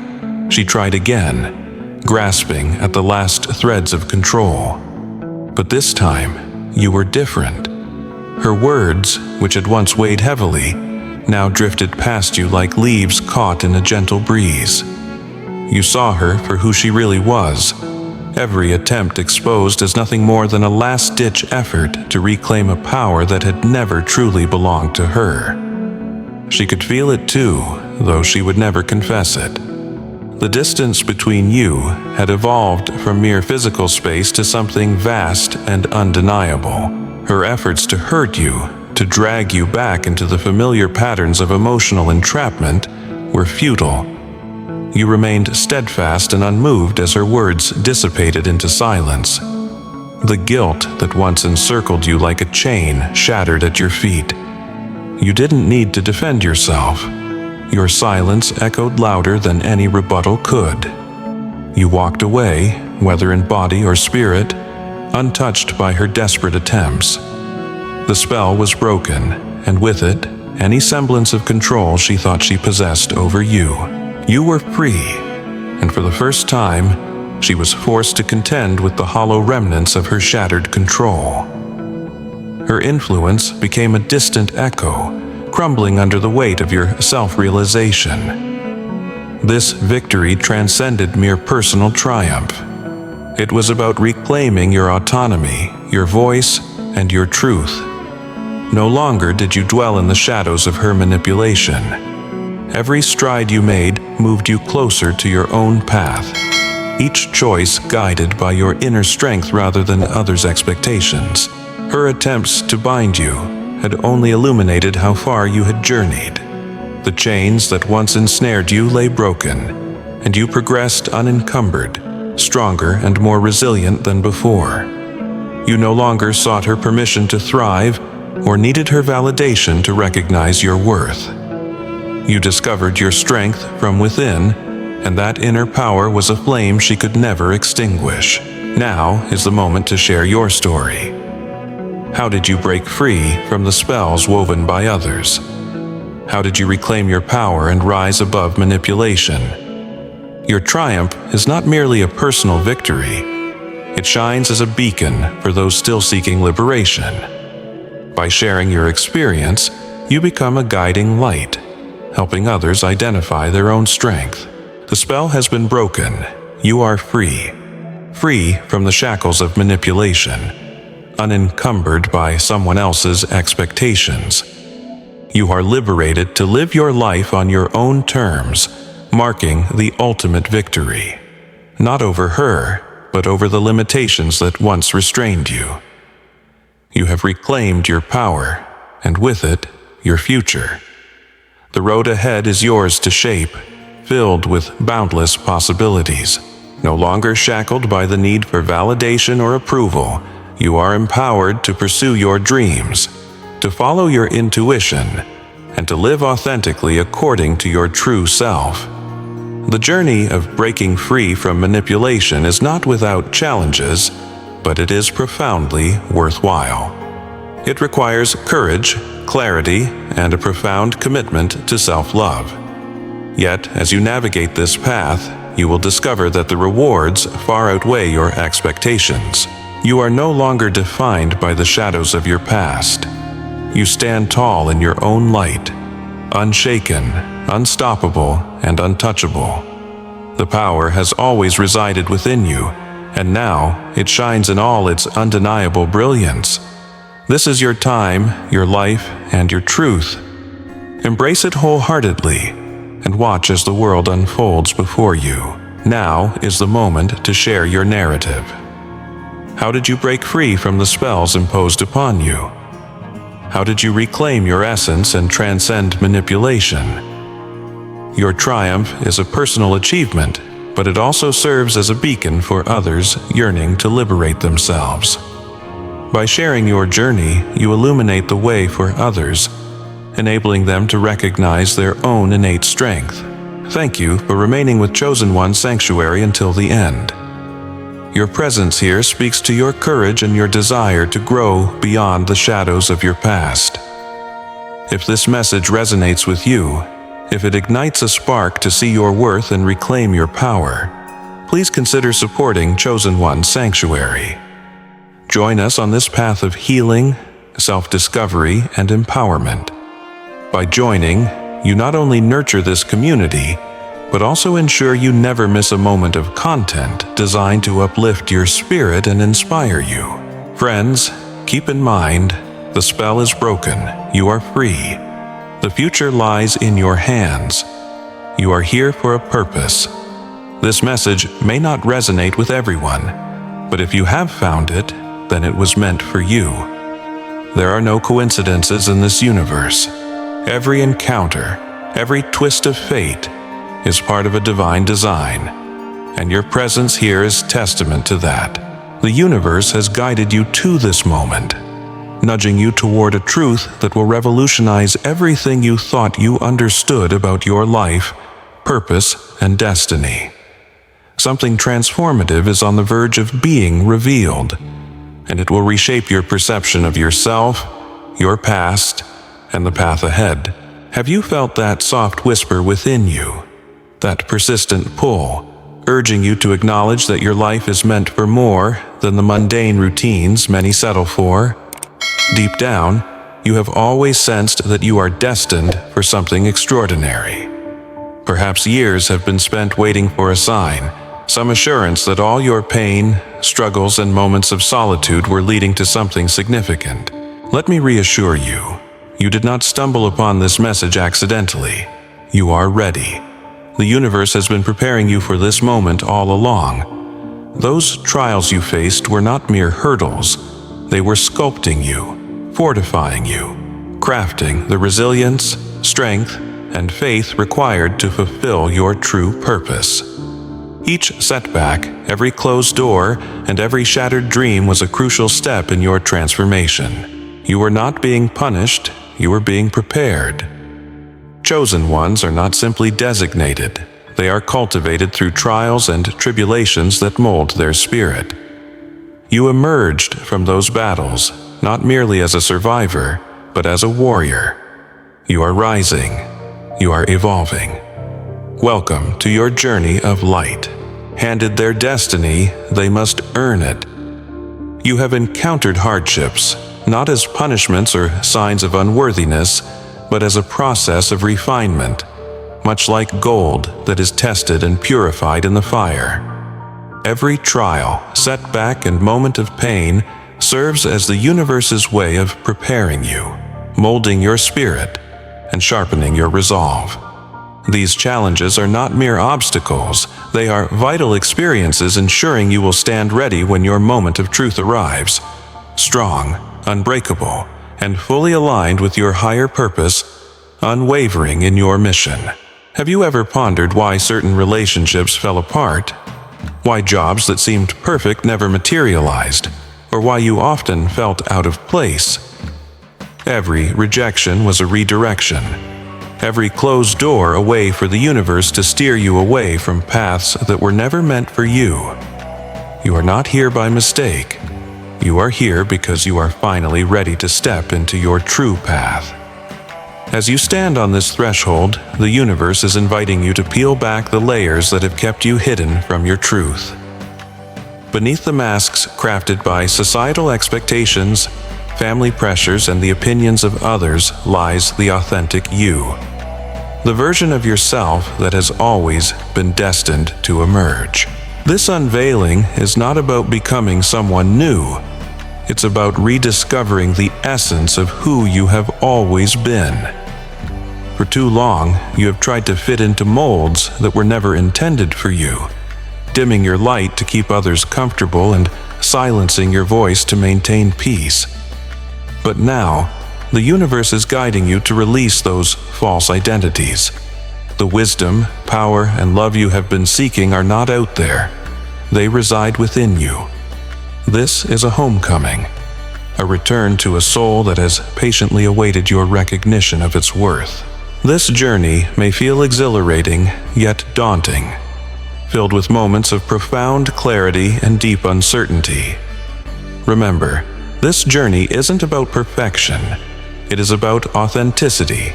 Speaker 1: she tried again, grasping at the last threads of control. But this time, you were different. Her words, which had once weighed heavily, now drifted past you like leaves caught in a gentle breeze. You saw her for who she really was, every attempt exposed as nothing more than a last-ditch effort to reclaim a power that had never truly belonged to her. She could feel it too, though she would never confess it. The distance between you had evolved from mere physical space to something vast and undeniable. Her efforts to hurt you, to drag you back into the familiar patterns of emotional entrapment, were futile. You remained steadfast and unmoved as her words dissipated into silence. The guilt that once encircled you like a chain shattered at your feet. You didn't need to defend yourself. Your silence echoed louder than any rebuttal could. You walked away, whether in body or spirit, untouched by her desperate attempts. The spell was broken, and with it, any semblance of control she thought she possessed over you. You were free, and for the first time, she was forced to contend with the hollow remnants of her shattered control. Her influence became a distant echo, crumbling under the weight of your self-realization. This victory transcended mere personal triumph. It was about reclaiming your autonomy, your voice, and your truth. No longer did you dwell in the shadows of her manipulation. Every stride you made moved you closer to your own path, each choice guided by your inner strength rather than others' expectations. Her attempts to bind you had only illuminated how far you had journeyed. The chains that once ensnared you lay broken, and you progressed unencumbered, stronger and more resilient than before. You no longer sought her permission to thrive or needed her validation to recognize your worth. You discovered your strength from within, and that inner power was a flame she could never extinguish. Now is the moment to share your story. How did you break free from the spells woven by others? How did you reclaim your power and rise above manipulation? Your triumph is not merely a personal victory. It shines as a beacon for those still seeking liberation. By sharing your experience, you become a guiding light, helping others identify their own strength. The spell has been broken. You are free. Free from the shackles of manipulation, unencumbered by someone else's expectations. You are liberated to live your life on your own terms, marking the ultimate victory. Not over her, but over the limitations that once restrained you. You have reclaimed your power, and with it, your future. The road ahead is yours to shape, filled with boundless possibilities. No longer shackled by the need for validation or approval, you are empowered to pursue your dreams, to follow your intuition, and to live authentically according to your true self. The journey of breaking free from manipulation is not without challenges, but it is profoundly worthwhile. It requires courage, clarity, and a profound commitment to self-love. Yet, as you navigate this path, you will discover that the rewards far outweigh your expectations. You are no longer defined by the shadows of your past. You stand tall in your own light, unshaken, unstoppable, and untouchable. The power has always resided within you, and now it shines in all its undeniable brilliance. This is your time, your life, and your truth. Embrace it wholeheartedly, and watch as the world unfolds before you. Now is the moment to share your narrative. How did you break free from the spells imposed upon you? How did you reclaim your essence and transcend manipulation? Your triumph is a personal achievement, but it also serves as a beacon for others yearning to liberate themselves. By sharing your journey, you illuminate the way for others, enabling them to recognize their own innate strength. Thank you for remaining with Chosen One Sanctuary until the end. Your presence here speaks to your courage and your desire to grow beyond the shadows of your past. If this message resonates with you, if it ignites a spark to see your worth and reclaim your power, please consider supporting Chosen One Sanctuary. Join us on this path of healing, self-discovery, and empowerment. By joining, you not only nurture this community, but also ensure you never miss a moment of content designed to uplift your spirit and inspire you. Friends, keep in mind, the spell is broken. You are free. The future lies in your hands. You are here for a purpose, This message may not resonate with everyone, but if you have found it, then it was meant for you. There are no coincidences in this universe. Every encounter, every twist of fate is part of a divine design, and your presence here is testament to that. The universe has guided you to this moment, nudging you toward a truth that will revolutionize everything you thought you understood about your life, purpose, and destiny. Something transformative is on the verge of being revealed, and it will reshape your perception of yourself, your past, and the path ahead. Have you felt that soft whisper within you? That persistent pull, urging you to acknowledge that your life is meant for more than the mundane routines many settle for? Deep down, you have always sensed that you are destined for something extraordinary. Perhaps years have been spent waiting for a sign, some assurance that all your pain, struggles, and moments of solitude were leading to something significant. Let me reassure you, you did not stumble upon this message accidentally. You are ready. The universe has been preparing you for this moment all along. Those trials you faced were not mere hurdles. They were sculpting you, fortifying you, crafting the resilience, strength, and faith required to fulfill your true purpose. Each setback, every closed door, and every shattered dream was a crucial step in your transformation. You were not being punished, you were being prepared. Chosen ones are not simply designated. They are cultivated through trials and tribulations that mold their spirit. You emerged from those battles, not merely as a survivor, but as a warrior. You are rising. You are evolving. Welcome to your journey of light. Handed their destiny, they must earn it. You have encountered hardships, not as punishments or signs of unworthiness, but as a process of refinement, much like gold that is tested and purified in the fire. Every trial, setback, and moment of pain serves as the universe's way of preparing you, molding your spirit, and sharpening your resolve. These challenges are not mere obstacles, they are vital experiences ensuring you will stand ready when your moment of truth arrives, strong, unbreakable, and fully aligned with your higher purpose, unwavering in your mission. Have you ever pondered why certain relationships fell apart? Why jobs that seemed perfect never materialized? Or why you often felt out of place? Every rejection was a redirection. Every closed door a way for the universe to steer you away from paths that were never meant for you. You are not here by mistake. You are here because you are finally ready to step into your true path. As you stand on this threshold, the universe is inviting you to peel back the layers that have kept you hidden from your truth. Beneath the masks crafted by societal expectations, family pressures, and the opinions of others lies the authentic you. The version of yourself that has always been destined to emerge. This unveiling is not about becoming someone new. It's about rediscovering the essence of who you have always been. For too long, you have tried to fit into molds that were never intended for you, dimming your light to keep others comfortable and silencing your voice to maintain peace. But now, the universe is guiding you to release those false identities. The wisdom, power, and love you have been seeking are not out there. They reside within you. This is a homecoming, a return to a soul that has patiently awaited your recognition of its worth. This journey may feel exhilarating, yet daunting, filled with moments of profound clarity and deep uncertainty. Remember, this journey isn't about perfection. It is about authenticity.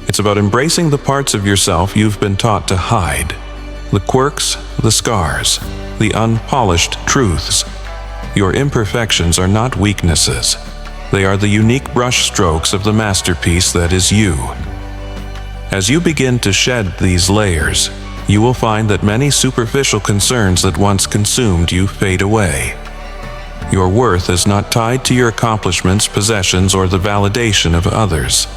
Speaker 1: It's about embracing the parts of yourself you've been taught to hide, the quirks, the scars, the unpolished truths. Your imperfections are not weaknesses. They are the unique brushstrokes of the masterpiece that is you. As you begin to shed these layers, you will find that many superficial concerns that once consumed you fade away. Your worth is not tied to your accomplishments, possessions, or the validation of others.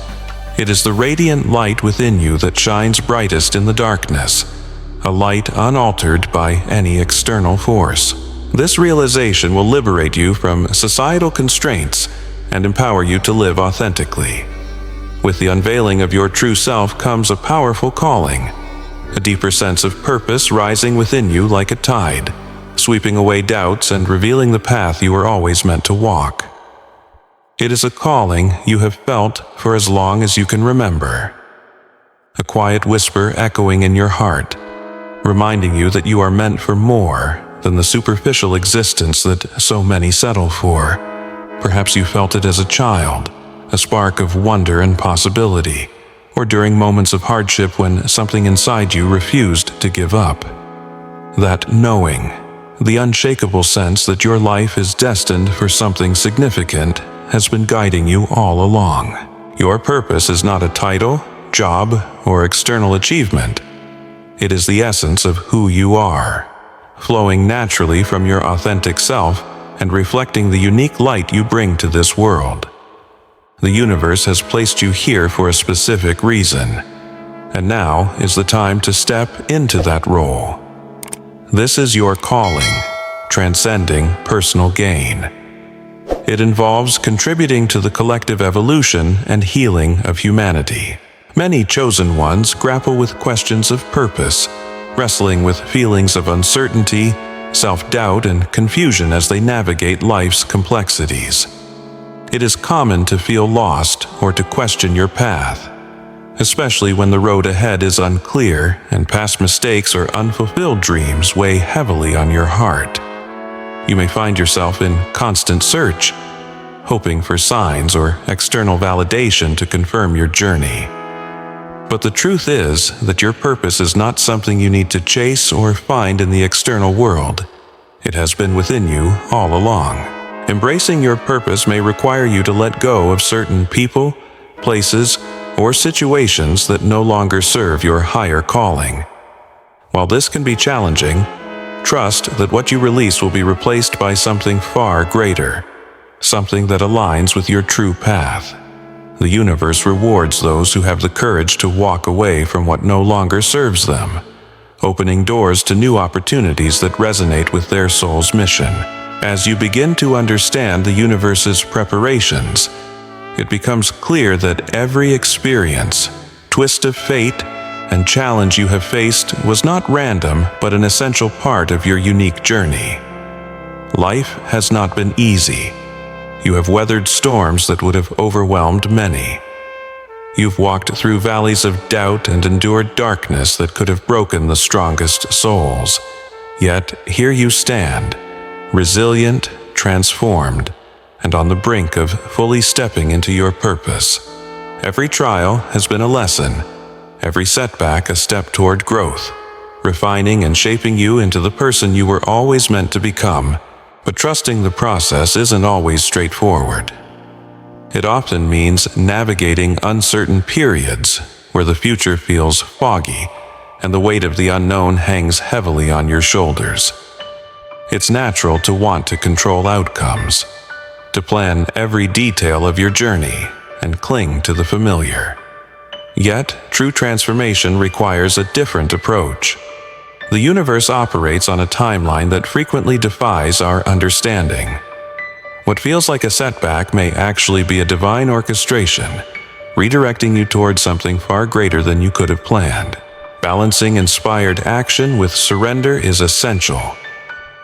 Speaker 1: It is the radiant light within you that shines brightest in the darkness, a light unaltered by any external force. This realization will liberate you from societal constraints and empower you to live authentically. With the unveiling of your true self comes a powerful calling, a deeper sense of purpose rising within you like a tide, sweeping away doubts and revealing the path you were always meant to walk. It is a calling you have felt for as long as you can remember. A quiet whisper echoing in your heart, reminding you that you are meant for more than the superficial existence that so many settle for. Perhaps you felt it as a child, a spark of wonder and possibility, or during moments of hardship when something inside you refused to give up. That knowing, the unshakable sense that your life is destined for something significant, has been guiding you all along. Your purpose is not a title, job, or external achievement. It is the essence of who you are, flowing naturally from your authentic self and reflecting the unique light you bring to this world. The universe has placed you here for a specific reason, and now is the time to step into that role. This is your calling, transcending personal gain. It involves contributing to the collective evolution and healing of humanity. Many chosen ones grapple with questions of purpose, wrestling with feelings of uncertainty, self-doubt, and confusion as they navigate life's complexities. It is common to feel lost or to question your path, especially when the road ahead is unclear and past mistakes or unfulfilled dreams weigh heavily on your heart. You may find yourself in constant search, hoping for signs or external validation to confirm your journey. But the truth is that your purpose is not something you need to chase or find in the external world. It has been within you all along. Embracing your purpose may require you to let go of certain people, places, or situations that no longer serve your higher calling. While this can be challenging, trust that what you release will be replaced by something far greater, something that aligns with your true path. The universe rewards those who have the courage to walk away from what no longer serves them, opening doors to new opportunities that resonate with their soul's mission. As you begin to understand the universe's preparations, it becomes clear that every experience, twist of fate, and challenge you have faced was not random but an essential part of your unique journey. Life has not been easy. You have weathered storms that would have overwhelmed many. You've walked through valleys of doubt and endured darkness that could have broken the strongest souls. Yet here you stand, resilient, transformed, and on the brink of fully stepping into your purpose. Every trial has been a lesson, every setback a step toward growth, refining and shaping you into the person you were always meant to become. But trusting the process isn't always straightforward. It often means navigating uncertain periods where the future feels foggy and the weight of the unknown hangs heavily on your shoulders. It's natural to want to control outcomes, to plan every detail of your journey and cling to the familiar. Yet, true transformation requires a different approach. The universe operates on a timeline that frequently defies our understanding. What feels like a setback may actually be a divine orchestration, redirecting you towards something far greater than you could have planned. Balancing inspired action with surrender is essential.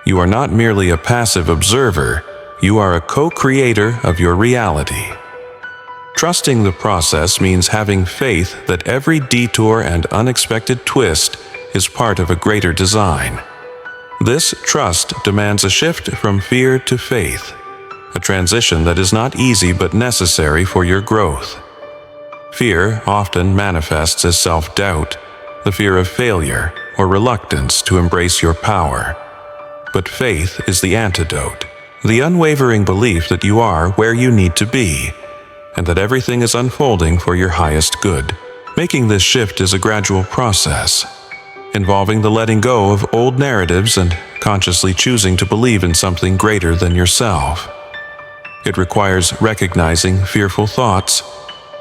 Speaker 1: You are not merely a passive observer, you are a co-creator of your reality. Trusting the process means having faith that every detour and unexpected twist is part of a greater design. This trust demands a shift from fear to faith, a transition that is not easy but necessary for your growth. Fear often manifests as self-doubt, the fear of failure or reluctance to embrace your power. But faith is the antidote, the unwavering belief that you are where you need to be, and that everything is unfolding for your highest good. Making this shift is a gradual process, involving the letting go of old narratives and consciously choosing to believe in something greater than yourself. It requires recognizing fearful thoughts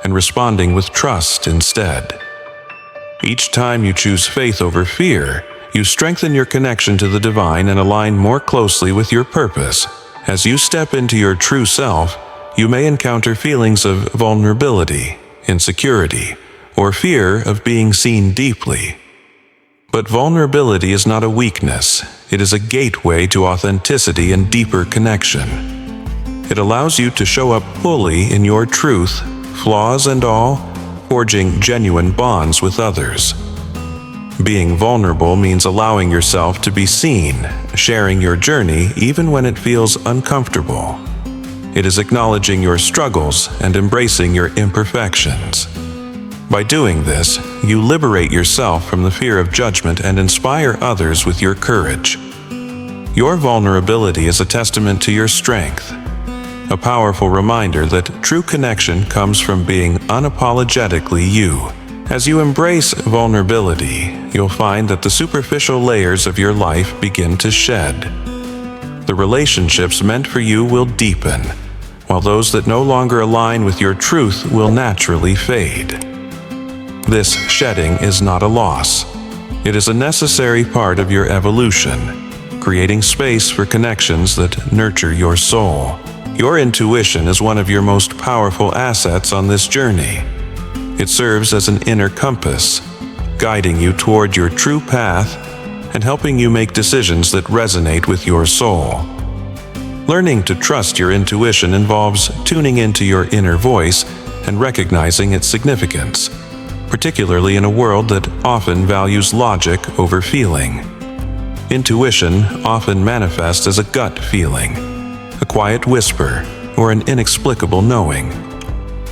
Speaker 1: and responding with trust instead. Each time you choose faith over fear, you strengthen your connection to the divine and align more closely with your purpose. As you step into your true self, you may encounter feelings of vulnerability, insecurity, or fear of being seen deeply. But vulnerability is not a weakness. It is a gateway to authenticity and deeper connection. It allows you to show up fully in your truth, flaws and all, forging genuine bonds with others. Being vulnerable means allowing yourself to be seen, sharing your journey even when it feels uncomfortable. It is acknowledging your struggles and embracing your imperfections. By doing this, you liberate yourself from the fear of judgment and inspire others with your courage. Your vulnerability is a testament to your strength, a powerful reminder that true connection comes from being unapologetically you. As you embrace vulnerability, you'll find that the superficial layers of your life begin to shed. The relationships meant for you will deepen, while those that no longer align with your truth will naturally fade. This shedding is not a loss. It is a necessary part of your evolution, creating space for connections that nurture your soul. Your intuition is one of your most powerful assets on this journey. It serves as an inner compass, guiding you toward your true path and helping you make decisions that resonate with your soul. Learning to trust your intuition involves tuning into your inner voice and recognizing its significance, particularly in a world that often values logic over feeling. Intuition often manifests as a gut feeling, a quiet whisper, or an inexplicable knowing.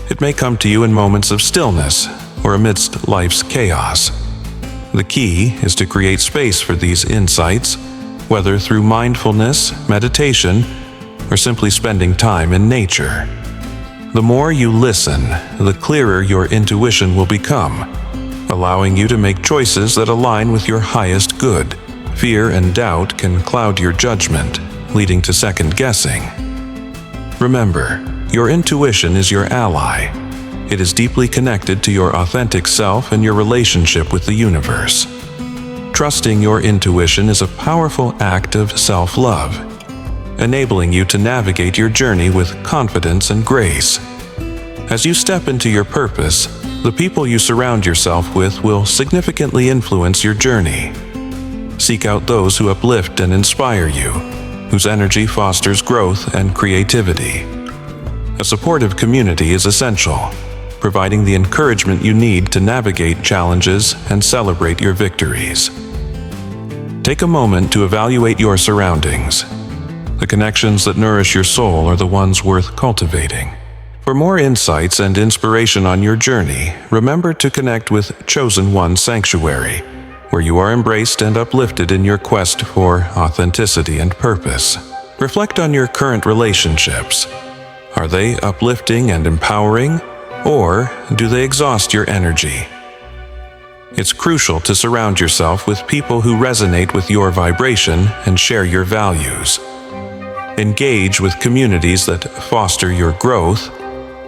Speaker 1: It may come to you in moments of stillness or amidst life's chaos. The key is to create space for these insights, whether through mindfulness, meditation, or simply spending time in nature. The more you listen, the clearer your intuition will become, allowing you to make choices that align with your highest good. Fear and doubt can cloud your judgment, leading to second guessing. Remember, your intuition is your ally. It is deeply connected to your authentic self and your relationship with the universe. Trusting your intuition is a powerful act of self-love, enabling you to navigate your journey with confidence and grace. As you step into your purpose, the people you surround yourself with will significantly influence your journey. Seek out those who uplift and inspire you, whose energy fosters growth and creativity. A supportive community is essential, providing the encouragement you need to navigate challenges and celebrate your victories. Take a moment to evaluate your surroundings. The connections that nourish your soul are the ones worth cultivating. For more insights and inspiration on your journey, remember to connect with Chosen One Sanctuary, where you are embraced and uplifted in your quest for authenticity and purpose. Reflect on your current relationships. Are they uplifting and empowering, or do they exhaust your energy? It's crucial to surround yourself with people who resonate with your vibration and share your values. Engage with communities that foster your growth,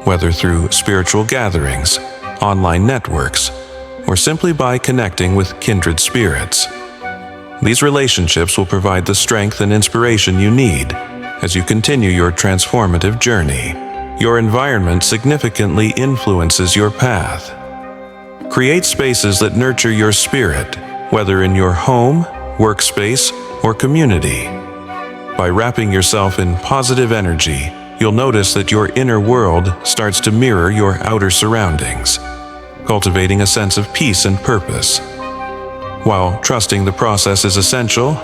Speaker 1: whether through spiritual gatherings, online networks, or simply by connecting with kindred spirits. These relationships will provide the strength and inspiration you need as you continue your transformative journey. Your environment significantly influences your path. Create spaces that nurture your spirit, whether in your home, workspace, or community. By wrapping yourself in positive energy, you'll notice that your inner world starts to mirror your outer surroundings, cultivating a sense of peace and purpose. While trusting the process is essential,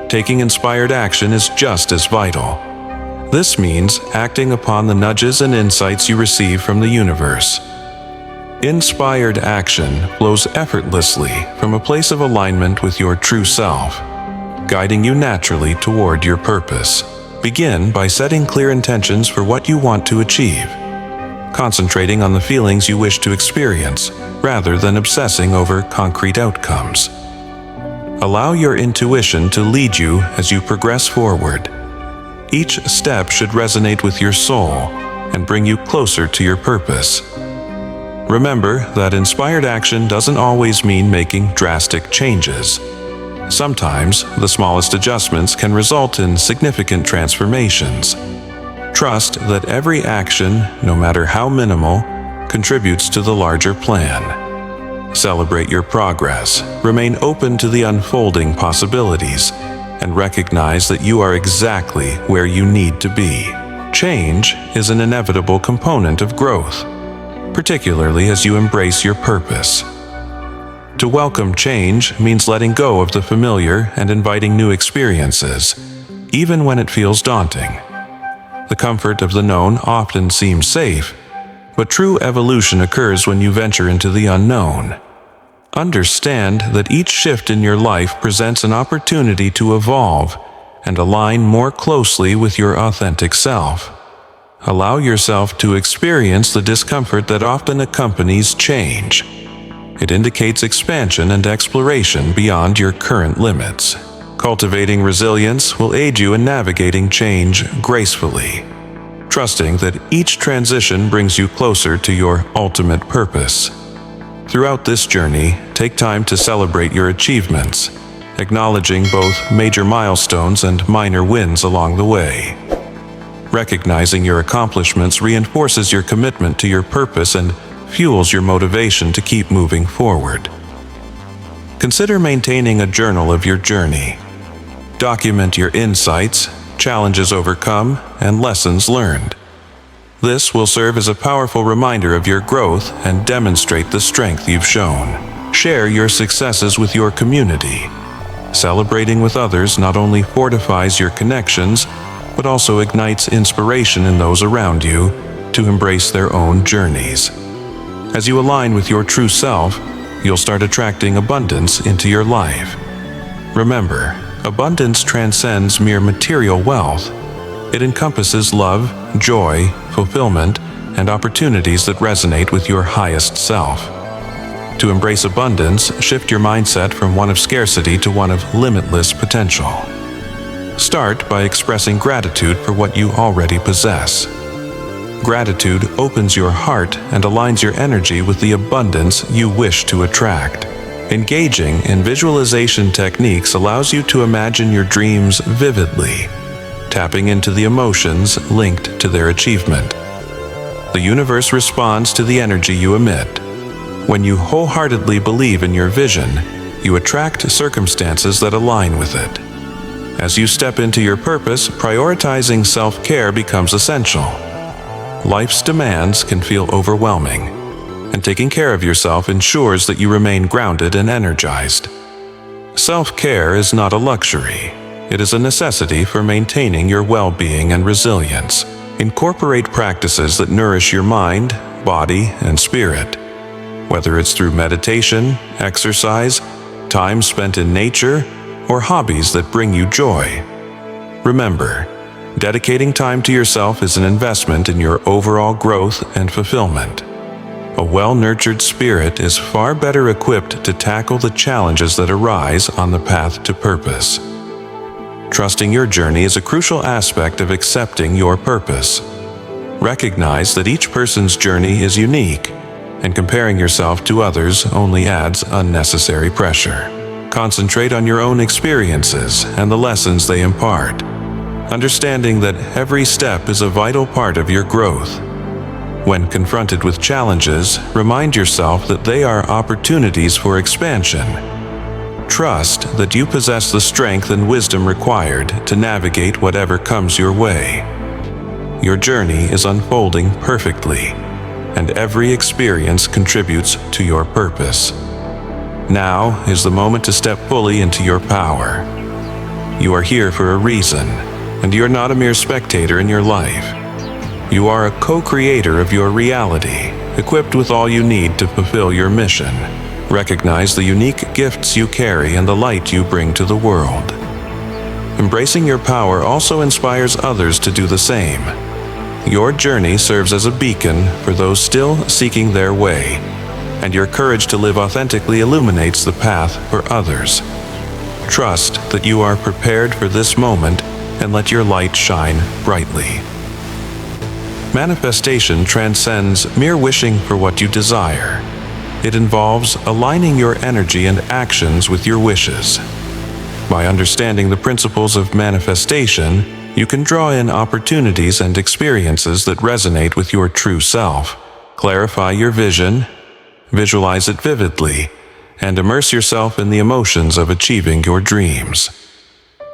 Speaker 1: taking inspired action is just as vital. This means acting upon the nudges and insights you receive from the universe. Inspired action flows effortlessly from a place of alignment with your true self, guiding you naturally toward your purpose. Begin by setting clear intentions for what you want to achieve, concentrating on the feelings you wish to experience rather than obsessing over concrete outcomes. Allow your intuition to lead you as you progress forward. Each step should resonate with your soul and bring you closer to your purpose. Remember that inspired action doesn't always mean making drastic changes. Sometimes, the smallest adjustments can result in significant transformations. Trust that every action, no matter how minimal, contributes to the larger plan. Celebrate your progress, remain open to the unfolding possibilities, and recognize that you are exactly where you need to be. Change is an inevitable component of growth, particularly as you embrace your purpose. To welcome change means letting go of the familiar and inviting new experiences, even when it feels daunting. The comfort of the known often seems safe, but true evolution occurs when you venture into the unknown. Understand that each shift in your life presents an opportunity to evolve and align more closely with your authentic self. Allow yourself to experience the discomfort that often accompanies change. It indicates expansion and exploration beyond your current limits. Cultivating resilience will aid you in navigating change gracefully, trusting that each transition brings you closer to your ultimate purpose. Throughout this journey, take time to celebrate your achievements, acknowledging both major milestones and minor wins along the way. Recognizing your accomplishments reinforces your commitment to your purpose and fuels your motivation to keep moving forward. Consider maintaining a journal of your journey. Document your insights, challenges overcome, and lessons learned. This will serve as a powerful reminder of your growth and demonstrate the strength you've shown. Share your successes with your community. Celebrating with others not only fortifies your connections, but also ignites inspiration in those around you to embrace their own journeys. As you align with your true self, you'll start attracting abundance into your life. Remember, abundance transcends mere material wealth. It encompasses love, joy, fulfillment, and opportunities that resonate with your highest self. To embrace abundance, shift your mindset from one of scarcity to one of limitless potential. Start by expressing gratitude for what you already possess. Gratitude opens your heart and aligns your energy with the abundance you wish to attract. Engaging in visualization techniques allows you to imagine your dreams vividly, tapping into the emotions linked to their achievement. The universe responds to the energy you emit. When you wholeheartedly believe in your vision, you attract circumstances that align with it. As you step into your purpose, prioritizing self-care becomes essential. Life's demands can feel overwhelming, and taking care of yourself ensures that you remain grounded and energized. Self-care is not a luxury. It is a necessity for maintaining your well-being and resilience. Incorporate practices that nourish your mind, body, and spirit. Whether it's through meditation, exercise, time spent in nature, or hobbies that bring you joy. Remember, dedicating time to yourself is an investment in your overall growth and fulfillment. A well-nurtured spirit is far better equipped to tackle the challenges that arise on the path to purpose. Trusting your journey is a crucial aspect of accepting your purpose. Recognize that each person's journey is unique, and comparing yourself to others only adds unnecessary pressure. Concentrate on your own experiences and the lessons they impart, understanding that every step is a vital part of your growth. When confronted with challenges, remind yourself that they are opportunities for expansion. Trust that you possess the strength and wisdom required to navigate whatever comes your way. Your journey is unfolding perfectly, and every experience contributes to your purpose. Now is the moment to step fully into your power. You are here for a reason, and you're not a mere spectator in your life. You are a co-creator of your reality, equipped with all you need to fulfill your mission. Recognize the unique gifts you carry and the light you bring to the world. Embracing your power also inspires others to do the same. Your journey serves as a beacon for those still seeking their way, and your courage to live authentically illuminates the path for others. Trust that you are prepared for this moment and let your light shine brightly. Manifestation transcends mere wishing for what you desire. It involves aligning your energy and actions with your wishes. By understanding the principles of manifestation, you can draw in opportunities and experiences that resonate with your true self, clarify your vision, visualize it vividly, and immerse yourself in the emotions of achieving your dreams.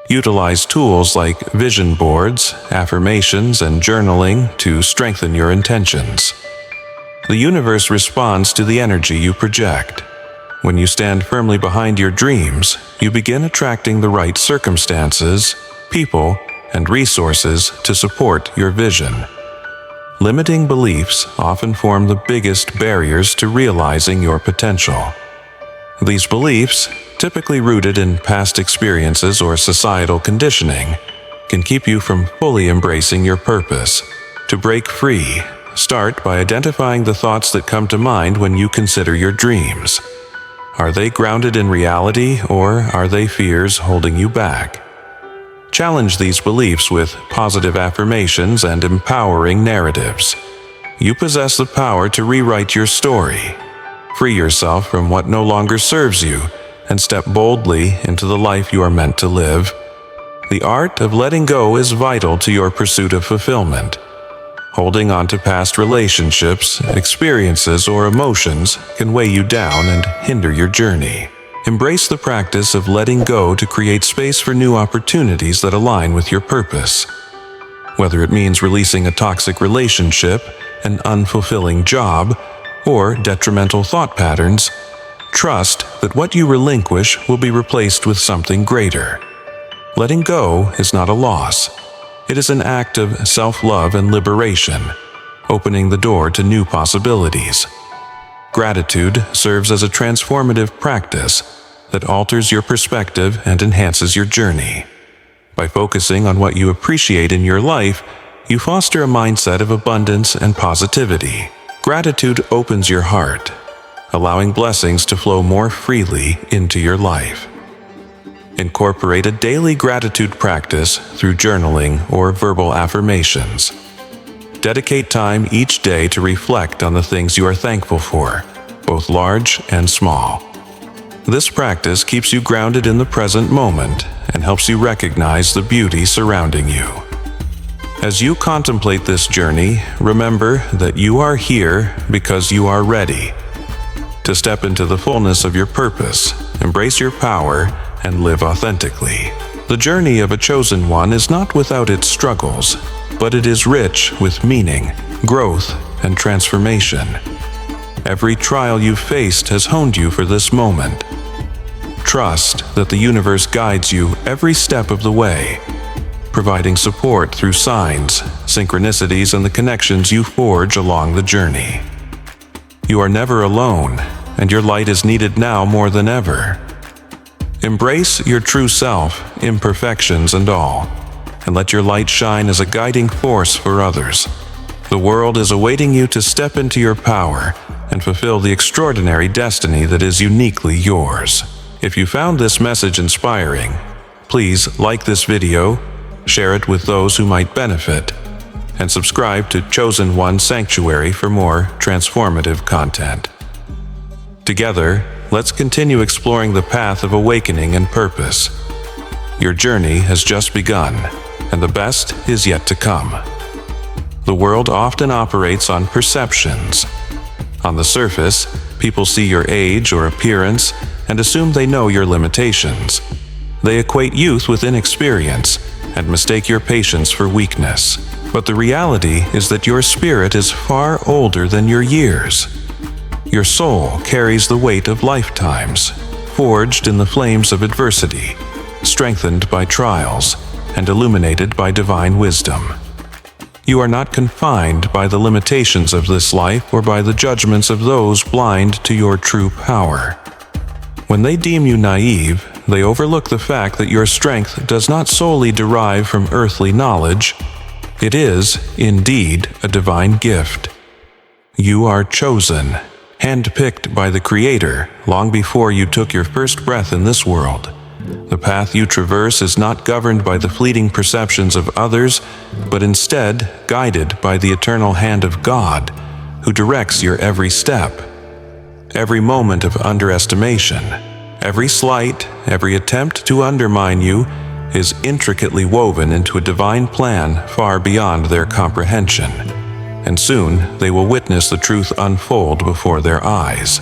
Speaker 1: Utilize tools like vision boards, affirmations, and journaling to strengthen your intentions. The universe responds to the energy you project. When you stand firmly behind your dreams, you begin attracting the right circumstances, people, and resources to support your vision. Limiting beliefs often form the biggest barriers to realizing your potential. These beliefs, typically rooted in past experiences or societal conditioning, can keep you from fully embracing your purpose. To break free, start by identifying the thoughts that come to mind when you consider your dreams. Are they grounded in reality, or are they fears holding you back? Challenge these beliefs with positive affirmations and empowering narratives. You possess the power to rewrite your story. Free yourself from what no longer serves you and step boldly into the life you are meant to live. The art of letting go is vital to your pursuit of fulfillment. Holding on to past relationships, experiences, or emotions can weigh you down and hinder your journey. Embrace the practice of letting go to create space for new opportunities that align with your purpose. Whether it means releasing a toxic relationship, an unfulfilling job, or detrimental thought patterns, trust that what you relinquish will be replaced with something greater. Letting go is not a loss. It is an act of self-love and liberation, opening the door to new possibilities. Gratitude serves as a transformative practice that alters your perspective and enhances your journey. By focusing on what you appreciate in your life, you foster a mindset of abundance and positivity. Gratitude opens your heart, allowing blessings to flow more freely into your life. Incorporate a daily gratitude practice through journaling or verbal affirmations. Dedicate time each day to reflect on the things you are thankful for, both large and small. This practice keeps you grounded in the present moment and helps you recognize the beauty surrounding you. As you contemplate this journey, remember that you are here because you are ready to step into the fullness of your purpose, embrace your power, and live authentically. The journey of a chosen one is not without its struggles, but it is rich with meaning, growth, and transformation. Every trial you've faced has honed you for this moment. Trust that the universe guides you every step of the way, providing support through signs, synchronicities, and the connections you forge along the journey. You are never alone, and your light is needed now more than ever. Embrace your true self, imperfections and all, and let your light shine as a guiding force for others. The world is awaiting you to step into your power and fulfill the extraordinary destiny that is uniquely yours. If you found this message inspiring, please like this video, share it with those who might benefit, and subscribe to Chosen One Sanctuary for more transformative content. Together, let's continue exploring the path of awakening and purpose. Your journey has just begun, and the best is yet to come. The world often operates on perceptions. On the surface, people see your age or appearance and assume they know your limitations. They equate youth with inexperience and mistake your patience for weakness. But the reality is that your spirit is far older than your years. Your soul carries the weight of lifetimes, forged in the flames of adversity, strengthened by trials, and illuminated by divine wisdom. You are not confined by the limitations of this life or by the judgments of those blind to your true power. When they deem you naive, they overlook the fact that your strength does not solely derive from earthly knowledge. It is, indeed, a divine gift. You are chosen, handpicked by the Creator long before you took your first breath in this world. The path you traverse is not governed by the fleeting perceptions of others, but instead guided by the eternal hand of God, who directs your every step. Every moment of underestimation, every slight, every attempt to undermine you is intricately woven into a divine plan far beyond their comprehension, and soon they will witness the truth unfold before their eyes.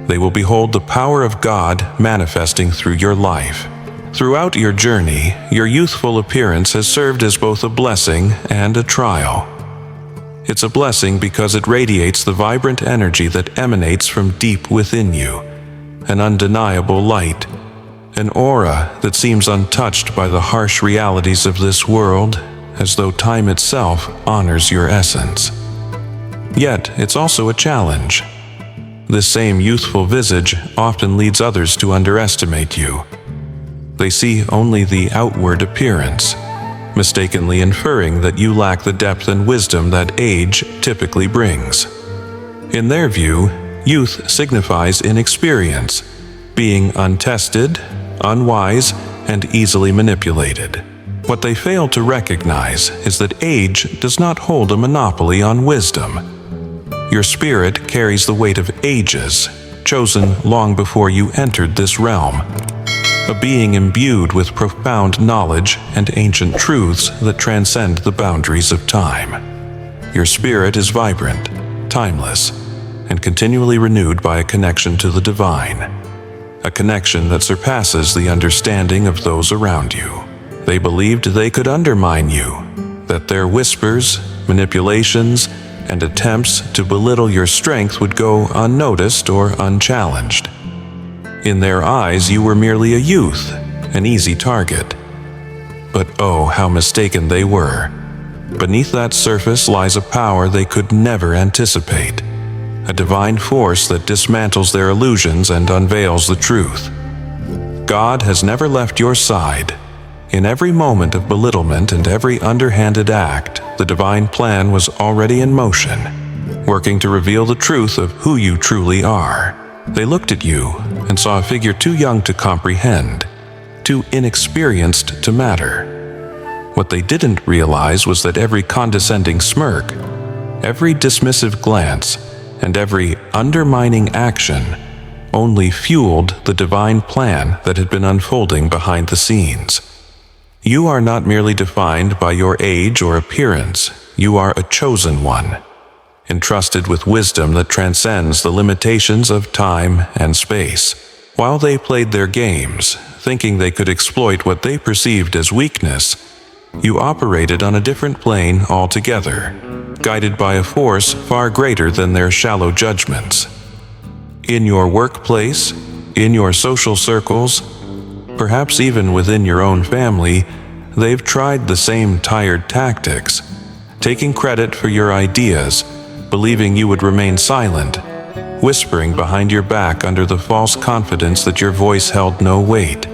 Speaker 1: They will behold the power of God manifesting through your life. Throughout your journey, your youthful appearance has served as both a blessing and a trial. It's a blessing because it radiates the vibrant energy that emanates from deep within you, an undeniable light, an aura that seems untouched by the harsh realities of this world, as though time itself honors your essence. Yet, it's also a challenge. This same youthful visage often leads others to underestimate you. They see only the outward appearance, mistakenly inferring that you lack the depth and wisdom that age typically brings. In their view, youth signifies inexperience, being untested, unwise, and easily manipulated. What they fail to recognize is that age does not hold a monopoly on wisdom. Your spirit carries the weight of ages, chosen long before you entered this realm. A being imbued with profound knowledge and ancient truths that transcend the boundaries of time. Your spirit is vibrant, timeless, and continually renewed by a connection to the divine. A connection that surpasses the understanding of those around you. They believed they could undermine you, that their whispers, manipulations, and attempts to belittle your strength would go unnoticed or unchallenged. In their eyes, you were merely a youth, an easy target. But oh, how mistaken they were. Beneath that surface lies a power they could never anticipate, a divine force that dismantles their illusions and unveils the truth. God has never left your side. In every moment of belittlement and every underhanded act, the divine plan was already in motion, working to reveal the truth of who you truly are. They looked at you and saw a figure too young to comprehend, too inexperienced to matter. What they didn't realize was that every condescending smirk, every dismissive glance, and every undermining action only fueled the divine plan that had been unfolding behind the scenes. You are not merely defined by your age or appearance. You are a chosen one, entrusted with wisdom that transcends the limitations of time and space. While they played their games, thinking they could exploit what they perceived as weakness, you operated on a different plane altogether, guided by a force far greater than their shallow judgments. In your workplace, in your social circles, perhaps even within your own family, they've tried the same tired tactics, taking credit for your ideas, believing you would remain silent, whispering behind your back under the false confidence that your voice held no weight.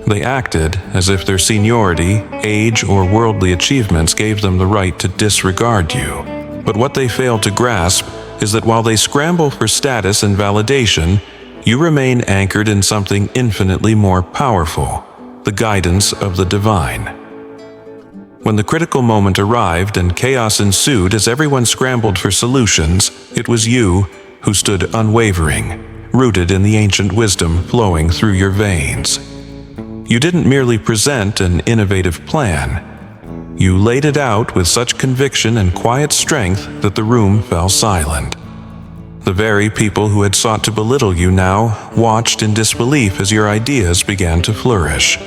Speaker 1: They acted as if their seniority, age, or worldly achievements gave them the right to disregard you. But what they fail to grasp is that while they scramble for status and validation, you remain anchored in something infinitely more powerful, the guidance of the divine. When the critical moment arrived and chaos ensued as everyone scrambled for solutions, it was you who stood unwavering, rooted in the ancient wisdom flowing through your veins. You didn't merely present an innovative plan. You laid it out with such conviction and quiet strength that the room fell silent. The very people who had sought to belittle you now watched in disbelief as your ideas began to flourish.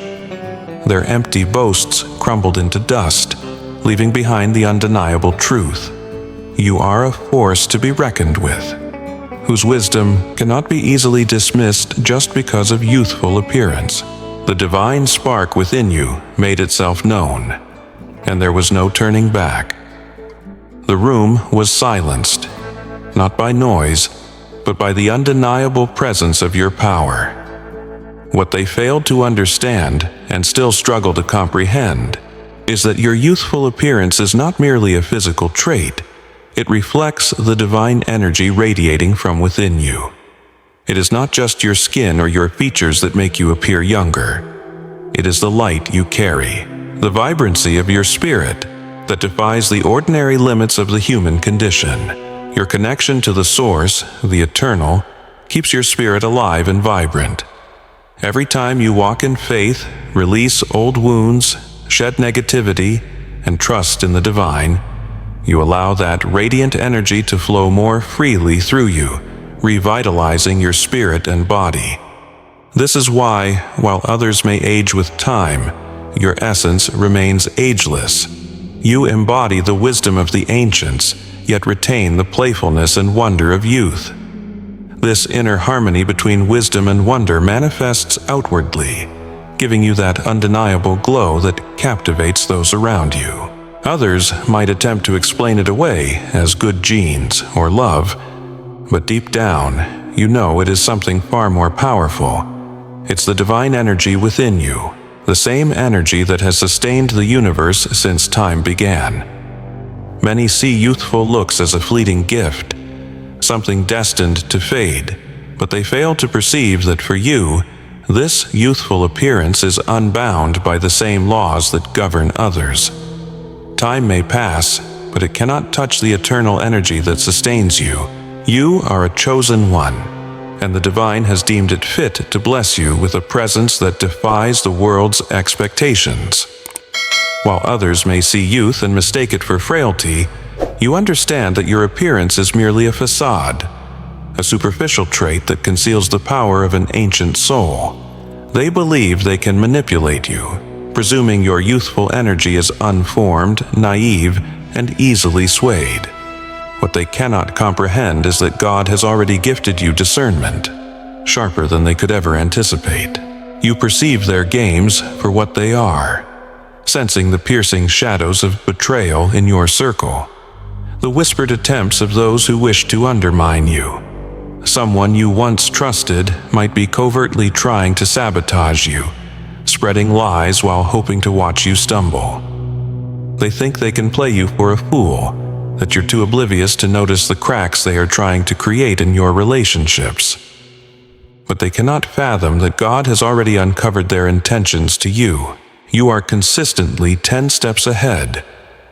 Speaker 1: Their empty boasts crumbled into dust, leaving behind the undeniable truth. You are a force to be reckoned with, whose wisdom cannot be easily dismissed just because of youthful appearance. The divine spark within you made itself known, and there was no turning back. The room was silenced, not by noise, but by the undeniable presence of your power. What they failed to understand, and still struggle to comprehend, is that your youthful appearance is not merely a physical trait. It reflects the divine energy radiating from within you. It is not just your skin or your features that make you appear younger. It is the light you carry, the vibrancy of your spirit, that defies the ordinary limits of the human condition. Your connection to the Source, the Eternal, keeps your spirit alive and vibrant. Every time you walk in faith, release old wounds, shed negativity, and trust in the divine, you allow that radiant energy to flow more freely through you, revitalizing your spirit and body. This is why, while others may age with time, your essence remains ageless. You embody the wisdom of the ancients, yet retain the playfulness and wonder of youth. This inner harmony between wisdom and wonder manifests outwardly, giving you that undeniable glow that captivates those around you. Others might attempt to explain it away as good genes or love, but deep down, you know it is something far more powerful. It's the divine energy within you, the same energy that has sustained the universe since time began. Many see youthful looks as a fleeting gift, something destined to fade, but they fail to perceive that for you, this youthful appearance is unbound by the same laws that govern others. Time may pass, but it cannot touch the eternal energy that sustains you. You are a chosen one, and the divine has deemed it fit to bless you with a presence that defies the world's expectations. While others may see youth and mistake it for frailty, you understand that your appearance is merely a facade, a superficial trait that conceals the power of an ancient soul. They believe they can manipulate you, presuming your youthful energy is unformed, naive, and easily swayed. What they cannot comprehend is that God has already gifted you discernment, sharper than they could ever anticipate. You perceive their games for what they are, sensing the piercing shadows of betrayal in your circle, the whispered attempts of those who wish to undermine you. Someone you once trusted might be covertly trying to sabotage you, spreading lies while hoping to watch you stumble. They think they can play you for a fool, that you're too oblivious to notice the cracks they are trying to create in your relationships. But they cannot fathom that God has already uncovered their intentions to you. You are consistently 10 steps ahead,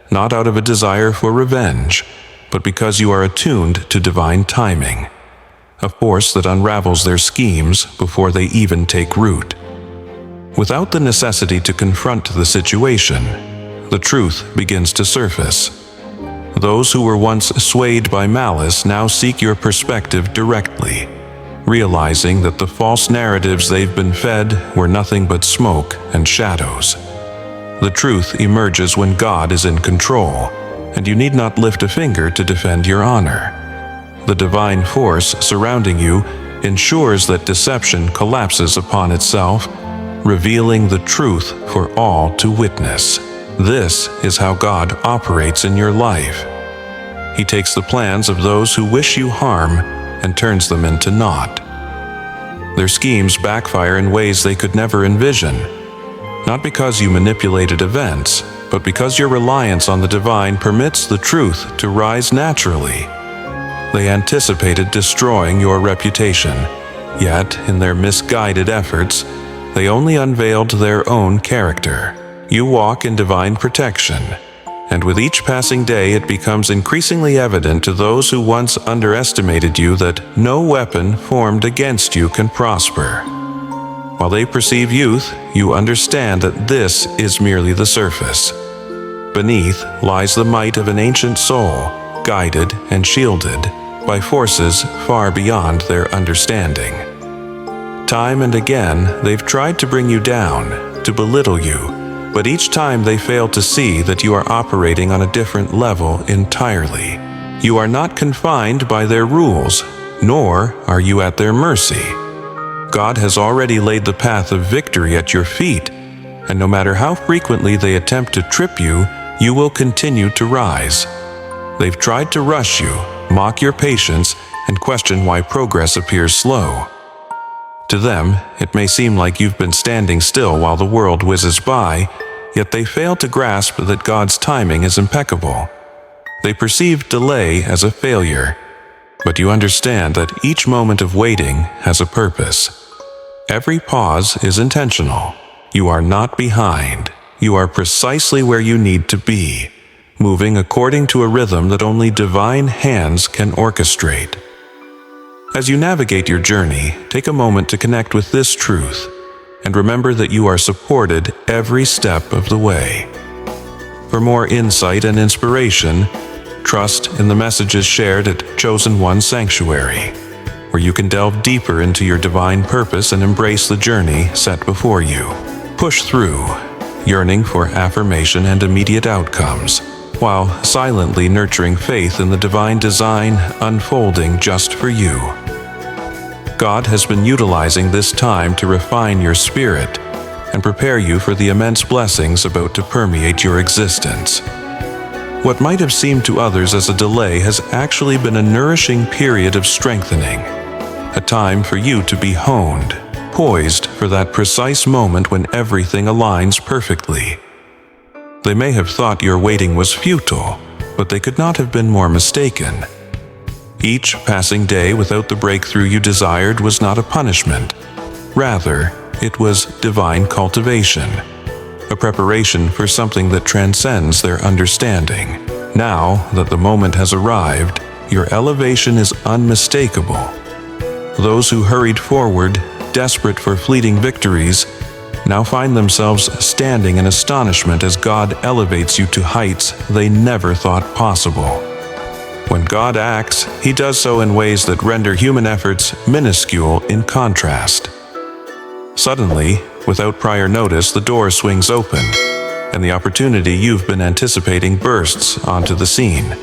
Speaker 1: not out of a desire for revenge, but because you are attuned to divine timing, a force that unravels their schemes before they even take root. Without the necessity to confront the situation, the truth begins to surface. Those who were once swayed by malice now seek your perspective directly, realizing that the false narratives they've been fed were nothing but smoke and shadows. The truth emerges when God is in control, and you need not lift a finger to defend your honor. The divine force surrounding you ensures that deception collapses upon itself, revealing the truth for all to witness. This is how God operates in your life. He takes the plans of those who wish you harm and turns them into naught. Their schemes backfire in ways they could never envision, not because you manipulated events, but because your reliance on the divine permits the truth to rise naturally. They anticipated destroying your reputation, yet in their misguided efforts, they only unveiled their own character. You walk in divine protection, and with each passing day it becomes increasingly evident to those who once underestimated you that no weapon formed against you can prosper. While they perceive youth, you understand that this is merely the surface. Beneath lies the might of an ancient soul, guided and shielded by forces far beyond their understanding. Time and again, they've tried to bring you down, to belittle you, but each time they fail to see that you are operating on a different level entirely. You are not confined by their rules, nor are you at their mercy. God has already laid the path of victory at your feet, and no matter how frequently they attempt to trip you, you will continue to rise. They've tried to rush you, mock your patience, and question why progress appears slow. To them, it may seem like you've been standing still while the world whizzes by, yet they fail to grasp that God's timing is impeccable. They perceive delay as a failure, but you understand that each moment of waiting has a purpose. Every pause is intentional. You are not behind. You are precisely where you need to be, moving according to a rhythm that only divine hands can orchestrate. As you navigate your journey, take a moment to connect with this truth, and remember that you are supported every step of the way. For more insight and inspiration, trust in the messages shared at Chosen One Sanctuary, where you can delve deeper into your divine purpose and embrace the journey set before you. Push through, yearning for affirmation and immediate outcomes, while silently nurturing faith in the divine design unfolding just for you. God has been utilizing this time to refine your spirit and prepare you for the immense blessings about to permeate your existence. What might have seemed to others as a delay has actually been a nourishing period of strengthening, a time for you to be honed, poised for that precise moment when everything aligns perfectly. They may have thought your waiting was futile, but they could not have been more mistaken. Each passing day without the breakthrough you desired was not a punishment. Rather, it was divine cultivation, a preparation for something that transcends their understanding. Now that the moment has arrived, your elevation is unmistakable. Those who hurried forward, desperate for fleeting victories, now find themselves standing in astonishment as God elevates you to heights they never thought possible. When God acts, He does so in ways that render human efforts minuscule in contrast. Suddenly, without prior notice, the door swings open, and the opportunity you've been anticipating bursts onto the scene,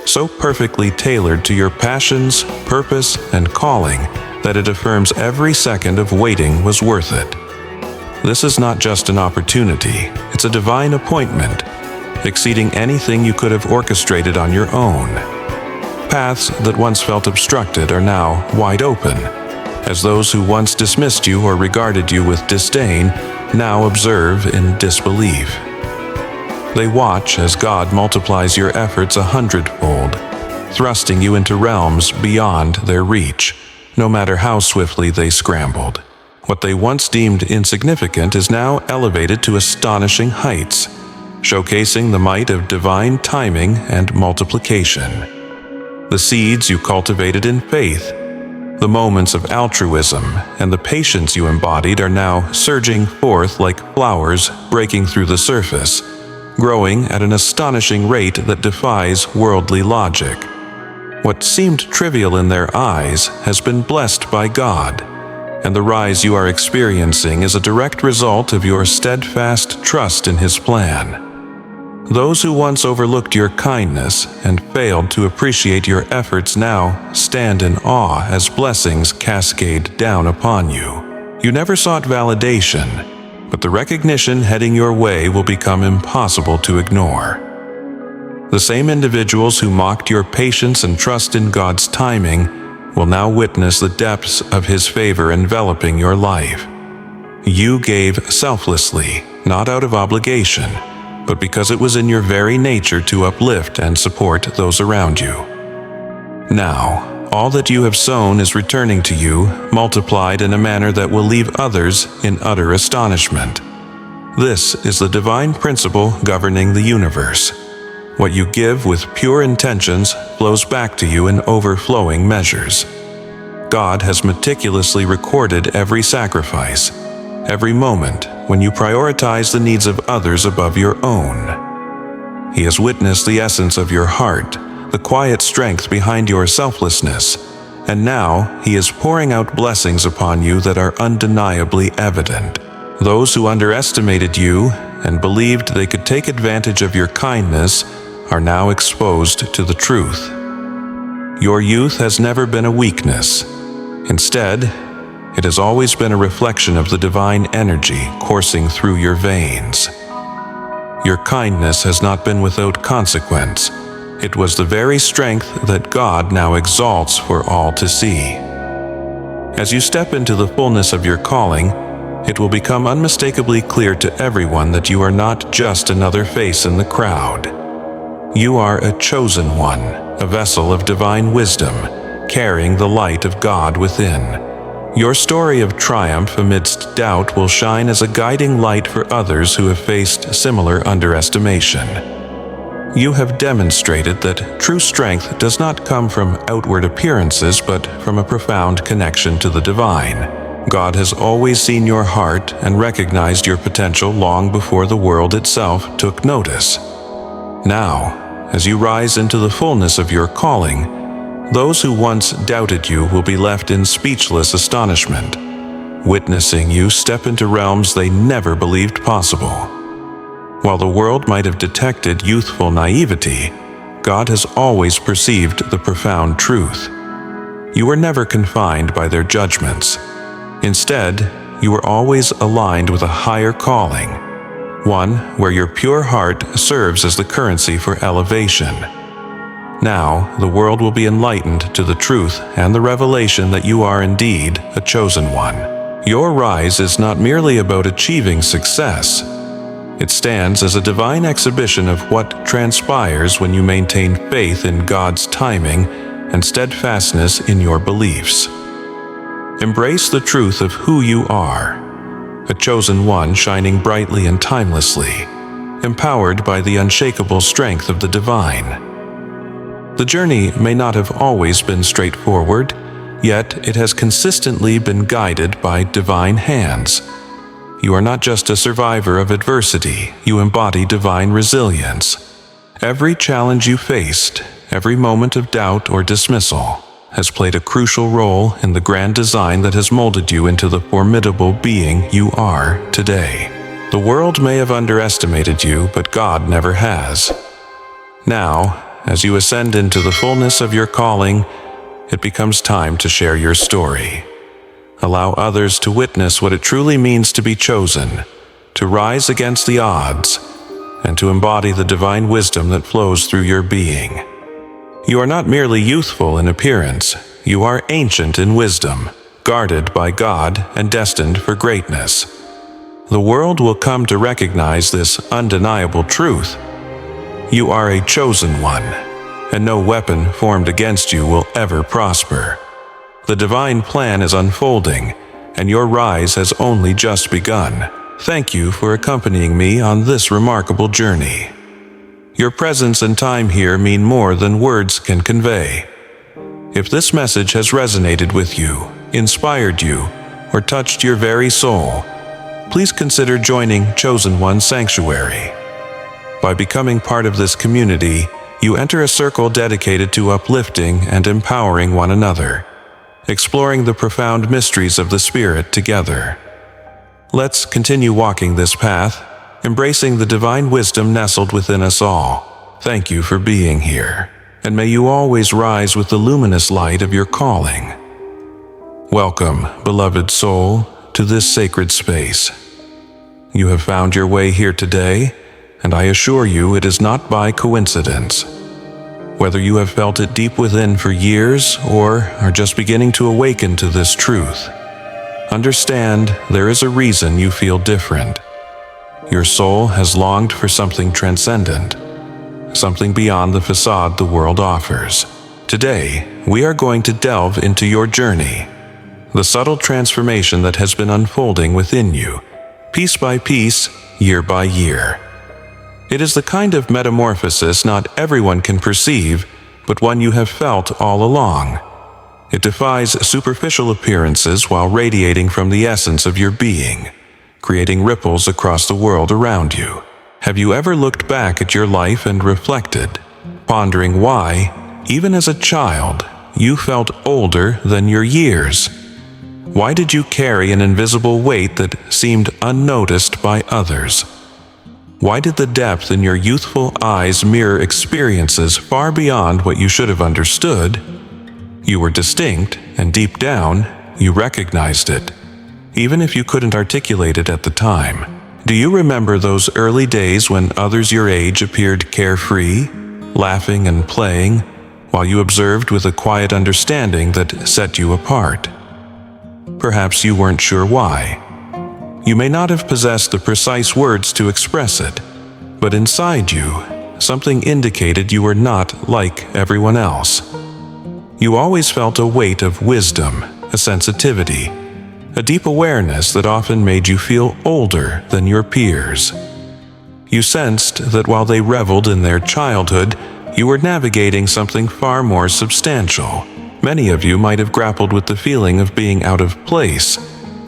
Speaker 1: so perfectly tailored to your passions, purpose, and calling that it affirms every second of waiting was worth it. This is not just an opportunity, it's a divine appointment, exceeding anything you could have orchestrated on your own. Paths that once felt obstructed are now wide open, as those who once dismissed you or regarded you with disdain now observe in disbelief. They watch as God multiplies your efforts 100-fold, thrusting you into realms beyond their reach, no matter how swiftly they scrambled. What they once deemed insignificant is now elevated to astonishing heights, showcasing the might of divine timing and multiplication. The seeds you cultivated in faith, the moments of altruism, and the patience you embodied are now surging forth like flowers breaking through the surface, growing at an astonishing rate that defies worldly logic. What seemed trivial in their eyes has been blessed by God, and the rise you are experiencing is a direct result of your steadfast trust in His plan. Those who once overlooked your kindness and failed to appreciate your efforts now stand in awe as blessings cascade down upon you. You never sought validation, but the recognition heading your way will become impossible to ignore. The same individuals who mocked your patience and trust in God's timing will now witness the depths of His favor enveloping your life. You gave selflessly, not out of obligation, but because it was in your very nature to uplift and support those around you. Now, all that you have sown is returning to you, multiplied in a manner that will leave others in utter astonishment. This is the divine principle governing the universe. What you give with pure intentions flows back to you in overflowing measures. God has meticulously recorded every sacrifice, every moment when you prioritize the needs of others above your own. He has witnessed the essence of your heart, the quiet strength behind your selflessness, and now He is pouring out blessings upon you that are undeniably evident. Those who underestimated you and believed they could take advantage of your kindness are now exposed to the truth. Your youth has never been a weakness. Instead, it has always been a reflection of the divine energy coursing through your veins. Your kindness has not been without consequence. It was the very strength that God now exalts for all to see. As you step into the fullness of your calling, it will become unmistakably clear to everyone that you are not just another face in the crowd. You are a chosen one, a vessel of divine wisdom, carrying the light of God within. Your story of triumph amidst doubt will shine as a guiding light for others who have faced similar underestimation. You have demonstrated that true strength does not come from outward appearances, but from a profound connection to the divine. God has always seen your heart and recognized your potential long before the world itself took notice. Now, as you rise into the fullness of your calling, those who once doubted you will be left in speechless astonishment, witnessing you step into realms they never believed possible. While the world might have detected youthful naivety, God has always perceived the profound truth. You were never confined by their judgments. Instead, you were always aligned with a higher calling, one where your pure heart serves as the currency for elevation. Now, the world will be enlightened to the truth and the revelation that you are indeed a chosen one. Your rise is not merely about achieving success. It stands as a divine exhibition of what transpires when you maintain faith in God's timing and steadfastness in your beliefs. Embrace the truth of who you are, a chosen one shining brightly and timelessly, empowered by the unshakable strength of the divine. The journey may not have always been straightforward, yet it has consistently been guided by divine hands. You are not just a survivor of adversity, you embody divine resilience. Every challenge you faced, every moment of doubt or dismissal, has played a crucial role in the grand design that has molded you into the formidable being you are today. The world may have underestimated you, but God never has. Now, as you ascend into the fullness of your calling, it becomes time to share your story. Allow others to witness what it truly means to be chosen, to rise against the odds, and to embody the divine wisdom that flows through your being. You are not merely youthful in appearance, you are ancient in wisdom, guarded by God and destined for greatness. The world will come to recognize this undeniable truth. You are a chosen one, and no weapon formed against you will ever prosper. The divine plan is unfolding, and your rise has only just begun. Thank you for accompanying me on this remarkable journey. Your presence and time here mean more than words can convey. If this message has resonated with you, inspired you, or touched your very soul, please consider joining Chosen One Sanctuary. By becoming part of this community, you enter a circle dedicated to uplifting and empowering one another, exploring the profound mysteries of the Spirit together. Let's continue walking this path, embracing the divine wisdom nestled within us all. Thank you for being here, and may you always rise with the luminous light of your calling. Welcome, beloved soul, to this sacred space. You have found your way here today, and I assure you it is not by coincidence. Whether you have felt it deep within for years or are just beginning to awaken to this truth, understand there is a reason you feel different. Your soul has longed for something transcendent, something beyond the facade the world offers. Today, we are going to delve into your journey, the subtle transformation that has been unfolding within you, piece by piece, year by year. It is the kind of metamorphosis not everyone can perceive, but one you have felt all along. It defies superficial appearances while radiating from the essence of your being, creating ripples across the world around you. Have you ever looked back at your life and reflected, pondering why, even as a child, you felt older than your years? Why did you carry an invisible weight that seemed unnoticed by others? Why did the depth in your youthful eyes mirror experiences far beyond what you should have understood? You were distinct, and deep down, you recognized it, even if you couldn't articulate it at the time. Do you remember those early days when others your age appeared carefree, laughing and playing, while you observed with a quiet understanding that set you apart? Perhaps you weren't sure why. You may not have possessed the precise words to express it, but inside you, something indicated you were not like everyone else. You always felt a weight of wisdom, a sensitivity, a deep awareness that often made you feel older than your peers. You sensed that while they reveled in their childhood, you were navigating something far more substantial. Many of you might have grappled with the feeling of being out of place,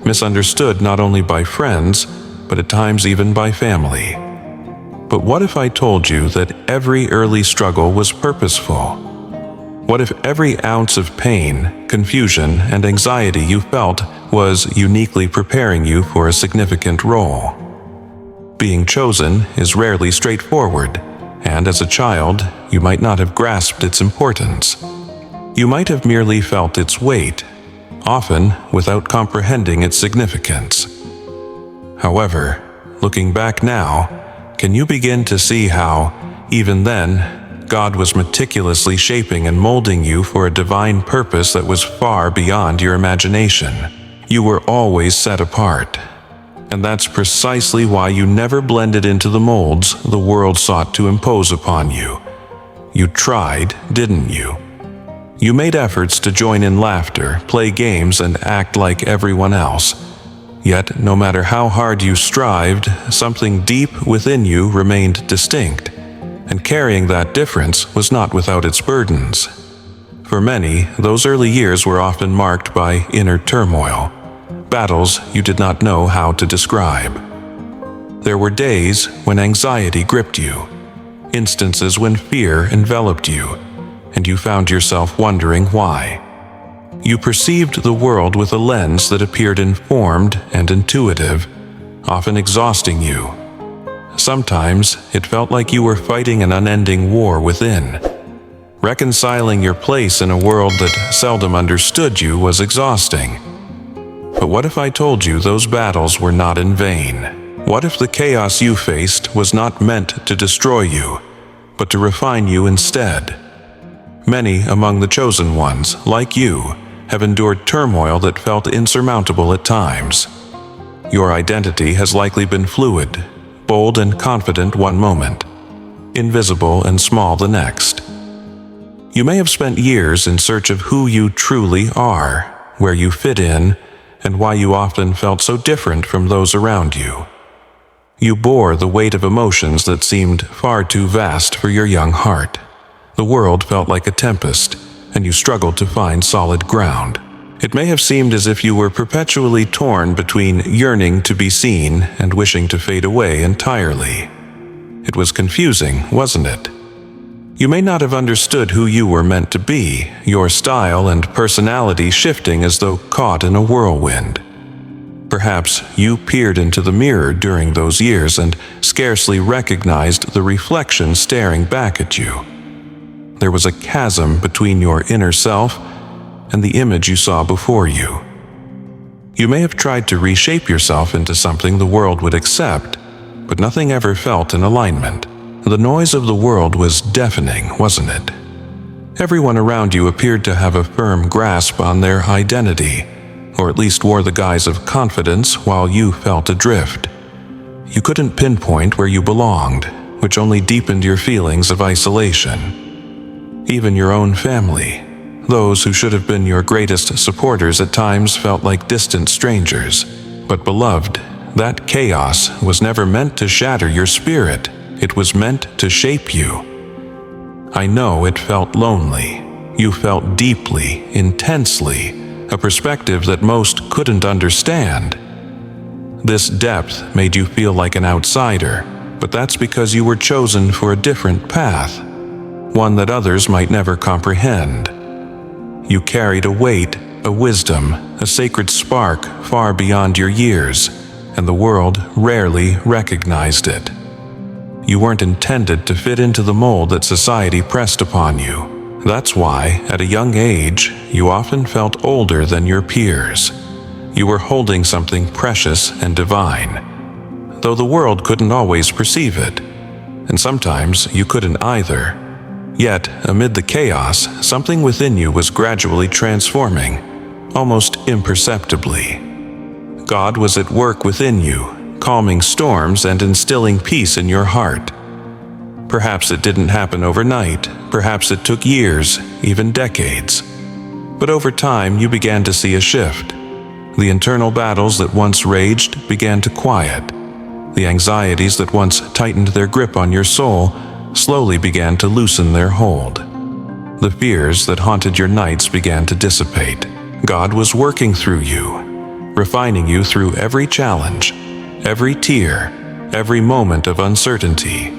Speaker 1: misunderstood not only by friends, but at times even by family. But what if I told you that every early struggle was purposeful? What if every ounce of pain, confusion, and anxiety you felt was uniquely preparing you for a significant role? Being chosen is rarely straightforward, and as a child, you might not have grasped its importance. You might have merely felt its weight, often without comprehending its significance. However, looking back now, can you begin to see how, even then, God was meticulously shaping and molding you for a divine purpose that was far beyond your imagination? You were always set apart. And that's precisely why you never blended into the molds the world sought to impose upon you. You tried, didn't you? You made efforts to join in laughter, play games, and act like everyone else. Yet, no matter how hard you strived, something deep within you remained distinct, and carrying that difference was not without its burdens. For many, those early years were often marked by inner turmoil, battles you did not know how to describe. There were days when anxiety gripped you, instances when fear enveloped you, and you found yourself wondering why. You perceived the world with a lens that appeared informed and intuitive, often exhausting you. Sometimes it felt like you were fighting an unending war within. Reconciling your place in a world that seldom understood you was exhausting. But what if I told you those battles were not in vain? What if the chaos you faced was not meant to destroy you, but to refine you instead? Many among the chosen ones, like you, have endured turmoil that felt insurmountable at times. Your identity has likely been fluid, bold and confident one moment, invisible and small the next. You may have spent years in search of who you truly are, where you fit in, and why you often felt so different from those around you. You bore the weight of emotions that seemed far too vast for your young heart. The world felt like a tempest, and you struggled to find solid ground. It may have seemed as if you were perpetually torn between yearning to be seen and wishing to fade away entirely. It was confusing, wasn't it? You may not have understood who you were meant to be, your style and personality shifting as though caught in a whirlwind. Perhaps you peered into the mirror during those years and scarcely recognized the reflection staring back at you. There was a chasm between your inner self and the image you saw before you. You may have tried to reshape yourself into something the world would accept, but nothing ever felt in alignment. The noise of the world was deafening, wasn't it? Everyone around you appeared to have a firm grasp on their identity, or at least wore the guise of confidence while you felt adrift. You couldn't pinpoint where you belonged, which only deepened your feelings of isolation. Even your own family, those who should have been your greatest supporters at times felt like distant strangers. But beloved, that chaos was never meant to shatter your spirit. It was meant to shape you. I know it felt lonely. You felt deeply, intensely, a perspective that most couldn't understand. This depth made you feel like an outsider, but that's because you were chosen for a different path, one that others might never comprehend. You carried a weight, a wisdom, a sacred spark far beyond your years, and the world rarely recognized it. You weren't intended to fit into the mold that society pressed upon you. That's why, at a young age, you often felt older than your peers. You were holding something precious and divine, though the world couldn't always perceive it, and sometimes you couldn't either. Yet, amid the chaos, something within you was gradually transforming, almost imperceptibly. God was at work within you, calming storms and instilling peace in your heart. Perhaps it didn't happen overnight, perhaps it took years, even decades. But over time you began to see a shift. The internal battles that once raged began to quiet. The anxieties that once tightened their grip on your soul slowly began to loosen their hold. The fears that haunted your nights began to dissipate. God was working through you, refining you through every challenge, every tear, every moment of uncertainty.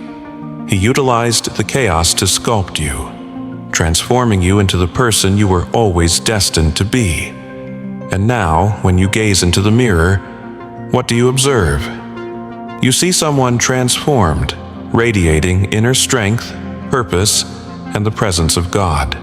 Speaker 1: He utilized the chaos to sculpt you, transforming you into the person you were always destined to be. And now, when you gaze into the mirror, what do you observe? You see someone transformed, radiating inner strength, purpose, and the presence of God.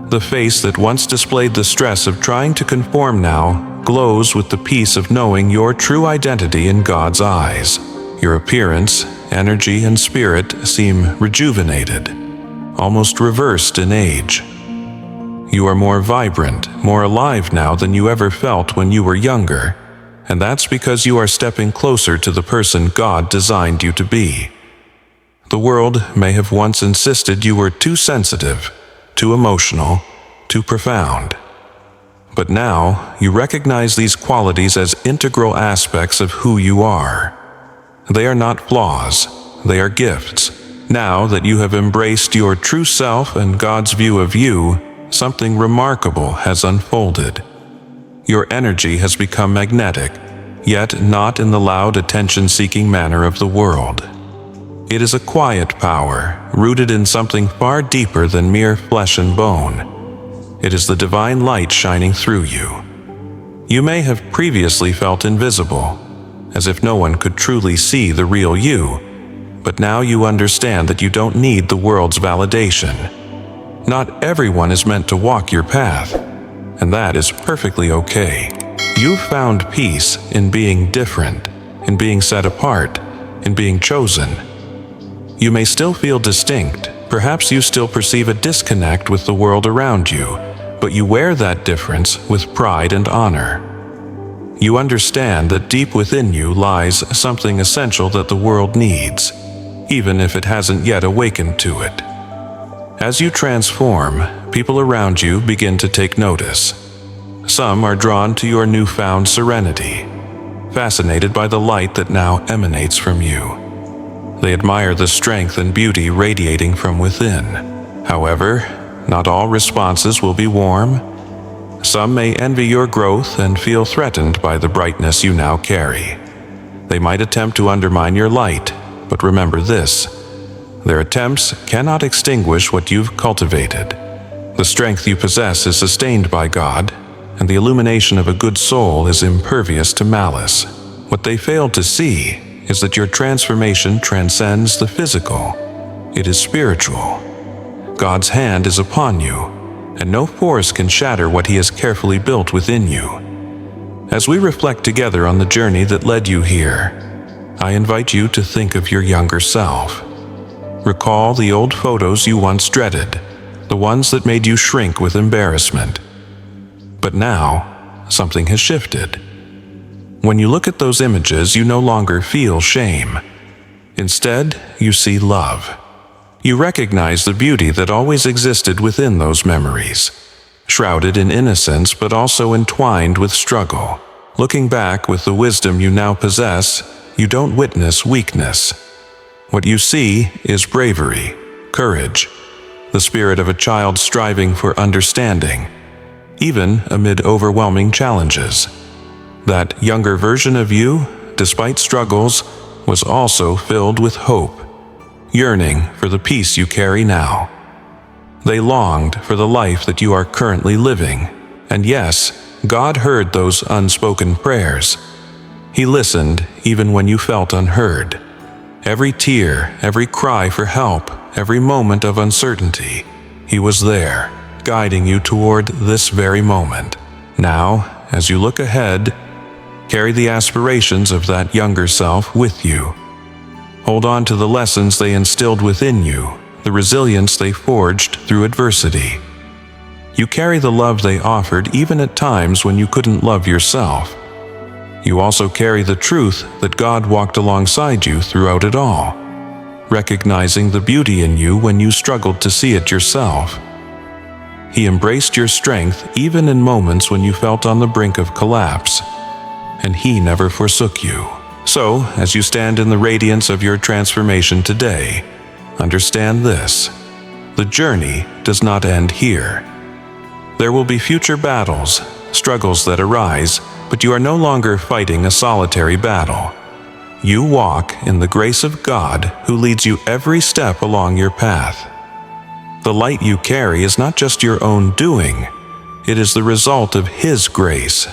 Speaker 1: The face that once displayed the stress of trying to conform now glows with the peace of knowing your true identity in God's eyes. Your appearance, energy, and spirit seem rejuvenated, almost reversed in age. You are more vibrant, more alive now than you ever felt when you were younger, and that's because you are stepping closer to the person God designed you to be. The world may have once insisted you were too sensitive, too emotional, too profound. But now, you recognize these qualities as integral aspects of who you are. They are not flaws, they are gifts. Now that you have embraced your true self and God's view of you, something remarkable has unfolded. Your energy has become magnetic, yet not in the loud attention-seeking manner of the world. It is a quiet power, rooted in something far deeper than mere flesh and bone. It is the divine light shining through you. You may have previously felt invisible, as if no one could truly see the real you, but now you understand that you don't need the world's validation. Not everyone is meant to walk your path, and that is perfectly okay. You've found peace in being different, in being set apart, in being chosen. You may still feel distinct, perhaps you still perceive a disconnect with the world around you, but you wear that difference with pride and honor. You understand that deep within you lies something essential that the world needs, even if it hasn't yet awakened to it. As you transform, people around you begin to take notice. Some are drawn to your newfound serenity, fascinated by the light that now emanates from you. They admire the strength and beauty radiating from within. However, not all responses will be warm. Some may envy your growth and feel threatened by the brightness you now carry. They might attempt to undermine your light, but remember this: their attempts cannot extinguish what you've cultivated. The strength you possess is sustained by God, and the illumination of a good soul is impervious to malice. What they fail to see is that your transformation transcends the physical. It is spiritual. God's hand is upon you, and no force can shatter what He has carefully built within you. As we reflect together on the journey that led you here, I invite you to think of your younger self. Recall the old photos you once dreaded, the ones that made you shrink with embarrassment. But now, something has shifted. When you look at those images, you no longer feel shame. Instead, you see love. You recognize the beauty that always existed within those memories, shrouded in innocence but also entwined with struggle. Looking back with the wisdom you now possess, you don't witness weakness. What you see is bravery, courage, the spirit of a child striving for understanding, even amid overwhelming challenges. That younger version of you, despite struggles, was also filled with hope, yearning for the peace you carry now. They longed for the life that you are currently living, and yes, God heard those unspoken prayers. He listened even when you felt unheard. Every tear, every cry for help, every moment of uncertainty, He was there, guiding you toward this very moment. Now, as you look ahead, carry the aspirations of that younger self with you. Hold on to the lessons they instilled within you, the resilience they forged through adversity. You carry the love they offered even at times when you couldn't love yourself. You also carry the truth that God walked alongside you throughout it all, recognizing the beauty in you when you struggled to see it yourself. He embraced your strength even in moments when you felt on the brink of collapse, and He never forsook you. So, as you stand in the radiance of your transformation today, understand this: the journey does not end here. There will be future battles, struggles that arise, but you are no longer fighting a solitary battle. You walk in the grace of God who leads you every step along your path. The light you carry is not just your own doing, it is the result of His grace.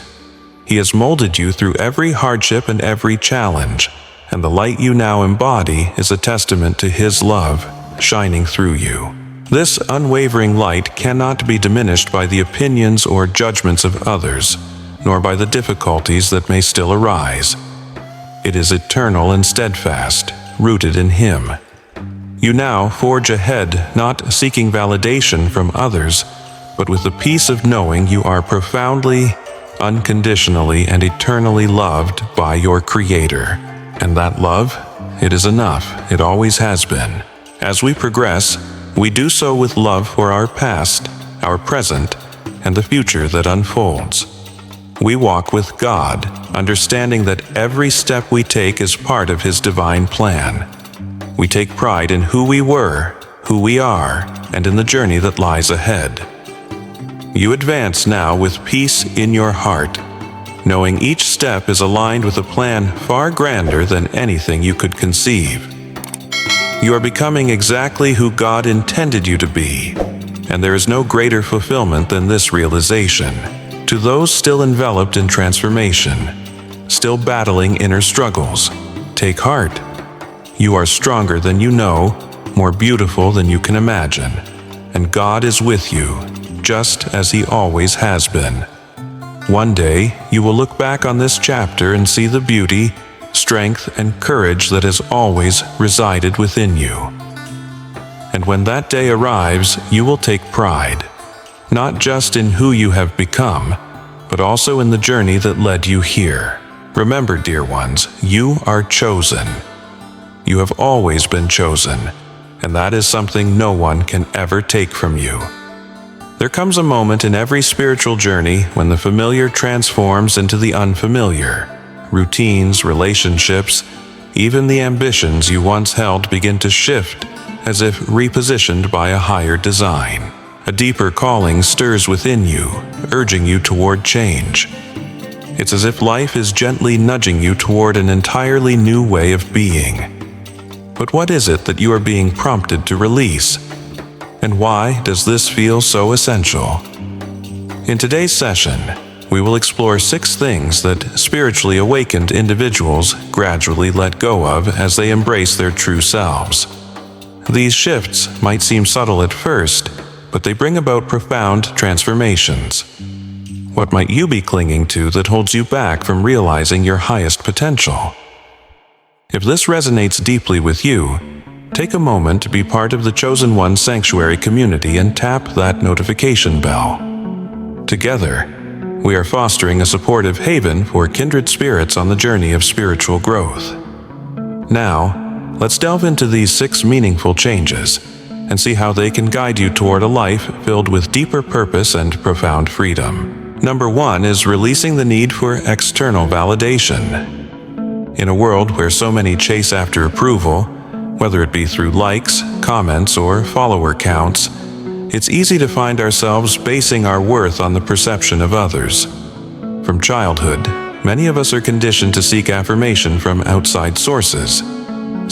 Speaker 1: He has molded you through every hardship and every challenge, and the light you now embody is a testament to His love shining through you. This unwavering light cannot be diminished by the opinions or judgments of others, nor by the difficulties that may still arise. It is eternal and steadfast, rooted in Him. You now forge ahead, not seeking validation from others, but with the peace of knowing you are profoundly, unconditionally, and eternally loved by your Creator. And that love, it is enough. It always has been. As we progress, we do so with love for our past, our present, and the future that unfolds. We walk with God, understanding that every step we take is part of His divine plan. We take pride in who we were, who we are, and in the journey that lies ahead. You advance now with peace in your heart, knowing each step is aligned with a plan far grander than anything you could conceive. You are becoming exactly who God intended you to be, and there is no greater fulfillment than this realization. To those still enveloped in transformation, still battling inner struggles, take heart. You are stronger than you know, more beautiful than you can imagine, and God is with you, just as He always has been. One day, you will look back on this chapter and see the beauty, strength, and courage that has always resided within you. And when that day arrives, you will take pride, not just in who you have become, but also in the journey that led you here. Remember, dear ones, you are chosen. You have always been chosen, and that is something no one can ever take from you. There comes a moment in every spiritual journey when the familiar transforms into the unfamiliar. Routines, relationships, even the ambitions you once held begin to shift, as if repositioned by a higher design. A deeper calling stirs within you, urging you toward change. It's as if life is gently nudging you toward an entirely new way of being. But what is it that you are being prompted to release? And why does this feel so essential? In today's session, we will explore 6 things that spiritually awakened individuals gradually let go of as they embrace their true selves. These shifts might seem subtle at first, but they bring about profound transformations. What might you be clinging to that holds you back from realizing your highest potential? If this resonates deeply with you, take a moment to be part of the Chosen One Sanctuary community and tap that notification bell. Together, we are fostering a supportive haven for kindred spirits on the journey of spiritual growth. Now, let's delve into these 6 meaningful changes and see how they can guide you toward a life filled with deeper purpose and profound freedom. Number 1 is releasing the need for external validation. In a world where so many chase after approval, whether it be through likes, comments, or follower counts, it's easy to find ourselves basing our worth on the perception of others. From childhood, many of us are conditioned to seek affirmation from outside sources,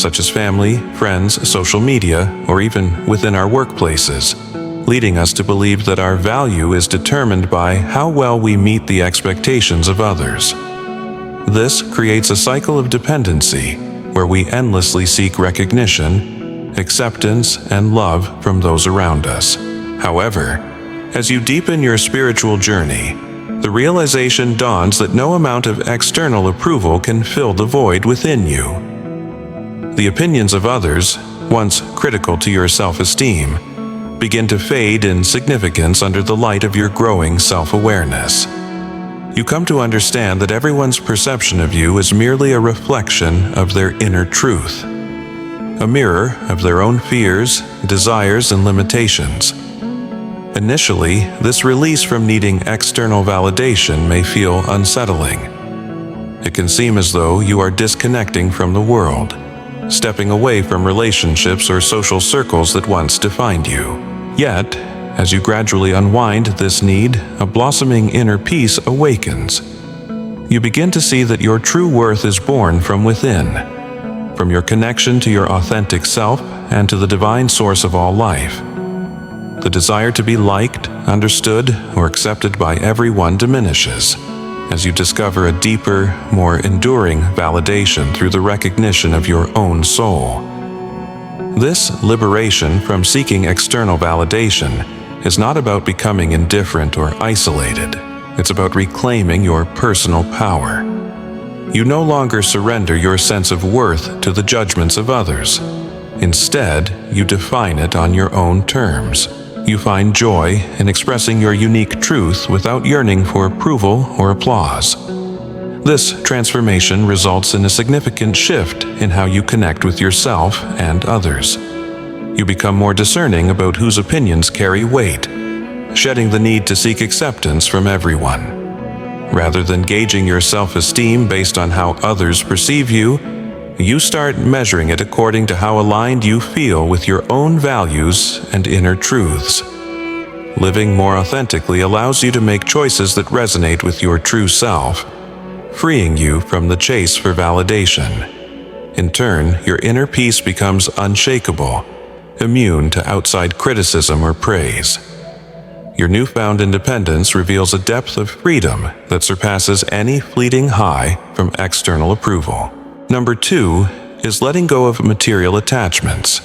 Speaker 1: such as family, friends, social media, or even within our workplaces, leading us to believe that our value is determined by how well we meet the expectations of others. This creates a cycle of dependency, where we endlessly seek recognition, acceptance, and love from those around us. However, as you deepen your spiritual journey, the realization dawns that no amount of external approval can fill the void within you. The opinions of others, once critical to your self-esteem, begin to fade in significance under the light of your growing self-awareness. You come to understand that everyone's perception of you is merely a reflection of their inner truth, a mirror of their own fears, desires, and limitations. Initially, this release from needing external validation may feel unsettling. It can seem as though you are disconnecting from the world, stepping away from relationships or social circles that once defined you. Yet, as you gradually unwind this need, a blossoming inner peace awakens. You begin to see that your true worth is born from within, from your connection to your authentic self and to the divine source of all life. The desire to be liked, understood, or accepted by everyone diminishes, as you discover a deeper, more enduring validation through the recognition of your own soul. This liberation from seeking external validation is not about becoming indifferent or isolated. It's about reclaiming your personal power. You no longer surrender your sense of worth to the judgments of others. Instead, you define it on your own terms. You find joy in expressing your unique truth without yearning for approval or applause. This transformation results in a significant shift in how you connect with yourself and others. You become more discerning about whose opinions carry weight, shedding the need to seek acceptance from everyone. Rather than gauging your self-esteem based on how others perceive you, you start measuring it according to how aligned you feel with your own values and inner truths. Living more authentically allows you to make choices that resonate with your true self, freeing you from the chase for validation. In turn, your inner peace becomes unshakable, immune to outside criticism or praise. Your newfound independence reveals a depth of freedom that surpasses any fleeting high from external approval. Number 2 is letting go of material attachments.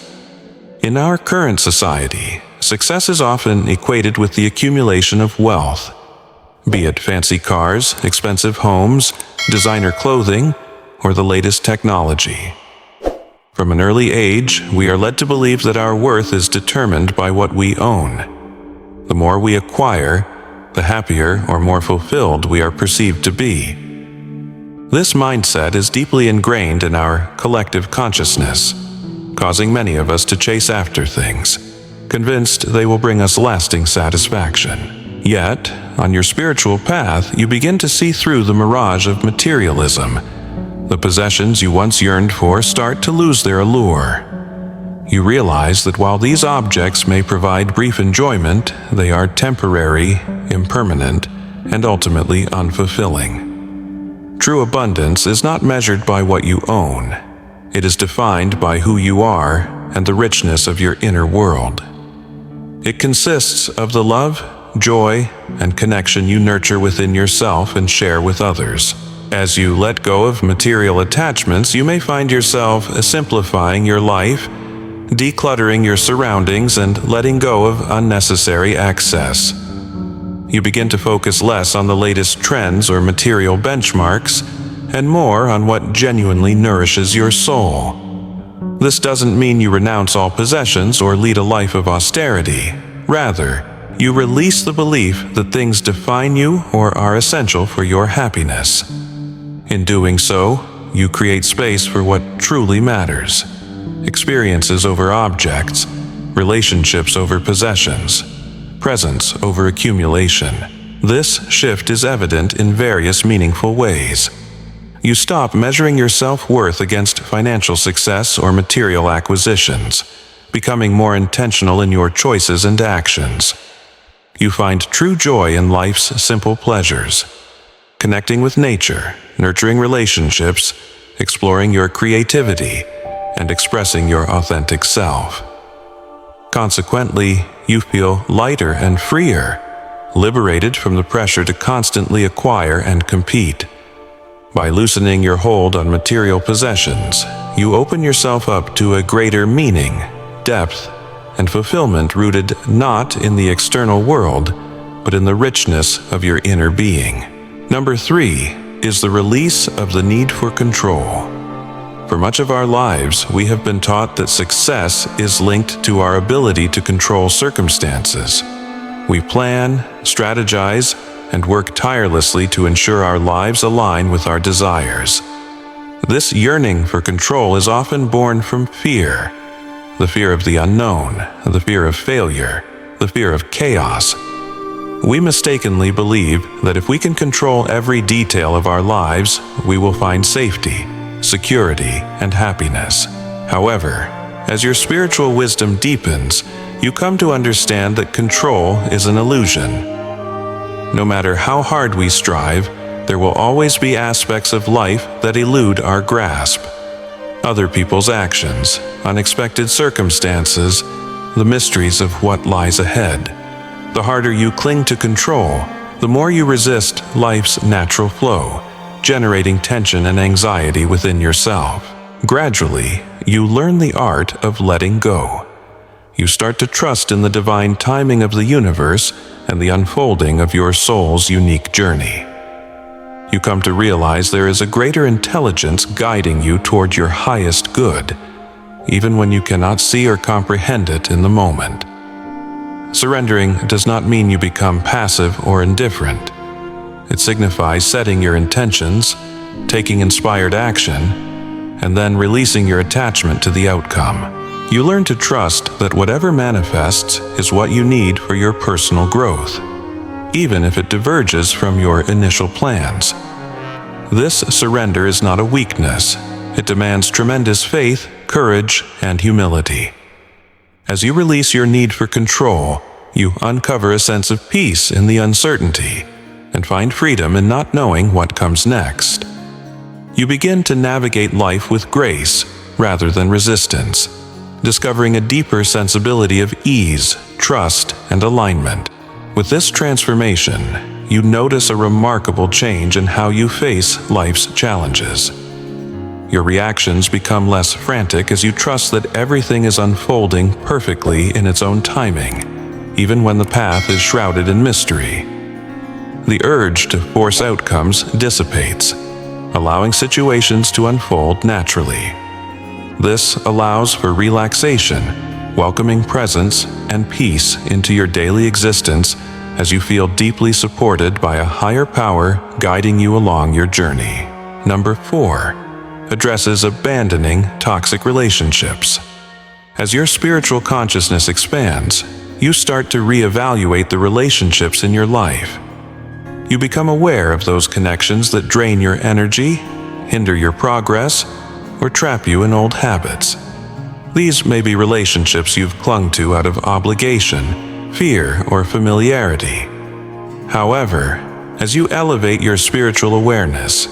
Speaker 1: In our current society, success is often equated with the accumulation of wealth, be it fancy cars, expensive homes, designer clothing, or the latest technology. From an early age, we are led to believe that our worth is determined by what we own. The more we acquire, the happier or more fulfilled we are perceived to be. This mindset is deeply ingrained in our collective consciousness, causing many of us to chase after things, convinced they will bring us lasting satisfaction. Yet, on your spiritual path, you begin to see through the mirage of materialism. The possessions you once yearned for start to lose their allure. You realize that while these objects may provide brief enjoyment, they are temporary, impermanent, and ultimately unfulfilling. True abundance is not measured by what you own. It is defined by who you are and the richness of your inner world. It consists of the love, joy, and connection you nurture within yourself and share with others. As you let go of material attachments, you may find yourself simplifying your life, decluttering your surroundings, and letting go of unnecessary excess. You begin to focus less on the latest trends or material benchmarks, and more on what genuinely nourishes your soul. This doesn't mean you renounce all possessions or lead a life of austerity. Rather, you release the belief that things define you or are essential for your happiness. In doing so, you create space for what truly matters: experiences over objects, relationships over possessions, presence over accumulation. This shift is evident in various meaningful ways. You stop measuring your self-worth against financial success or material acquisitions, becoming more intentional in your choices and actions. You find true joy in life's simple pleasures: connecting with nature, nurturing relationships, exploring your creativity, and expressing your authentic self. Consequently, you feel lighter and freer, liberated from the pressure to constantly acquire and compete. By loosening your hold on material possessions, you open yourself up to a greater meaning, depth, and fulfillment rooted not in the external world, but in the richness of your inner being. Number 3 is the release of the need for control. For much of our lives, we have been taught that success is linked to our ability to control circumstances. We plan, strategize, and work tirelessly to ensure our lives align with our desires. This yearning for control is often born from fear: the fear of the unknown, the fear of failure, the fear of chaos. We mistakenly believe that if we can control every detail of our lives, we will find safety, security, and happiness. However, as your spiritual wisdom deepens, you come to understand that control is an illusion. No matter how hard we strive, there will always be aspects of life that elude our grasp. Other people's actions, unexpected circumstances, the mysteries of what lies ahead. The harder you cling to control, the more you resist life's natural flow, generating tension and anxiety within yourself. Gradually, you learn the art of letting go. You start to trust in the divine timing of the universe and the unfolding of your soul's unique journey. You come to realize there is a greater intelligence guiding you toward your highest good, even when you cannot see or comprehend it in the moment. Surrendering does not mean you become passive or indifferent. It signifies setting your intentions, taking inspired action, and then releasing your attachment to the outcome. You learn to trust that whatever manifests is what you need for your personal growth, even if it diverges from your initial plans. This surrender is not a weakness. It demands tremendous faith, courage, and humility. As you release your need for control, you uncover a sense of peace in the uncertainty and find freedom in not knowing what comes next. You begin to navigate life with grace rather than resistance, discovering a deeper sensibility of ease, trust, and alignment. With this transformation, you notice a remarkable change in how you face life's challenges. Your reactions become less frantic as you trust that everything is unfolding perfectly in its own timing, even when the path is shrouded in mystery. The urge to force outcomes dissipates, allowing situations to unfold naturally. This allows for relaxation, welcoming presence, and peace into your daily existence as you feel deeply supported by a higher power guiding you along your journey. Number 4. Addresses abandoning toxic relationships. As your spiritual consciousness expands, you start to reevaluate the relationships in your life. You become aware of those connections that drain your energy, hinder your progress, or trap you in old habits. These may be relationships you've clung to out of obligation, fear, or familiarity. However, as you elevate your spiritual awareness,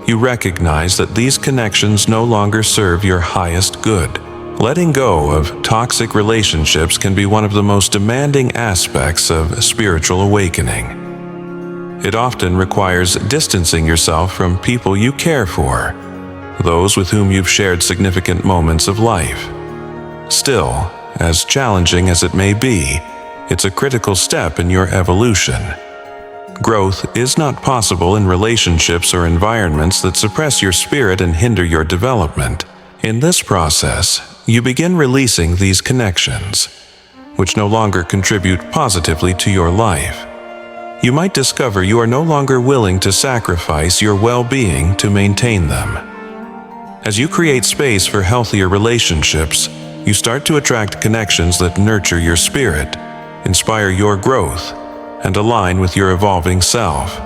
Speaker 1: you recognize that these connections no longer serve your highest good. Letting go of toxic relationships can be one of the most demanding aspects of spiritual awakening. It often requires distancing yourself from people you care for, those with whom you've shared significant moments of life. Still, as challenging as it may be, it's a critical step in your evolution. Growth is not possible in relationships or environments that suppress your spirit and hinder your development. In this process, you begin releasing these connections, which no longer contribute positively to your life. You might discover you are no longer willing to sacrifice your well-being to maintain them. As you create space for healthier relationships, you start to attract connections that nurture your spirit, inspire your growth, and align with your evolving self.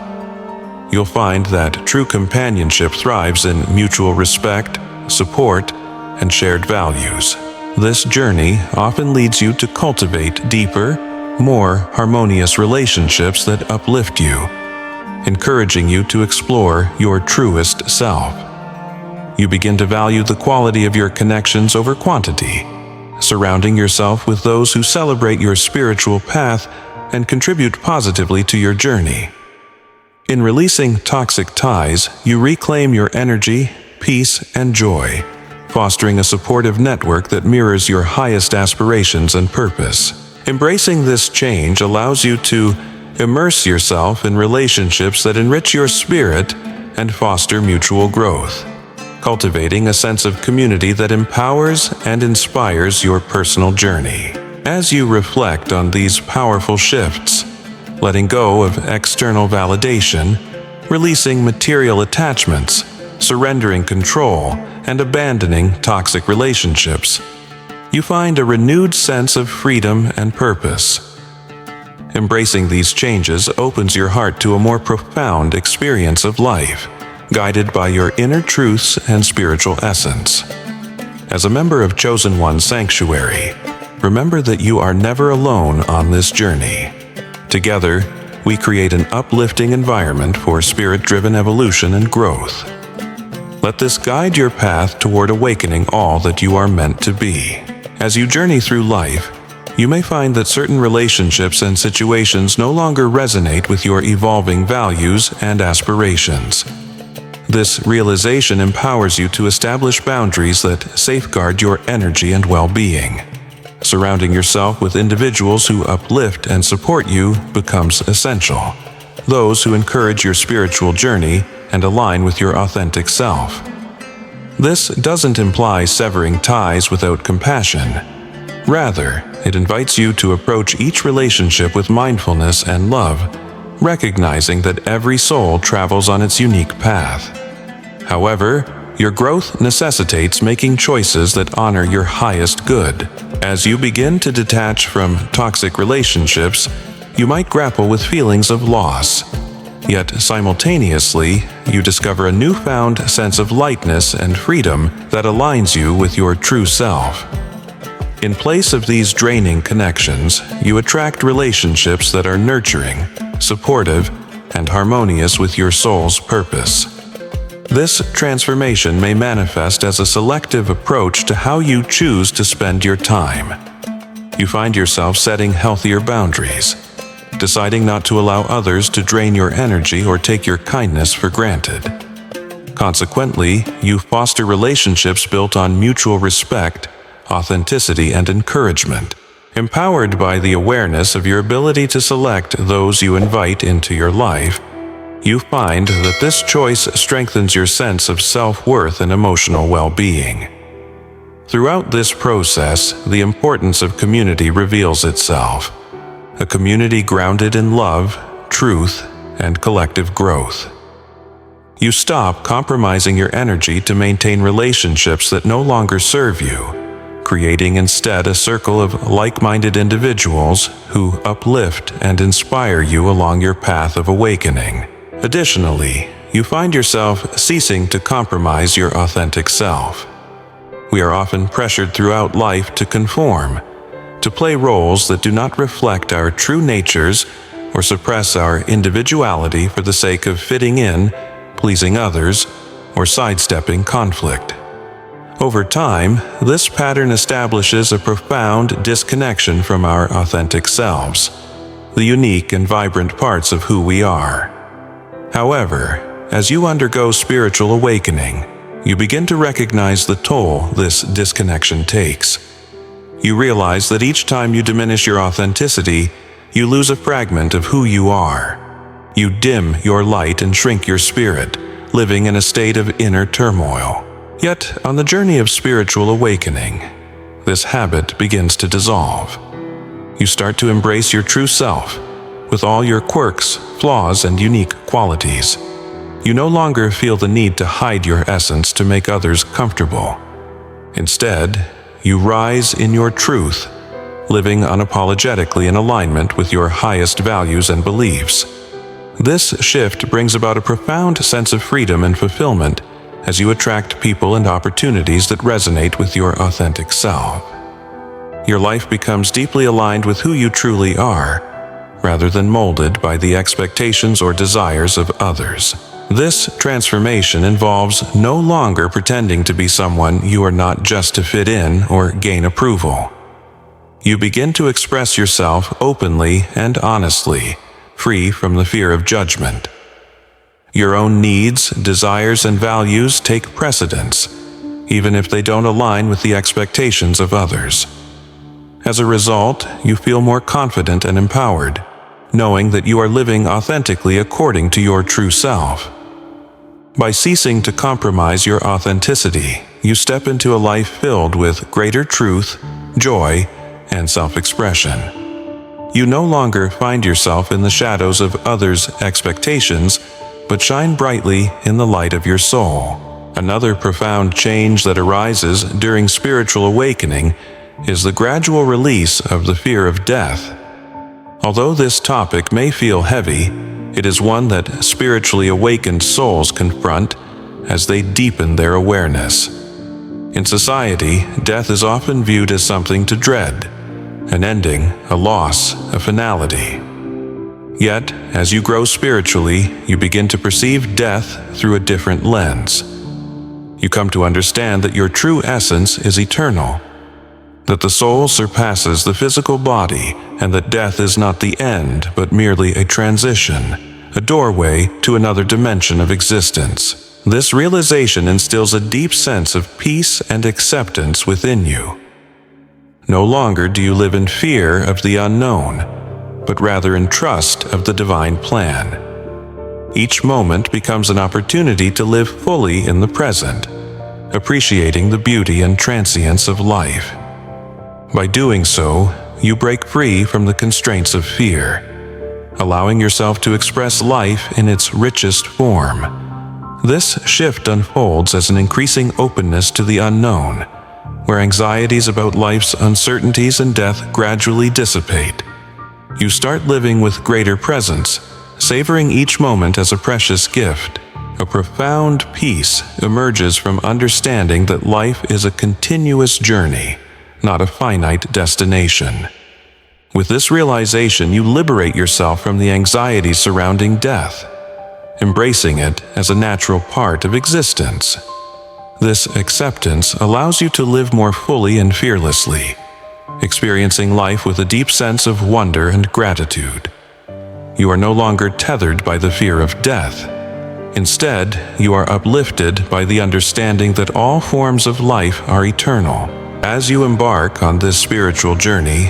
Speaker 1: You'll find that true companionship thrives in mutual respect, support, and shared values. This journey often leads you to cultivate deeper, more harmonious relationships that uplift you, encouraging you to explore your truest self. You begin to value the quality of your connections over quantity, surrounding yourself with those who celebrate your spiritual path and contribute positively to your journey. In releasing toxic ties, you reclaim your energy, peace, and joy, fostering a supportive network that mirrors your highest aspirations and purpose. Embracing this change allows you to immerse yourself in relationships that enrich your spirit and foster mutual growth, cultivating a sense of community that empowers and inspires your personal journey. As you reflect on these powerful shifts, letting go of external validation, releasing material attachments, surrendering control, and abandoning toxic relationships, you find a renewed sense of freedom and purpose. Embracing these changes opens your heart to a more profound experience of life, guided by your inner truths and spiritual essence. As a member of Chosen One Sanctuary, remember that you are never alone on this journey. Together, we create an uplifting environment for spirit-driven evolution and growth. Let this guide your path toward awakening all that you are meant to be. As you journey through life, you may find that certain relationships and situations no longer resonate with your evolving values and aspirations. This realization empowers you to establish boundaries that safeguard your energy and well-being. Surrounding yourself with individuals who uplift and support you becomes essential. Those who encourage your spiritual journey and align with your authentic self. This doesn't imply severing ties without compassion. Rather, it invites you to approach each relationship with mindfulness and love, recognizing that every soul travels on its unique path. However, your growth necessitates making choices that honor your highest good. As you begin to detach from toxic relationships, you might grapple with feelings of loss. Yet simultaneously, you discover a newfound sense of lightness and freedom that aligns you with your true self. In place of these draining connections, you attract relationships that are nurturing, supportive, and harmonious with your soul's purpose. This transformation may manifest as a selective approach to how you choose to spend your time. You find yourself setting healthier boundaries, deciding not to allow others to drain your energy or take your kindness for granted. Consequently, you foster relationships built on mutual respect, authenticity, and encouragement, empowered by the awareness of your ability to select those you invite into your life. You find that this choice strengthens your sense of self-worth and emotional well-being. Throughout this process, the importance of community reveals itself. A community grounded in love, truth, and collective growth. You stop compromising your energy to maintain relationships that no longer serve you, creating instead a circle of like-minded individuals who uplift and inspire you along your path of awakening. Additionally, you find yourself ceasing to compromise your authentic self. We are often pressured throughout life to conform, to play roles that do not reflect our true natures or suppress our individuality for the sake of fitting in, pleasing others, or sidestepping conflict. Over time, this pattern establishes a profound disconnection from our authentic selves, the unique and vibrant parts of who we are. However, as you undergo spiritual awakening, you begin to recognize the toll this disconnection takes. You realize that each time you diminish your authenticity, you lose a fragment of who you are. You dim your light and shrink your spirit, living in a state of inner turmoil. Yet, on the journey of spiritual awakening, this habit begins to dissolve. You start to embrace your true self, with all your quirks, flaws, and unique qualities. You no longer feel the need to hide your essence to make others comfortable. Instead, you rise in your truth, living unapologetically in alignment with your highest values and beliefs. This shift brings about a profound sense of freedom and fulfillment as you attract people and opportunities that resonate with your authentic self. Your life becomes deeply aligned with who you truly are, rather than molded by the expectations or desires of others. This transformation involves no longer pretending to be someone you are not just to fit in or gain approval. You begin to express yourself openly and honestly, free from the fear of judgment. Your own needs, desires, and values take precedence, even if they don't align with the expectations of others. As a result, you feel more confident and empowered, knowing that you are living authentically according to your true self. By ceasing to compromise your authenticity, you step into a life filled with greater truth, joy, and self-expression. You no longer find yourself in the shadows of others' expectations, but shine brightly in the light of your soul. Another profound change that arises during spiritual awakening is the gradual release of the fear of death. Although this topic may feel heavy, it is one that spiritually awakened souls confront as they deepen their awareness. In society, death is often viewed as something to dread, an ending, a loss, a finality. Yet, as you grow spiritually, you begin to perceive death through a different lens. You come to understand that your true essence is eternal, that the soul surpasses the physical body, and that death is not the end, but merely a transition, a doorway to another dimension of existence. This realization instills a deep sense of peace and acceptance within you. No longer do you live in fear of the unknown, but rather in trust of the divine plan. Each moment becomes an opportunity to live fully in the present, appreciating the beauty and transience of life. By doing so, you break free from the constraints of fear, allowing yourself to express life in its richest form. This shift unfolds as an increasing openness to the unknown, where anxieties about life's uncertainties and death gradually dissipate. You start living with greater presence, savoring each moment as a precious gift. A profound peace emerges from understanding that life is a continuous journey, not a finite destination. With this realization, you liberate yourself from the anxiety surrounding death, embracing it as a natural part of existence. This acceptance allows you to live more fully and fearlessly, experiencing life with a deep sense of wonder and gratitude. You are no longer tethered by the fear of death. Instead, you are uplifted by the understanding that all forms of life are eternal. As you embark on this spiritual journey,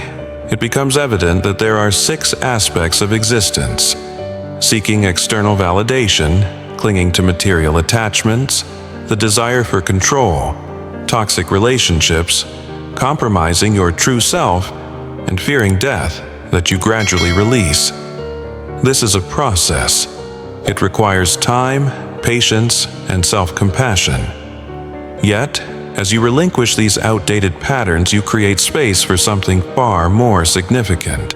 Speaker 1: it becomes evident that there are 6 aspects of existence: seeking external validation, clinging to material attachments, the desire for control, toxic relationships, compromising your true self, and fearing death that you gradually release. This is a process. It requires time, patience, and self-compassion. Yet, as you relinquish these outdated patterns, you create space for something far more significant: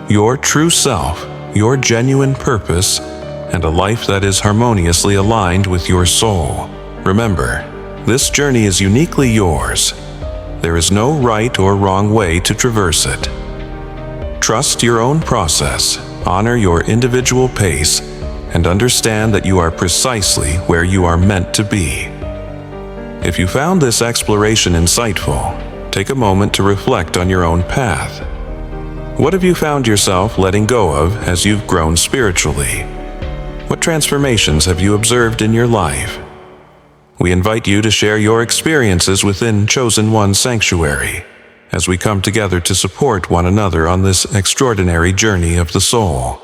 Speaker 1: your true self, your genuine purpose, and a life that is harmoniously aligned with your soul. Remember, this journey is uniquely yours. There is no right or wrong way to traverse it. Trust your own process, honor your individual pace, and understand that you are precisely where you are meant to be. If you found this exploration insightful, take a moment to reflect on your own path. What have you found yourself letting go of as you've grown spiritually? What transformations have you observed in your life? We invite you to share your experiences within Chosen One Sanctuary, as we come together to support one another on this extraordinary journey of the soul.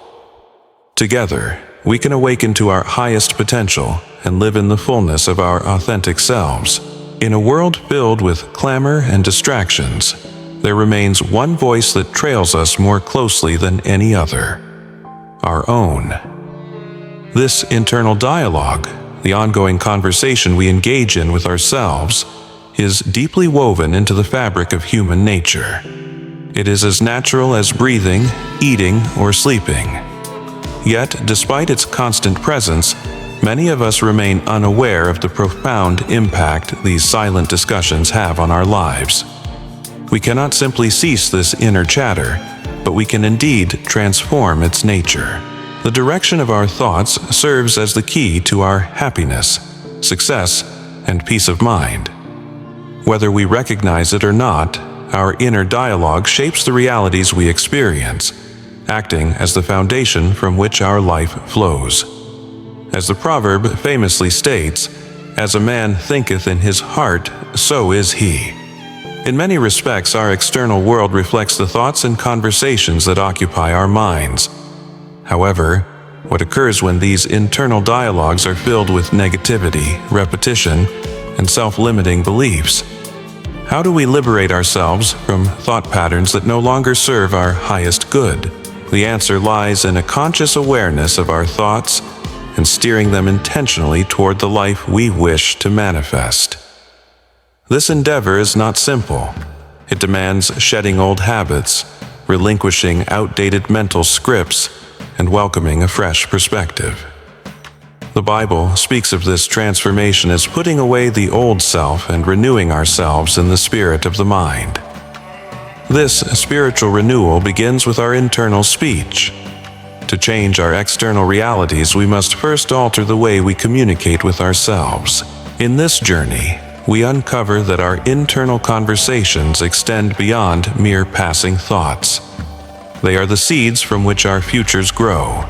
Speaker 1: Together, we can awaken to our highest potential and live in the fullness of our authentic selves. In a world filled with clamor and distractions, there remains one voice that trails us more closely than any other: our own. This internal dialogue, the ongoing conversation we engage in with ourselves, is deeply woven into the fabric of human nature. It is as natural as breathing, eating, or sleeping. Yet, despite its constant presence, many of us remain unaware of the profound impact these silent discussions have on our lives. We cannot simply cease this inner chatter, but we can indeed transform its nature. The direction of our thoughts serves as the key to our happiness, success, and peace of mind. Whether we recognize it or not, our inner dialogue shapes the realities we experience, acting as the foundation from which our life flows. As the proverb famously states, "As a man thinketh in his heart, so is he." In many respects, our external world reflects the thoughts and conversations that occupy our minds. However, what occurs when these internal dialogues are filled with negativity, repetition, and self-limiting beliefs? How do we liberate ourselves from thought patterns that no longer serve our highest good? The answer lies in a conscious awareness of our thoughts and steering them intentionally toward the life we wish to manifest. This endeavor is not simple. It demands shedding old habits, relinquishing outdated mental scripts and welcoming a fresh perspective. The Bible speaks of this transformation as putting away the old self and renewing ourselves in the spirit of the mind. This spiritual renewal begins with our internal speech. To change our external realities, we must first alter the way we communicate with ourselves. In this journey, we uncover that our internal conversations extend beyond mere passing thoughts. They are the seeds from which our futures grow.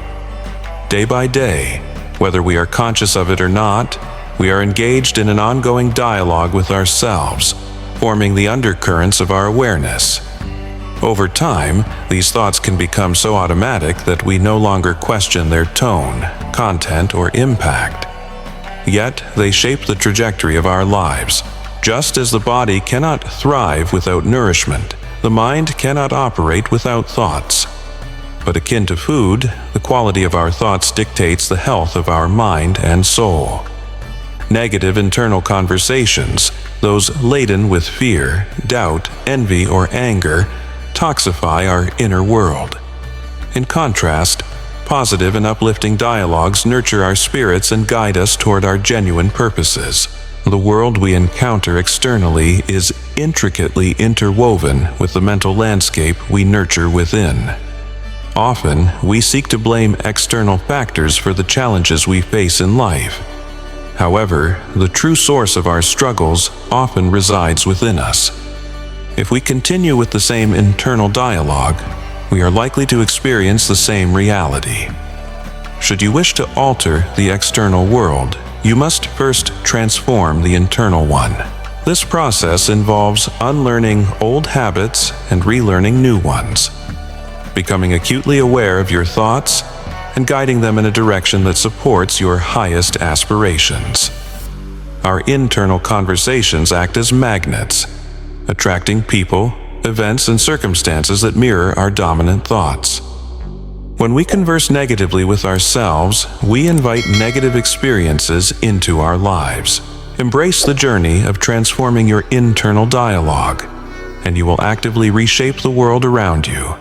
Speaker 1: Day by day, whether we are conscious of it or not, we are engaged in an ongoing dialogue with ourselves, forming the undercurrents of our awareness. Over time, these thoughts can become so automatic that we no longer question their tone, content, or impact. Yet, they shape the trajectory of our lives. Just as the body cannot thrive without nourishment, the mind cannot operate without thoughts. But akin to food, the quality of our thoughts dictates the health of our mind and soul. Negative internal conversations, those laden with fear, doubt, envy, or anger, toxify our inner world. In contrast, positive and uplifting dialogues nurture our spirits and guide us toward our genuine purposes. The world we encounter externally is intricately interwoven with the mental landscape we nurture within. Often, we seek to blame external factors for the challenges we face in life. However, the true source of our struggles often resides within us. If we continue with the same internal dialogue, we are likely to experience the same reality. Should you wish to alter the external world, you must first transform the internal one. This process involves unlearning old habits and relearning new ones, becoming acutely aware of your thoughts and guiding them in a direction that supports your highest aspirations. Our internal conversations act as magnets, attracting people, events, and circumstances that mirror our dominant thoughts. When we converse negatively with ourselves, we invite negative experiences into our lives. Embrace the journey of transforming your internal dialogue, and you will actively reshape the world around you,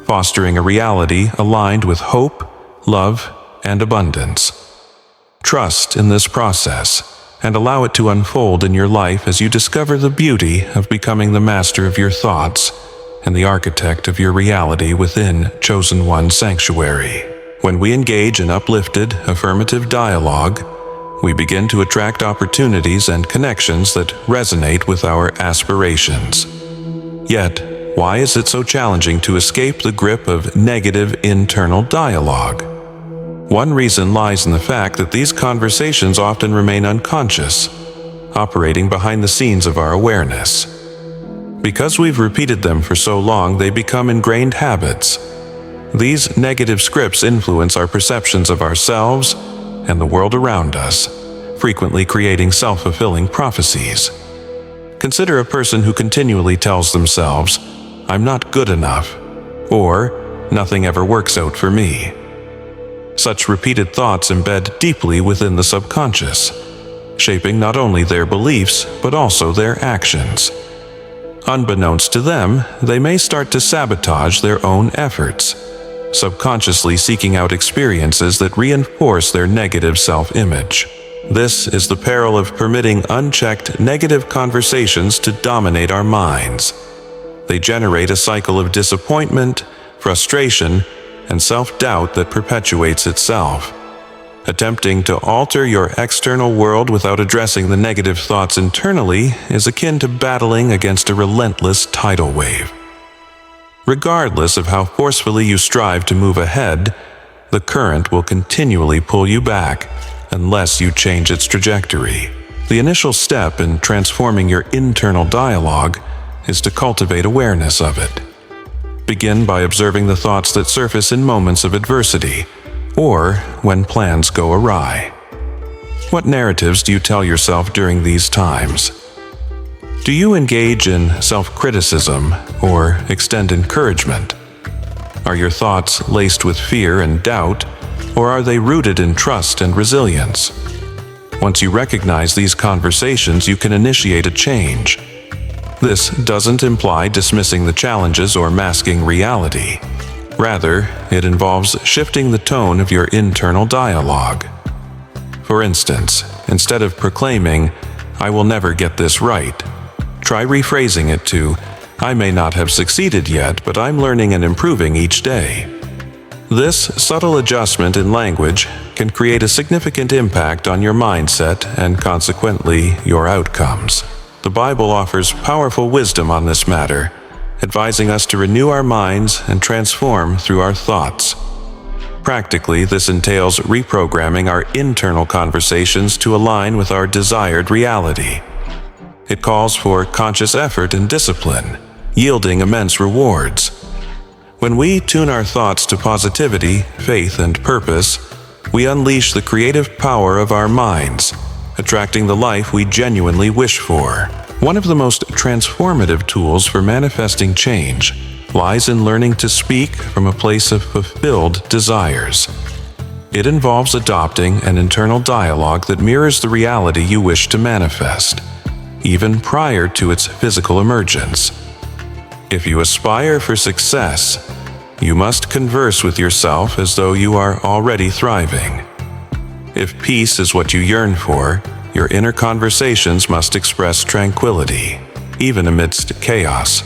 Speaker 1: fostering a reality aligned with hope, love, and abundance. Trust in this process and allow it to unfold in your life as you discover the beauty of becoming the master of your thoughts and the architect of your reality within Chosen One Sanctuary. When we engage in uplifted, affirmative dialogue, we begin to attract opportunities and connections that resonate with our aspirations. Yet, why is it so challenging to escape the grip of negative internal dialogue? One reason lies in the fact that these conversations often remain unconscious, operating behind the scenes of our awareness. Because we've repeated them for so long, they become ingrained habits. These negative scripts influence our perceptions of ourselves and the world around us, frequently creating self-fulfilling prophecies. Consider a person who continually tells themselves, "I'm not good enough," or "Nothing ever works out for me." Such repeated thoughts embed deeply within the subconscious, shaping not only their beliefs but also their actions. Unbeknownst to them, they may start to sabotage their own efforts, subconsciously seeking out experiences that reinforce their negative self-image. This is the peril of permitting unchecked negative conversations to dominate our minds. They generate a cycle of disappointment, frustration, and self-doubt that perpetuates itself. Attempting to alter your external world without addressing the negative thoughts internally is akin to battling against a relentless tidal wave. Regardless of how forcefully you strive to move ahead, the current will continually pull you back unless you change its trajectory. The initial step in transforming your internal dialogue is to cultivate awareness of it. Begin by observing the thoughts that surface in moments of adversity, or when plans go awry. What narratives do you tell yourself during these times? Do you engage in self-criticism or extend encouragement? Are your thoughts laced with fear and doubt, or are they rooted in trust and resilience? Once you recognize these conversations, you can initiate a change. This doesn't imply dismissing the challenges or masking reality. Rather, it involves shifting the tone of your internal dialogue. For instance, instead of proclaiming, "I will never get this right," try rephrasing it to, "I may not have succeeded yet, but I'm learning and improving each day." This subtle adjustment in language can create a significant impact on your mindset and consequently your outcomes. The Bible offers powerful wisdom on this matter, advising us to renew our minds and transform through our thoughts. Practically, this entails reprogramming our internal conversations to align with our desired reality. It calls for conscious effort and discipline, yielding immense rewards. When we tune our thoughts to positivity, faith, and purpose, we unleash the creative power of our minds, attracting the life we genuinely wish for. One of the most transformative tools for manifesting change lies in learning to speak from a place of fulfilled desires. It involves adopting an internal dialogue that mirrors the reality you wish to manifest, even prior to its physical emergence. If you aspire for success, you must converse with yourself as though you are already thriving. If peace is what you yearn for, your inner conversations must express tranquility, even amidst chaos.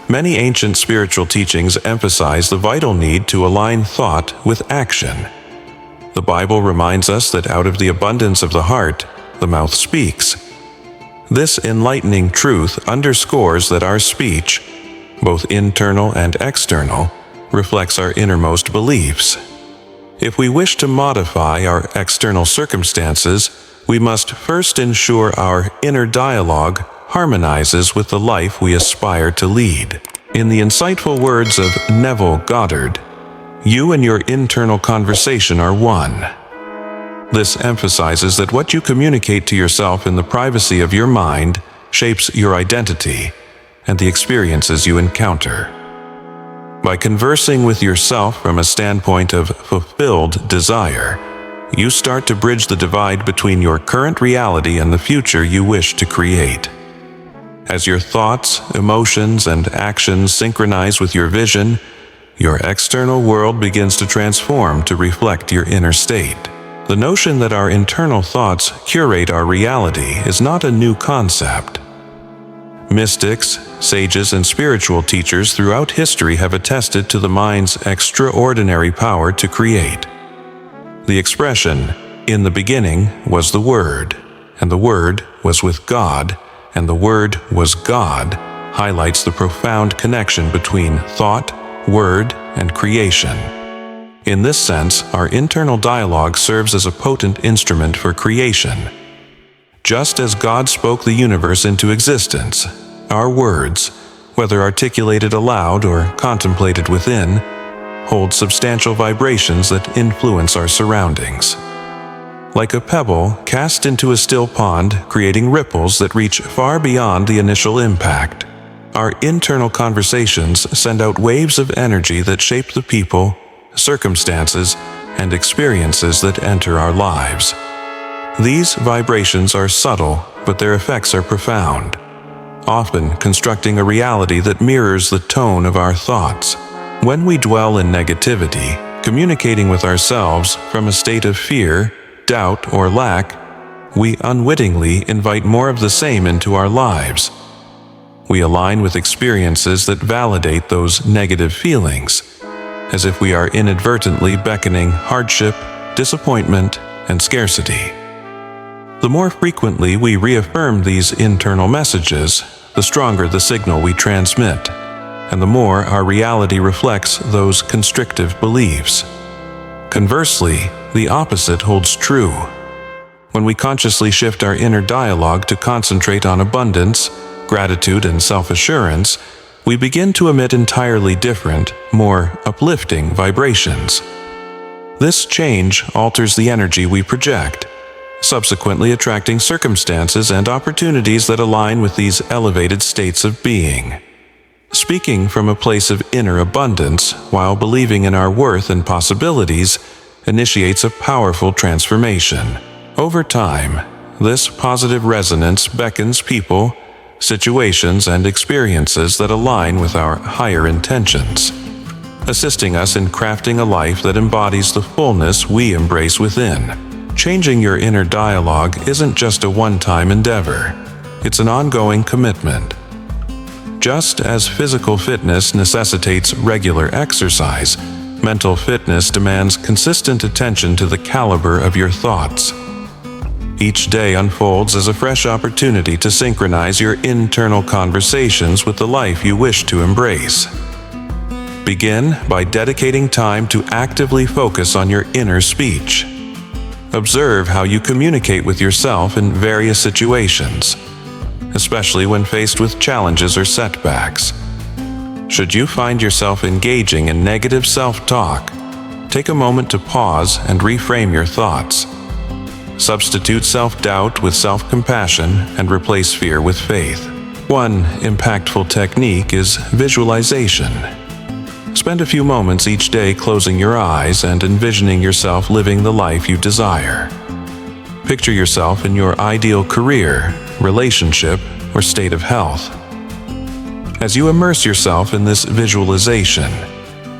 Speaker 1: Many ancient spiritual teachings emphasize the vital need to align thought with action. The Bible reminds us that out of the abundance of the heart, the mouth speaks. This enlightening truth underscores that our speech, both internal and external, reflects our innermost beliefs. If we wish to modify our external circumstances, we must first ensure our inner dialogue harmonizes with the life we aspire to lead. In the insightful words of Neville Goddard, "You and your internal conversation are one." This emphasizes that what you communicate to yourself in the privacy of your mind shapes your identity and the experiences you encounter. By conversing with yourself from a standpoint of fulfilled desire, you start to bridge the divide between your current reality and the future you wish to create. As your thoughts, emotions, and actions synchronize with your vision, your external world begins to transform to reflect your inner state. The notion that our internal thoughts curate our reality is not a new concept. Mystics, sages, and spiritual teachers throughout history have attested to the mind's extraordinary power to create. The expression, "In the beginning was the Word, and the Word was with God, and the Word was God," highlights the profound connection between thought, word, and creation. In this sense, our internal dialogue serves as a potent instrument for creation. Just as God spoke the universe into existence, our words, whether articulated aloud or contemplated within, hold substantial vibrations that influence our surroundings. Like a pebble cast into a still pond, creating ripples that reach far beyond the initial impact, our internal conversations send out waves of energy that shape the people, circumstances, and experiences that enter our lives. These vibrations are subtle, but their effects are profound, often constructing a reality that mirrors the tone of our thoughts. When we dwell in negativity, communicating with ourselves from a state of fear, doubt, or lack, we unwittingly invite more of the same into our lives. We align with experiences that validate those negative feelings, as if we are inadvertently beckoning hardship, disappointment, and scarcity. The more frequently we reaffirm these internal messages, the stronger the signal we transmit, and the more our reality reflects those constrictive beliefs. Conversely, the opposite holds true. When we consciously shift our inner dialogue to concentrate on abundance, gratitude, and self-assurance, we begin to emit entirely different, more uplifting vibrations. This change alters the energy we project, subsequently attracting circumstances and opportunities that align with these elevated states of being. Speaking from a place of inner abundance while believing in our worth and possibilities initiates a powerful transformation. Over time, this positive resonance beckons people, situations, and experiences that align with our higher intentions, assisting us in crafting a life that embodies the fullness we embrace within. Changing your inner dialogue isn't just a one-time endeavor. It's an ongoing commitment. Just as physical fitness necessitates regular exercise, mental fitness demands consistent attention to the caliber of your thoughts. Each day unfolds as a fresh opportunity to synchronize your internal conversations with the life you wish to embrace. Begin by dedicating time to actively focus on your inner speech. Observe how you communicate with yourself in various situations, especially when faced with challenges or setbacks. Should you find yourself engaging in negative self-talk, take a moment to pause and reframe your thoughts. Substitute self-doubt with self-compassion and replace fear with faith. One impactful technique is visualization. Spend a few moments each day closing your eyes and envisioning yourself living the life you desire. Picture yourself in your ideal career, relationship, or state of health. As you immerse yourself in this visualization,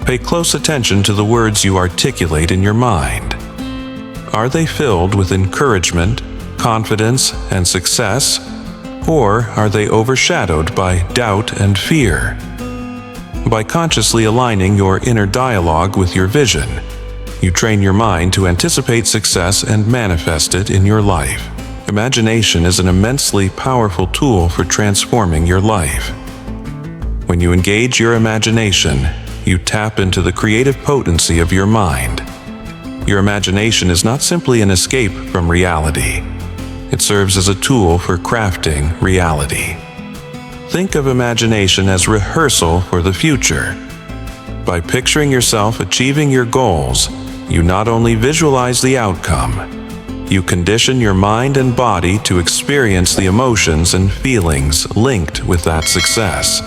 Speaker 1: pay close attention to the words you articulate in your mind. Are they filled with encouragement, confidence, and success, or are they overshadowed by doubt and fear? By consciously aligning your inner dialogue with your vision, you train your mind to anticipate success and manifest it in your life. Imagination is an immensely powerful tool for transforming your life. When you engage your imagination, you tap into the creative potency of your mind. Your imagination is not simply an escape from reality. It serves as a tool for crafting reality. Think of imagination as rehearsal for the future. By picturing yourself achieving your goals, you not only visualize the outcome, you condition your mind and body to experience the emotions and feelings linked with that success.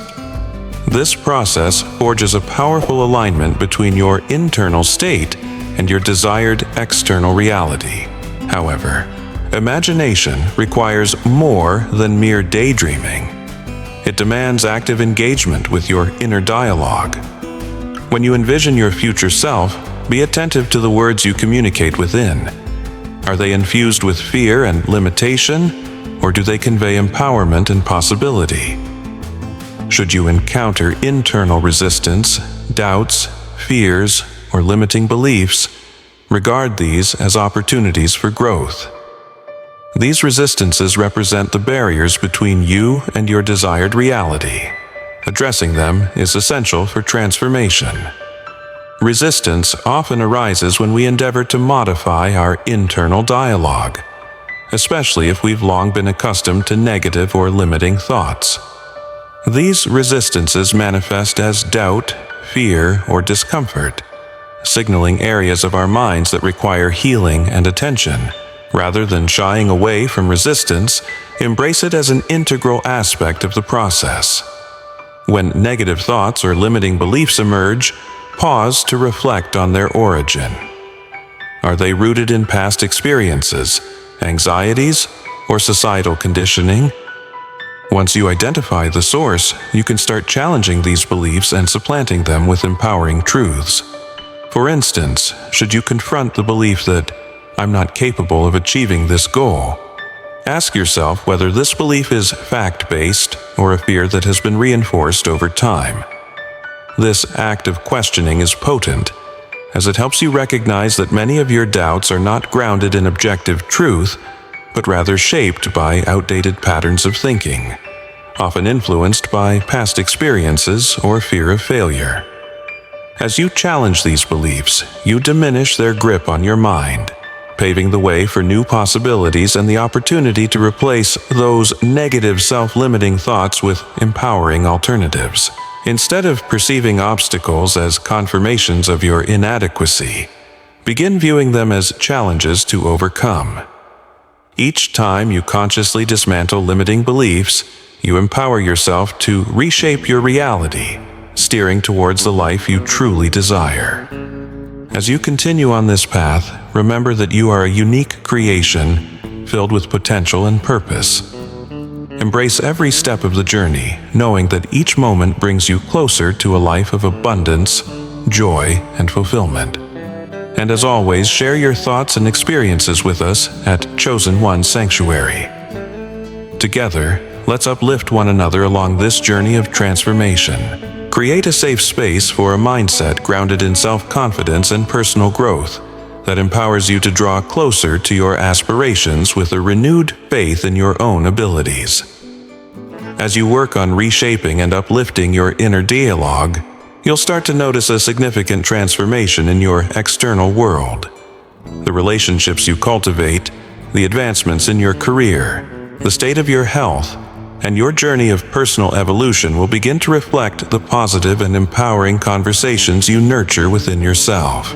Speaker 1: This process forges a powerful alignment between your internal state and your desired external reality. However, imagination requires more than mere daydreaming. It demands active engagement with your inner dialogue. When you envision your future self, be attentive to the words you communicate within. Are they infused with fear and limitation, or do they convey empowerment and possibility? Should you encounter internal resistance, doubts, fears, or limiting beliefs, regard these as opportunities for growth. These resistances represent the barriers between you and your desired reality. Addressing them is essential for transformation. Resistance often arises when we endeavor to modify our internal dialogue, especially if we've long been accustomed to negative or limiting thoughts. These resistances manifest as doubt, fear, or discomfort, signaling areas of our minds that require healing and attention. Rather than shying away from resistance, embrace it as an integral aspect of the process. When negative thoughts or limiting beliefs emerge, pause to reflect on their origin. Are they rooted in past experiences, anxieties, or societal conditioning? Once you identify the source, you can start challenging these beliefs and supplanting them with empowering truths. For instance, should you confront the belief that "I'm not capable of achieving this goal," ask yourself whether this belief is fact-based or a fear that has been reinforced over time. This act of questioning is potent, as it helps you recognize that many of your doubts are not grounded in objective truth, but rather shaped by outdated patterns of thinking, often influenced by past experiences or fear of failure. As you challenge these beliefs, you diminish their grip on your mind, paving the way for new possibilities and the opportunity to replace those negative self-limiting thoughts with empowering alternatives. Instead of perceiving obstacles as confirmations of your inadequacy, begin viewing them as challenges to overcome. Each time you consciously dismantle limiting beliefs, you empower yourself to reshape your reality, steering towards the life you truly desire. As you continue on this path, remember that you are a unique creation filled with potential and purpose. Embrace every step of the journey, knowing that each moment brings you closer to a life of abundance, joy, and fulfillment. And as always, share your thoughts and experiences with us at Chosen One Sanctuary. Together, let's uplift one another along this journey of transformation. Create a safe space for a mindset grounded in self-confidence and personal growth that empowers you to draw closer to your aspirations with a renewed faith in your own abilities. As you work on reshaping and uplifting your inner dialogue, you'll start to notice a significant transformation in your external world. The relationships you cultivate, the advancements in your career, the state of your health, and your journey of personal evolution will begin to reflect the positive and empowering conversations you nurture within yourself.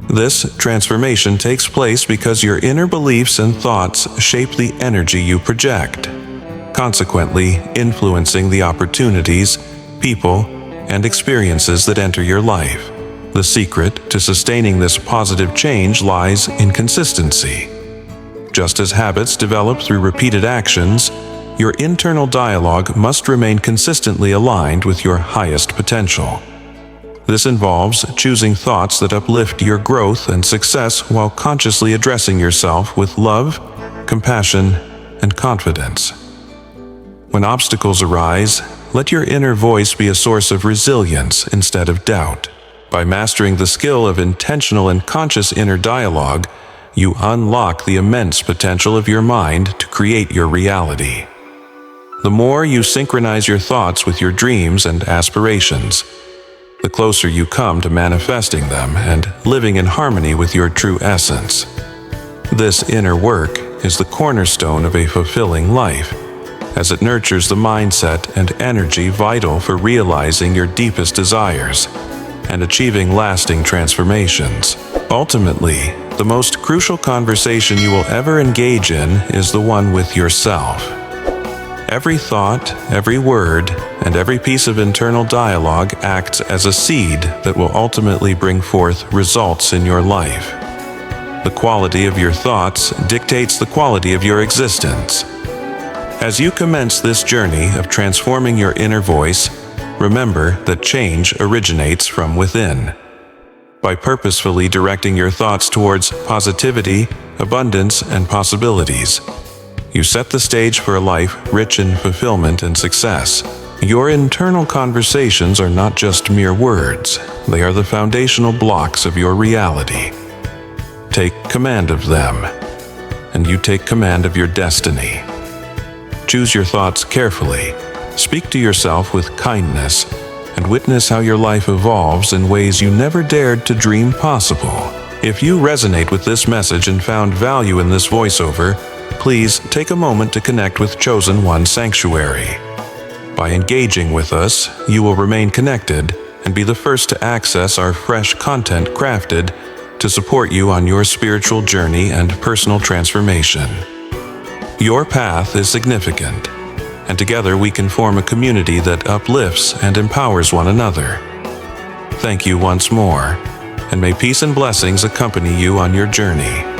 Speaker 1: This transformation takes place because your inner beliefs and thoughts shape the energy you project, consequently influencing the opportunities, people, and experiences that enter your life. The secret to sustaining this positive change lies in consistency. Just as habits develop through repeated actions, your internal dialogue must remain consistently aligned with your highest potential. This involves choosing thoughts that uplift your growth and success while consciously addressing yourself with love, compassion, and confidence. When obstacles arise, let your inner voice be a source of resilience instead of doubt. By mastering the skill of intentional and conscious inner dialogue, you unlock the immense potential of your mind to create your reality. The more you synchronize your thoughts with your dreams and aspirations, the closer you come to manifesting them and living in harmony with your true essence. This inner work is the cornerstone of a fulfilling life, as it nurtures the mindset and energy vital for realizing your deepest desires and achieving lasting transformations. Ultimately, the most crucial conversation you will ever engage in is the one with yourself. Every thought, every word, and every piece of internal dialogue acts as a seed that will ultimately bring forth results in your life. The quality of your thoughts dictates the quality of your existence. As you commence this journey of transforming your inner voice, remember that change originates from within. By purposefully directing your thoughts towards positivity, abundance, and possibilities, you set the stage for a life rich in fulfillment and success. Your internal conversations are not just mere words, they are the foundational blocks of your reality. Take command of them, and you take command of your destiny. Choose your thoughts carefully, speak to yourself with kindness, and witness how your life evolves in ways you never dared to dream possible. If you resonate with this message and found value in this voiceover, please take a moment to connect with Chosen One Sanctuary. By engaging with us, you will remain connected and be the first to access our fresh content crafted to support you on your spiritual journey and personal transformation. Your path is significant, and together we can form a community that uplifts and empowers one another. Thank you once more, and may peace and blessings accompany you on your journey.